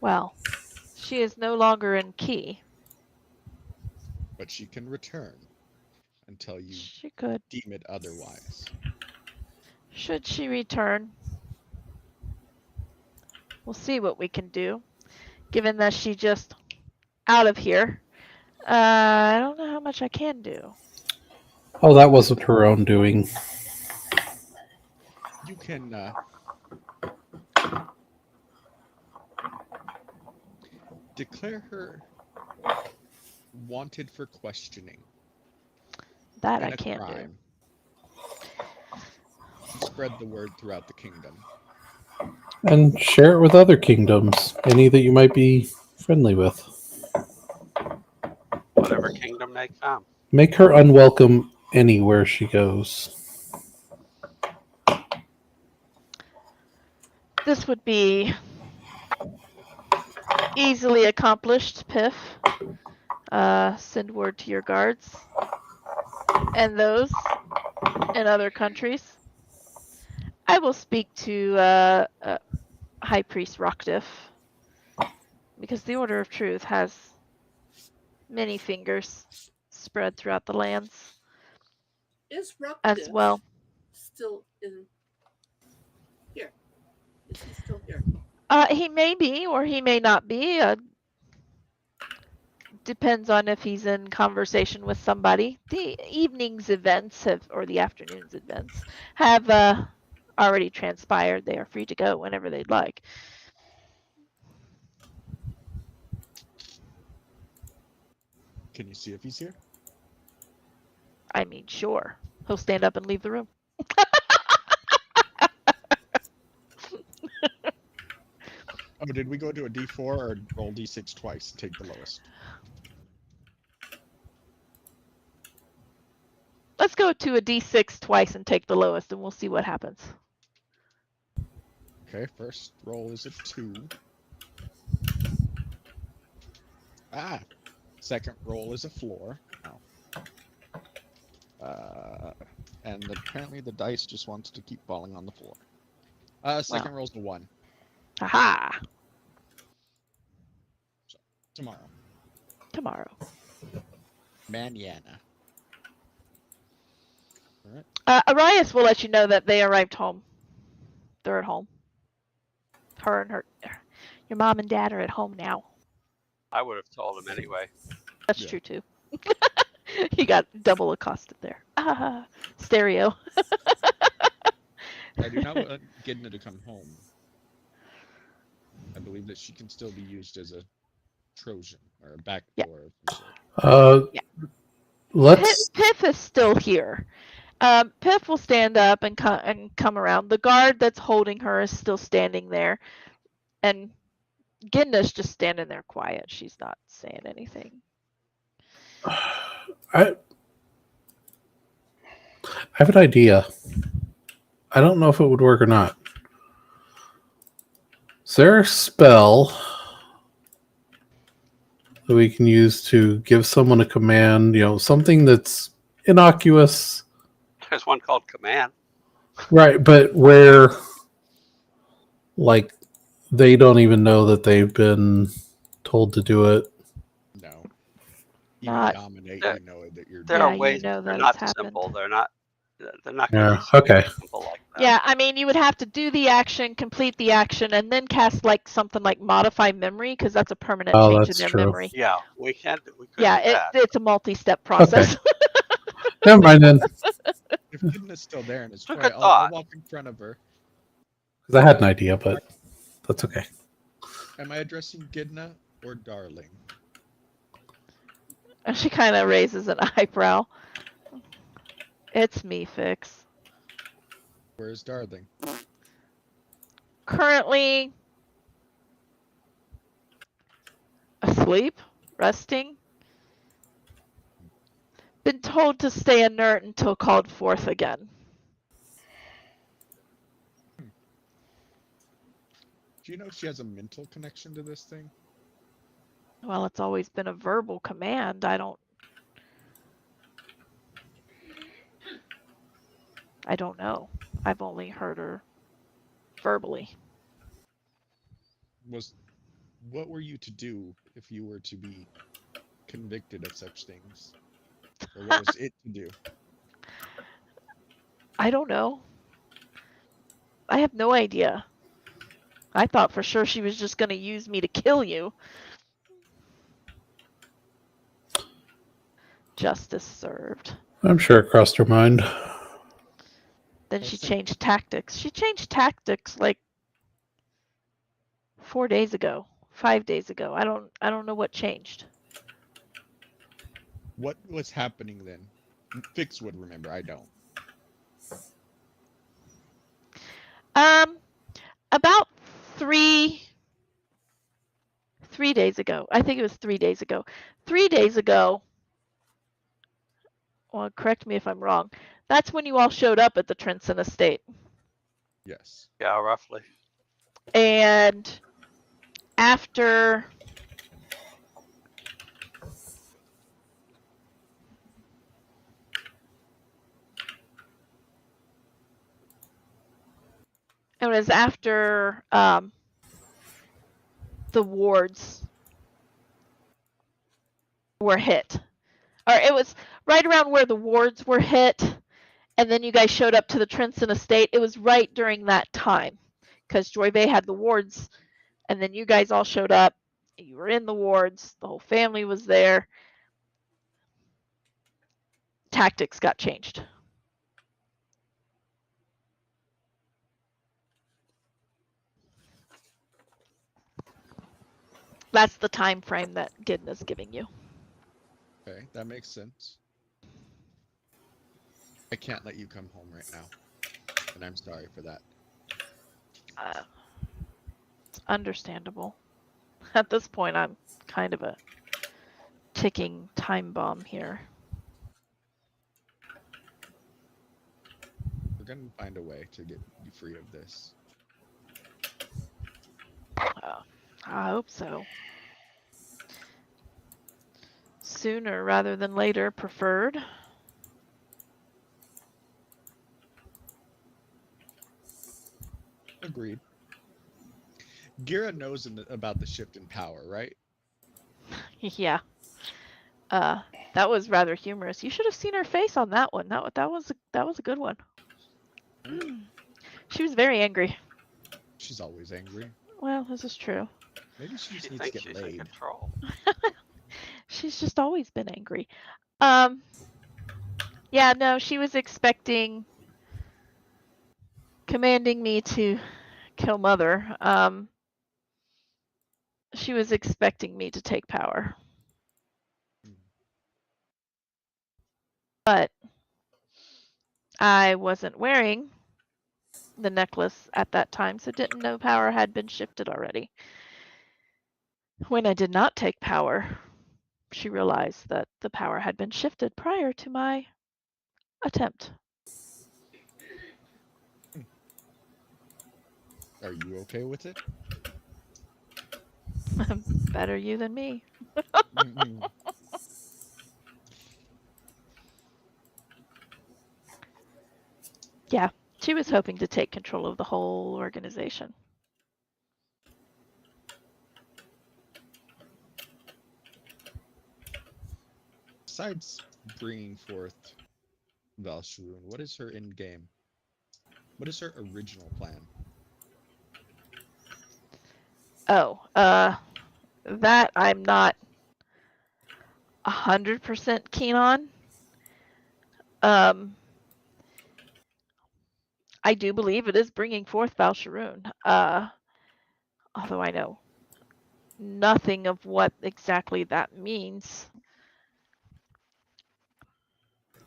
Well, she is no longer in Key. But she can return until you She could. deem it otherwise. Should she return, we'll see what we can do. Given that she just out of here, I don't know how much I can do. Oh, that wasn't her own doing. You can declare her wanted for questioning. That and I a can't crime. Spread the word throughout the kingdom. And share it with other kingdoms, any that you might be friendly with. Whatever kingdom they come. Make her unwelcome anywhere she goes. This would be easily accomplished, Piff. Send word to your guards and those in other countries. I will speak to High Priest Rockdiff, because the Order of Truth has many fingers spread throughout the lands. Is Rockdiff as well still in here? Is he still here? He may be, or he may not be. Depends on if he's in conversation with somebody. The evening's events or the afternoon's events have already transpired. They are free to go whenever they'd like. Can you see if he's here? I mean, sure. He'll stand up and leave the room. Oh, did we go to a D4 or roll D6 twice and take the lowest? Let's go to a D6 twice and take the lowest, and we'll see what happens. Okay, first roll is a 2. Second roll is a floor. And apparently the dice just wants to keep falling on the floor. Second roll's a 1. Aha! So, tomorrow. Manana. All right. Arias will let you know that they arrived home. They're at home. Her and your mom and dad are at home now. I would have told him anyway. That's true too. He got double accosted there. Stereo. I do not want Gidna to come home. I believe that she can still be used as a Trojan or a back Yeah. door of some sort. Yeah. Let's. Piff is still here. Piff will stand up and come around. The guard that's holding her is still standing there, and Gidna's just standing there quiet. She's not saying anything. I have an idea. I don't know if it would work or not. Is there a spell that we can use to give someone a command? Something that's innocuous, There's one called command. right? But where, like, they don't even know that they've been told to do it. No. Even Not- dominate, There- you know that you're. There Yeah, are you ways. know They're that not it's happened. simple. They're not going to Yeah. be something Okay. simple like that. Yeah, I mean, you would have to do the action, complete the action, and then cast like something like modify memory, because that's a permanent Oh, change in that's their true. memory. Yeah, we could Yeah, do that. it's a multi-step process. Never mind then, If Gidna's still there and it's It's a quiet, good I'll thought. walk in front of her. because I had an idea, but that's okay. Am I addressing Gidna or darling? And she kind of raises an eyebrow. It's me, Fix. Where's darling? Currently asleep, resting. Been told to stay inert until called forth again. Do you know if she has a mental connection to this thing? Well, it's always been a verbal command. I don't know. I've only heard her verbally. What were you to do if you were to be convicted of such things? Or what was it to do? I don't know. I have no idea. I thought for sure she was just going to use me to kill you. Justice served. I'm sure it crossed her mind. Then she Listen. changed tactics. She changed tactics like 4 days ago, 5 days ago. I don't know what changed. What was happening then? Fix would remember, I don't. About 3 days ago. I think it was 3 days ago. 3 days ago. Well, correct me if I'm wrong. That's when you all showed up at the Trenson estate. Yes. Yeah, roughly. And after it was after the wards were hit. Or it was right around where the wards were hit, and then you guys showed up to the Trenson estate. It was right during that time, because Joy Bay had the wards, and then you guys all showed up. You were in the wards. The whole family was there. Tactics got changed. That's the time frame that Gidna's giving you. Okay, that makes sense. I can't let you come home right now. And I'm sorry for that. It's understandable. At this point, I'm kind of a ticking time bomb here. We're gonna find a way to get you free of this. I hope so. Sooner rather than later, preferred. Agreed. Gira knows about the shift in power, right? Yeah. That was rather humorous. You should have seen her face on that one. That was a good one. She was very angry. She's always angry. Well, this is true. Maybe she just She needs to thinks get she's in laid. control. She's just always been angry. Yeah, no, she was commanding me to kill Mother. She was expecting me to take power. But I wasn't wearing the necklace at that time, so didn't know power had been shifted already. When I did not take power, she realized that the power had been shifted prior to my attempt. Are you okay with it? Better you than me. Mhm. Yeah, she was hoping to take control of the whole organization. Besides bringing forth Valsharun, what is her end game? What is her original plan? Oh, that I'm not 100% keen on. I do believe it is bringing forth Valsharun. Although I know nothing of what exactly that means.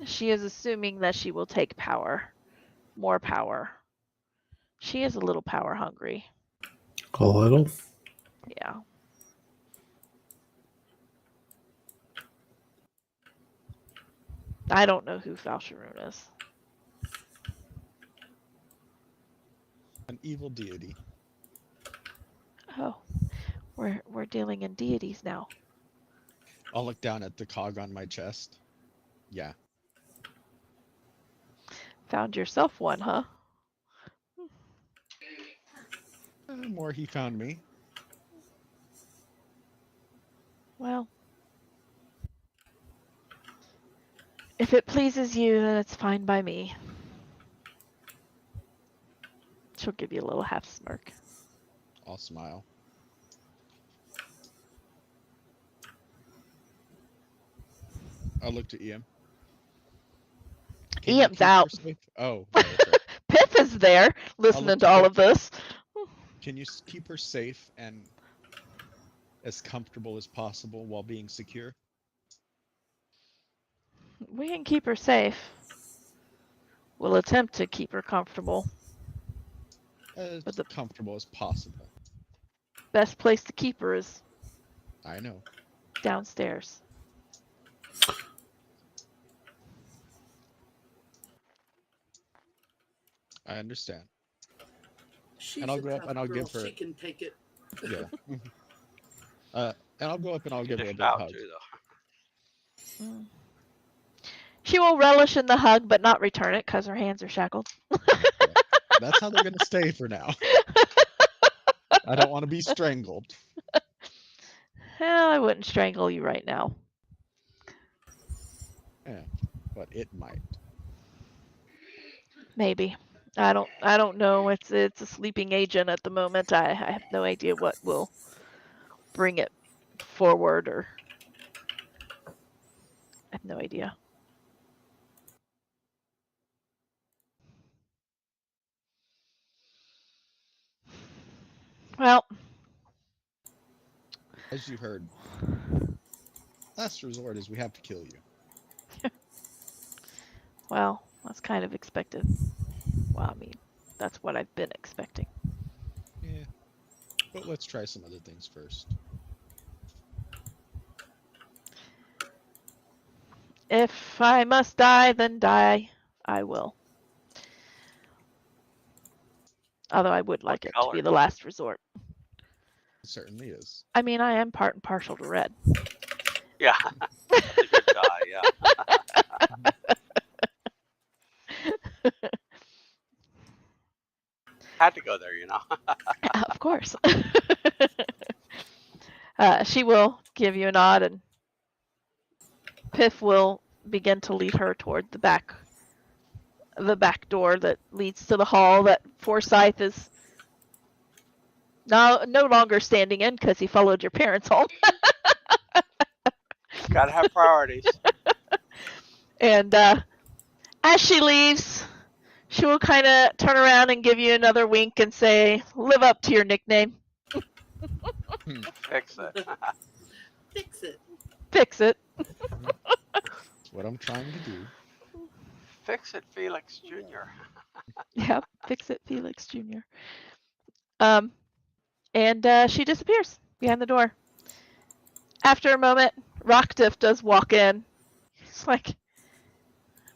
She is assuming that she will take power, more power. She is a little power hungry. A little. Yeah. I don't know who Valsharun is. An evil deity. Oh, we're dealing in deities now. I'll look down at the cog on my chest. Yeah. Found yourself one, huh? More he found me. Well, if it pleases you, then it's fine by me. She'll give you a little half smirk. I'll smile. I'll look to EM. Can you Ian's keep her out. safe? Oh, that's right. Piff is there listening to all of this. Can you keep her safe and as comfortable as possible while being secure? We can keep her safe. We'll attempt to keep her comfortable. As But the comfortable as possible. best place to keep her is I know. downstairs. I understand. She's And I'll a go up tough and I'll girl. give her. She can take it. Yeah. And I'll go up and I'll You give her a dish big out hug. too, though. Mm. She will relish in the hug, but not return it because her hands are shackled. That's how they're gonna stay for now. I don't want to be strangled. Well, I wouldn't strangle you right now. Yeah, but it might. Maybe. I don't know. It's a sleeping agent at the moment. I have no idea what will bring it forward, or I have no idea. Well, As you heard, last resort is we have to kill you. well, that's kind of expected. Well, I mean, that's what I've been expecting. Yeah. But let's try some other things first. If I must die, then die I will. Although I would like it to be color? the last resort. It certainly is. I mean, I am part and partial to red. Yeah, that's a good dye. Yeah. Had to go there, you know. Of course. She will give you a nod, and Piff will begin to lead her toward the back door that leads to the hall that Forsyth is no longer standing in because he followed your parents home. Gotta have priorities. And as she leaves, she will kind of turn around and give you another wink and say, "Live up to your nickname." Fix it. Fix it. Fix it. That's what I'm trying to do. Fix it, Felix Jr. Yep. Fix it, Felix Jr. And she disappears behind the door. After a moment, Rockdiff does walk in. He's like,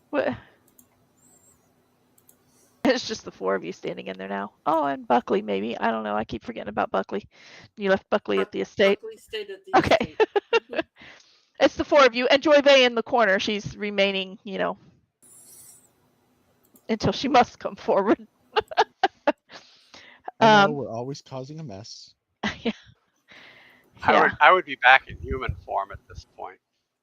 what? It's just the four of you standing in there now. Oh, and Buckley, maybe. I don't know. I keep forgetting about Buckley. You left Buckley at the estate. Buckley stayed at the Okay. estate. It's the four of you. And Joy Vey in the corner. She's remaining, until she must come forward. I know we're always causing a mess. Yeah. I would be back in human form at this point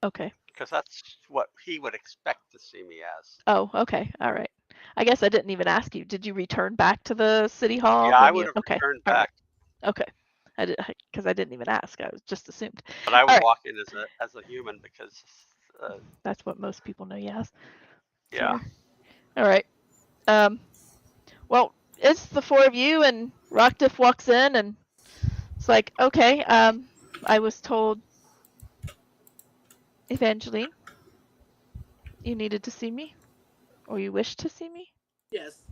Okay. because that's what he would expect to see me as. Oh, okay. All right. I guess I didn't even ask you. Did you return back to the city hall? Yeah, I would have returned all right. back, Okay. I did because I didn't even ask. I was just assumed. but I would All right. walk in as a human because That's what most people know you as. yeah. Sure. All right. Well, it's the four of you, and Rockdiff walks in, and it's like, okay. I was told, Evangeline, you needed to see me, or you wished to see me. Yes.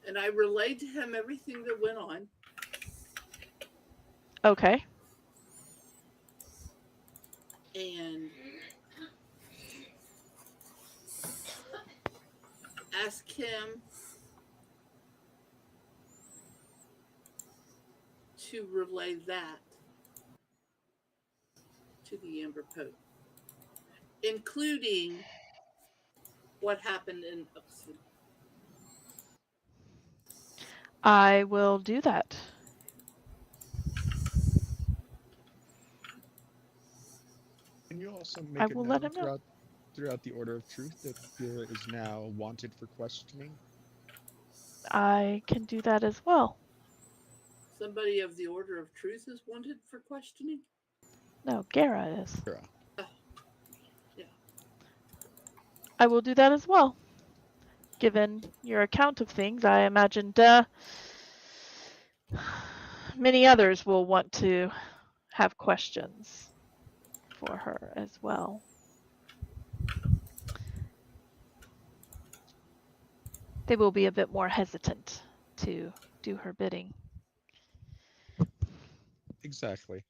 And I relayed to him everything that went on. Okay. And asked him to relay that to the Amber Pope, including what happened in Upson. I will do that. Can you also I make will it let known him know. throughout the Order of Truth that Vera is now wanted for questioning? I can do that as well. Somebody of the Order of Truth is wanted for questioning? No, Gara is. Vera. Yeah. I will do that as well. Given your account of things, I imagined many others will want to have questions for her as well. They will be a bit more hesitant to do her bidding. Exactly.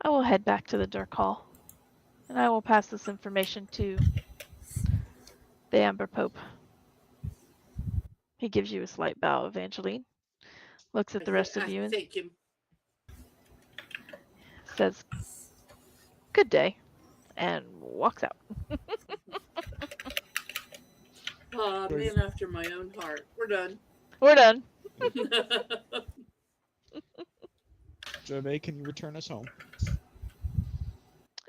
I will head back to the Dirk Hall, and I will pass this information to the Amber Pope. He gives you a slight bow, Evangeline. Looks at the rest of you and Thank him. says, "Good day," and walks out. Man after my own heart. We're done. We're done. Joy, can you return us home?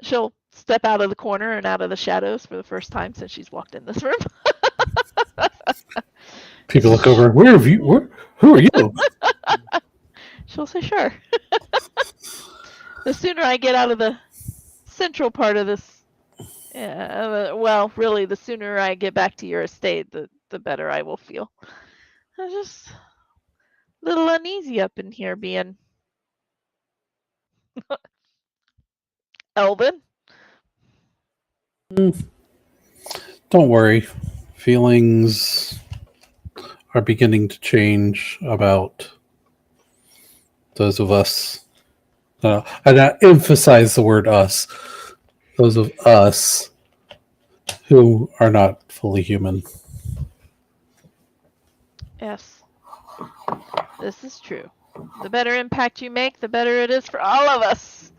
She'll step out of the corner and out of the shadows for the first time since she's walked in this room. People look over. Who are you? She'll say, "Sure." The sooner I get out of the central part of this, well, really, the sooner I get back to your estate, the better I will feel. I'm just a little uneasy up in here being Elvin. Don't worry. Feelings are beginning to change about those of us. And I emphasize the word us. Those of us who are not fully human. Yes, this is true. The better impact you make, the better it is for all of us.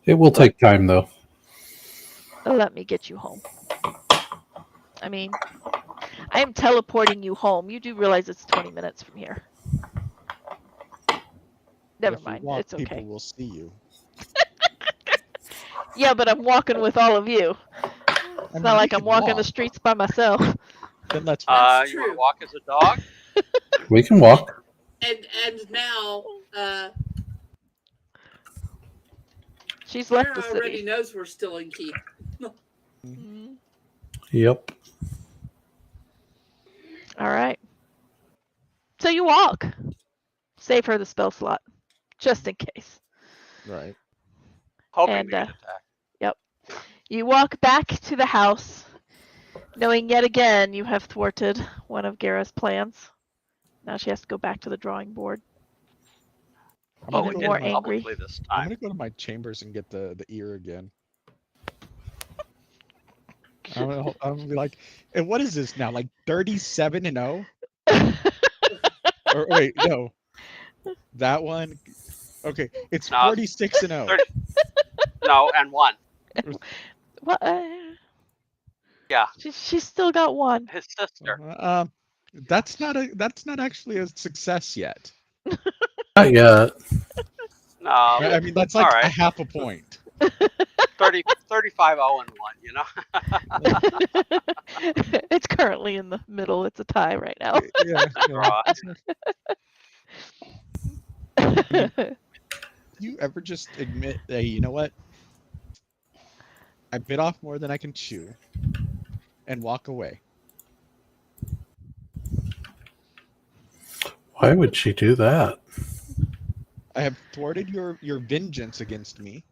It will take time, though. Let me get you home. I mean, I am teleporting you home. You do realize it's 20 minutes from here. Never mind. It's okay. People will see you. Yeah, but I'm walking with all of you. It's not like I'm walking the streets by myself. Then let's That's you want to true. walk as a dog? We can walk. And now She's left Sarah the city. already knows we're still in Keith. Mhm. Yep. All right. So you walk. Save her the spell slot, just in case. Right. Hoping And to get attacked. you walk back to the house, knowing yet again you have thwarted one of Gara's plans. Now she has to go back to the drawing board. I'm Oh, gonna we Even go more to did it my, angry. publicly this I'm time. gonna go to my chambers and get the ear again. I'm gonna be like, and what is this now? Like 37-0? Or wait, no, that one. Okay, it's No, 46-0. 30, no, and 1. What? Yeah, She's still got one. his sister. That's not actually a success yet. Not yet. No, I mean, that's all like a right. half a point. 35, 0, and 1, you know? It's currently in the middle. It's a tie right now. Yeah. Draw. You ever just admit, hey, you know what? I bit off more than I can chew, and walk away. Why would she do that? I have thwarted your vengeance against me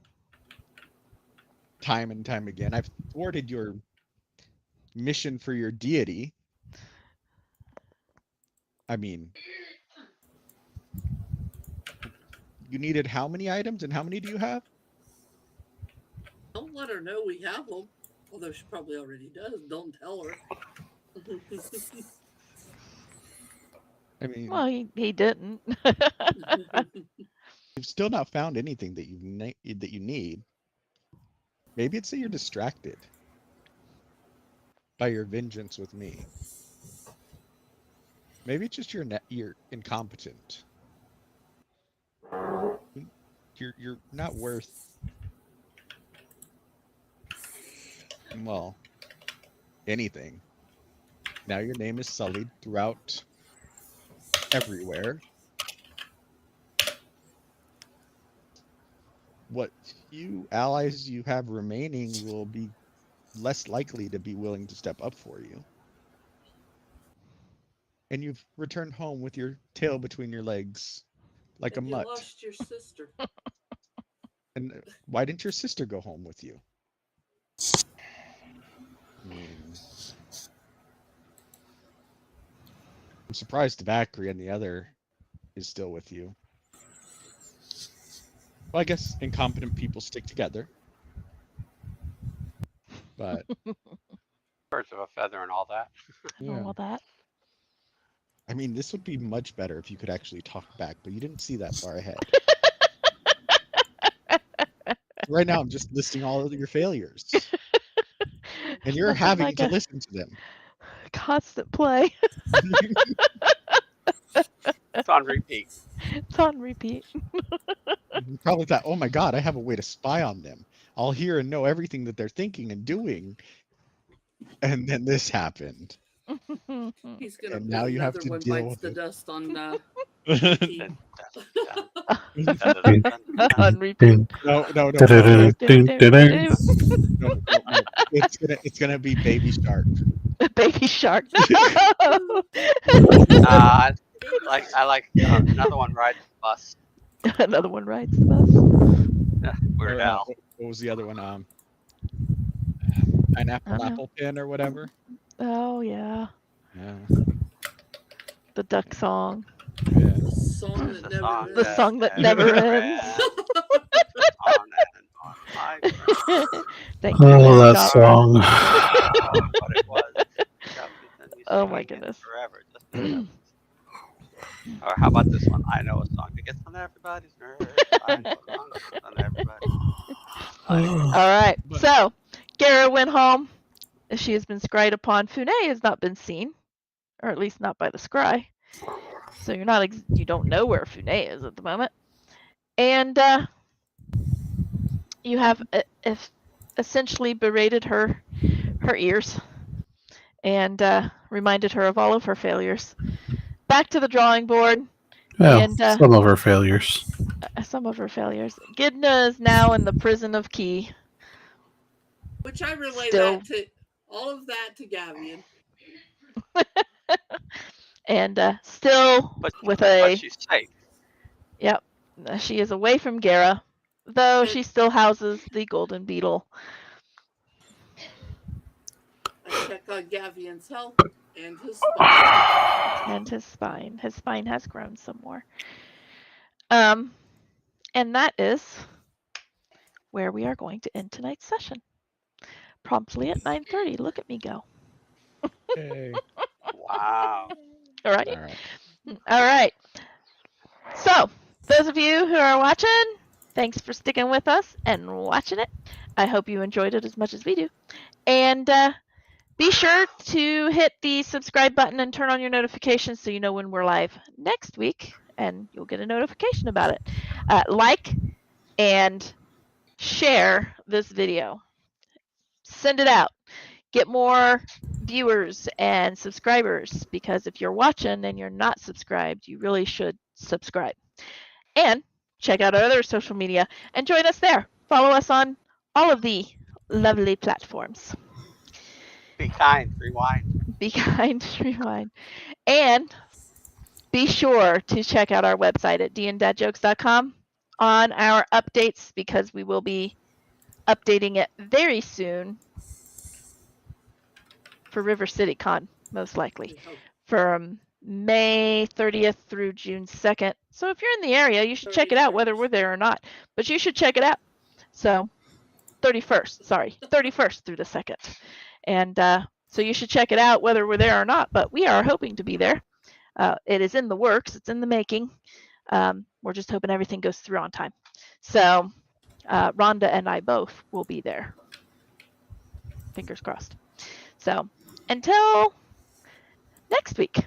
time and time again. I've thwarted your mission for your deity. I mean, you needed how many items, and how many do you have? Don't let her know we have them. Although she probably already does. Don't tell her. I mean, Well, he didn't. you've still not found anything that you need. Maybe it's that you're distracted by your vengeance with me. Maybe it's just you're incompetent. You're not worth, well, anything. Now your name is sullied throughout everywhere. What few allies you have remaining will be less likely to be willing to step up for you. And you've returned home with your tail between your legs, like And a you mutt. lost your sister. And why didn't your sister go home with you? I'm surprised Tabacri and the other is still with you. Well, I guess incompetent people stick together. But Birds of a feather and all that. yeah. All that. I mean, this would be much better if you could actually talk back, but you didn't see that far ahead. Right now, I'm just listing all of your failures. And you're Nothing having like to a listen to them. constant play. It's on repeat. It's on repeat. You probably thought, oh my God, I have a way to spy on them. I'll hear and know everything that they're thinking and doing. And then this happened. He's gonna And put now you have another to one deal bites with the it. dust on Dun, On dun. repeat. No. No. It's gonna be Baby Shark. Baby shark. No. I like another one rides the bus. Another one rides the bus. Weird Or, Al. what was the other one? Pineapple apple pin or whatever. Oh yeah. Yeah. The duck song. Yeah. the song that never song ends. The song that never ends. Thank you. Oh, that Scott. song. What it was. Oh my goodness. Forever. Or how about this one? I know a song that gets on everybody's nerves. I know a song that gets on everybody's All right. So, Gara went home. She has been scryed upon. Fune has not been seen, or at least not by the scry. So you don't know where Fune is at the moment, and you have essentially berated her ears and reminded her of all of her failures. Back to the drawing board. Well, And some of her failures. some of her failures. Gidna is now in the prison of Key. Which I relay Still- that to all of that to Gavian. and still But with a but she's safe. Yep, she is away from Gara, though Good. she still houses the golden beetle. I check on Gavian's health and his spine. And his spine. His spine has grown some more. And that is where we are going to end tonight's session. Promptly at 9:30. Look at me go. Yay. Wow. All right. All right. All right. So, those of you who are watching, thanks for sticking with us and watching it. I hope you enjoyed it as much as we do. And be sure to hit the subscribe button and turn on your notifications so you know when we're live next week, and you'll get a notification about it. Like and share this video. Send it out. Get more viewers and subscribers, because if you're watching and you're not subscribed, you really should subscribe. And check out our other social media and join us there. Follow us on all of the lovely platforms. Be kind. Rewind. Be kind, rewind. And be sure to check out our website at dndatjokes.com on our updates, because we will be updating it very soon for River City Con, most likely, from May 30th through June 2nd. So if you're in the area, you should check it out, whether we're there or not. But you should check it out. So 31st through the 2nd. And so you should check it out whether we're there or not. But we are hoping to be there. It is in the works. It's in the making. We're just hoping everything goes through on time. So Rhonda and I both will be there. Fingers crossed. So until next week.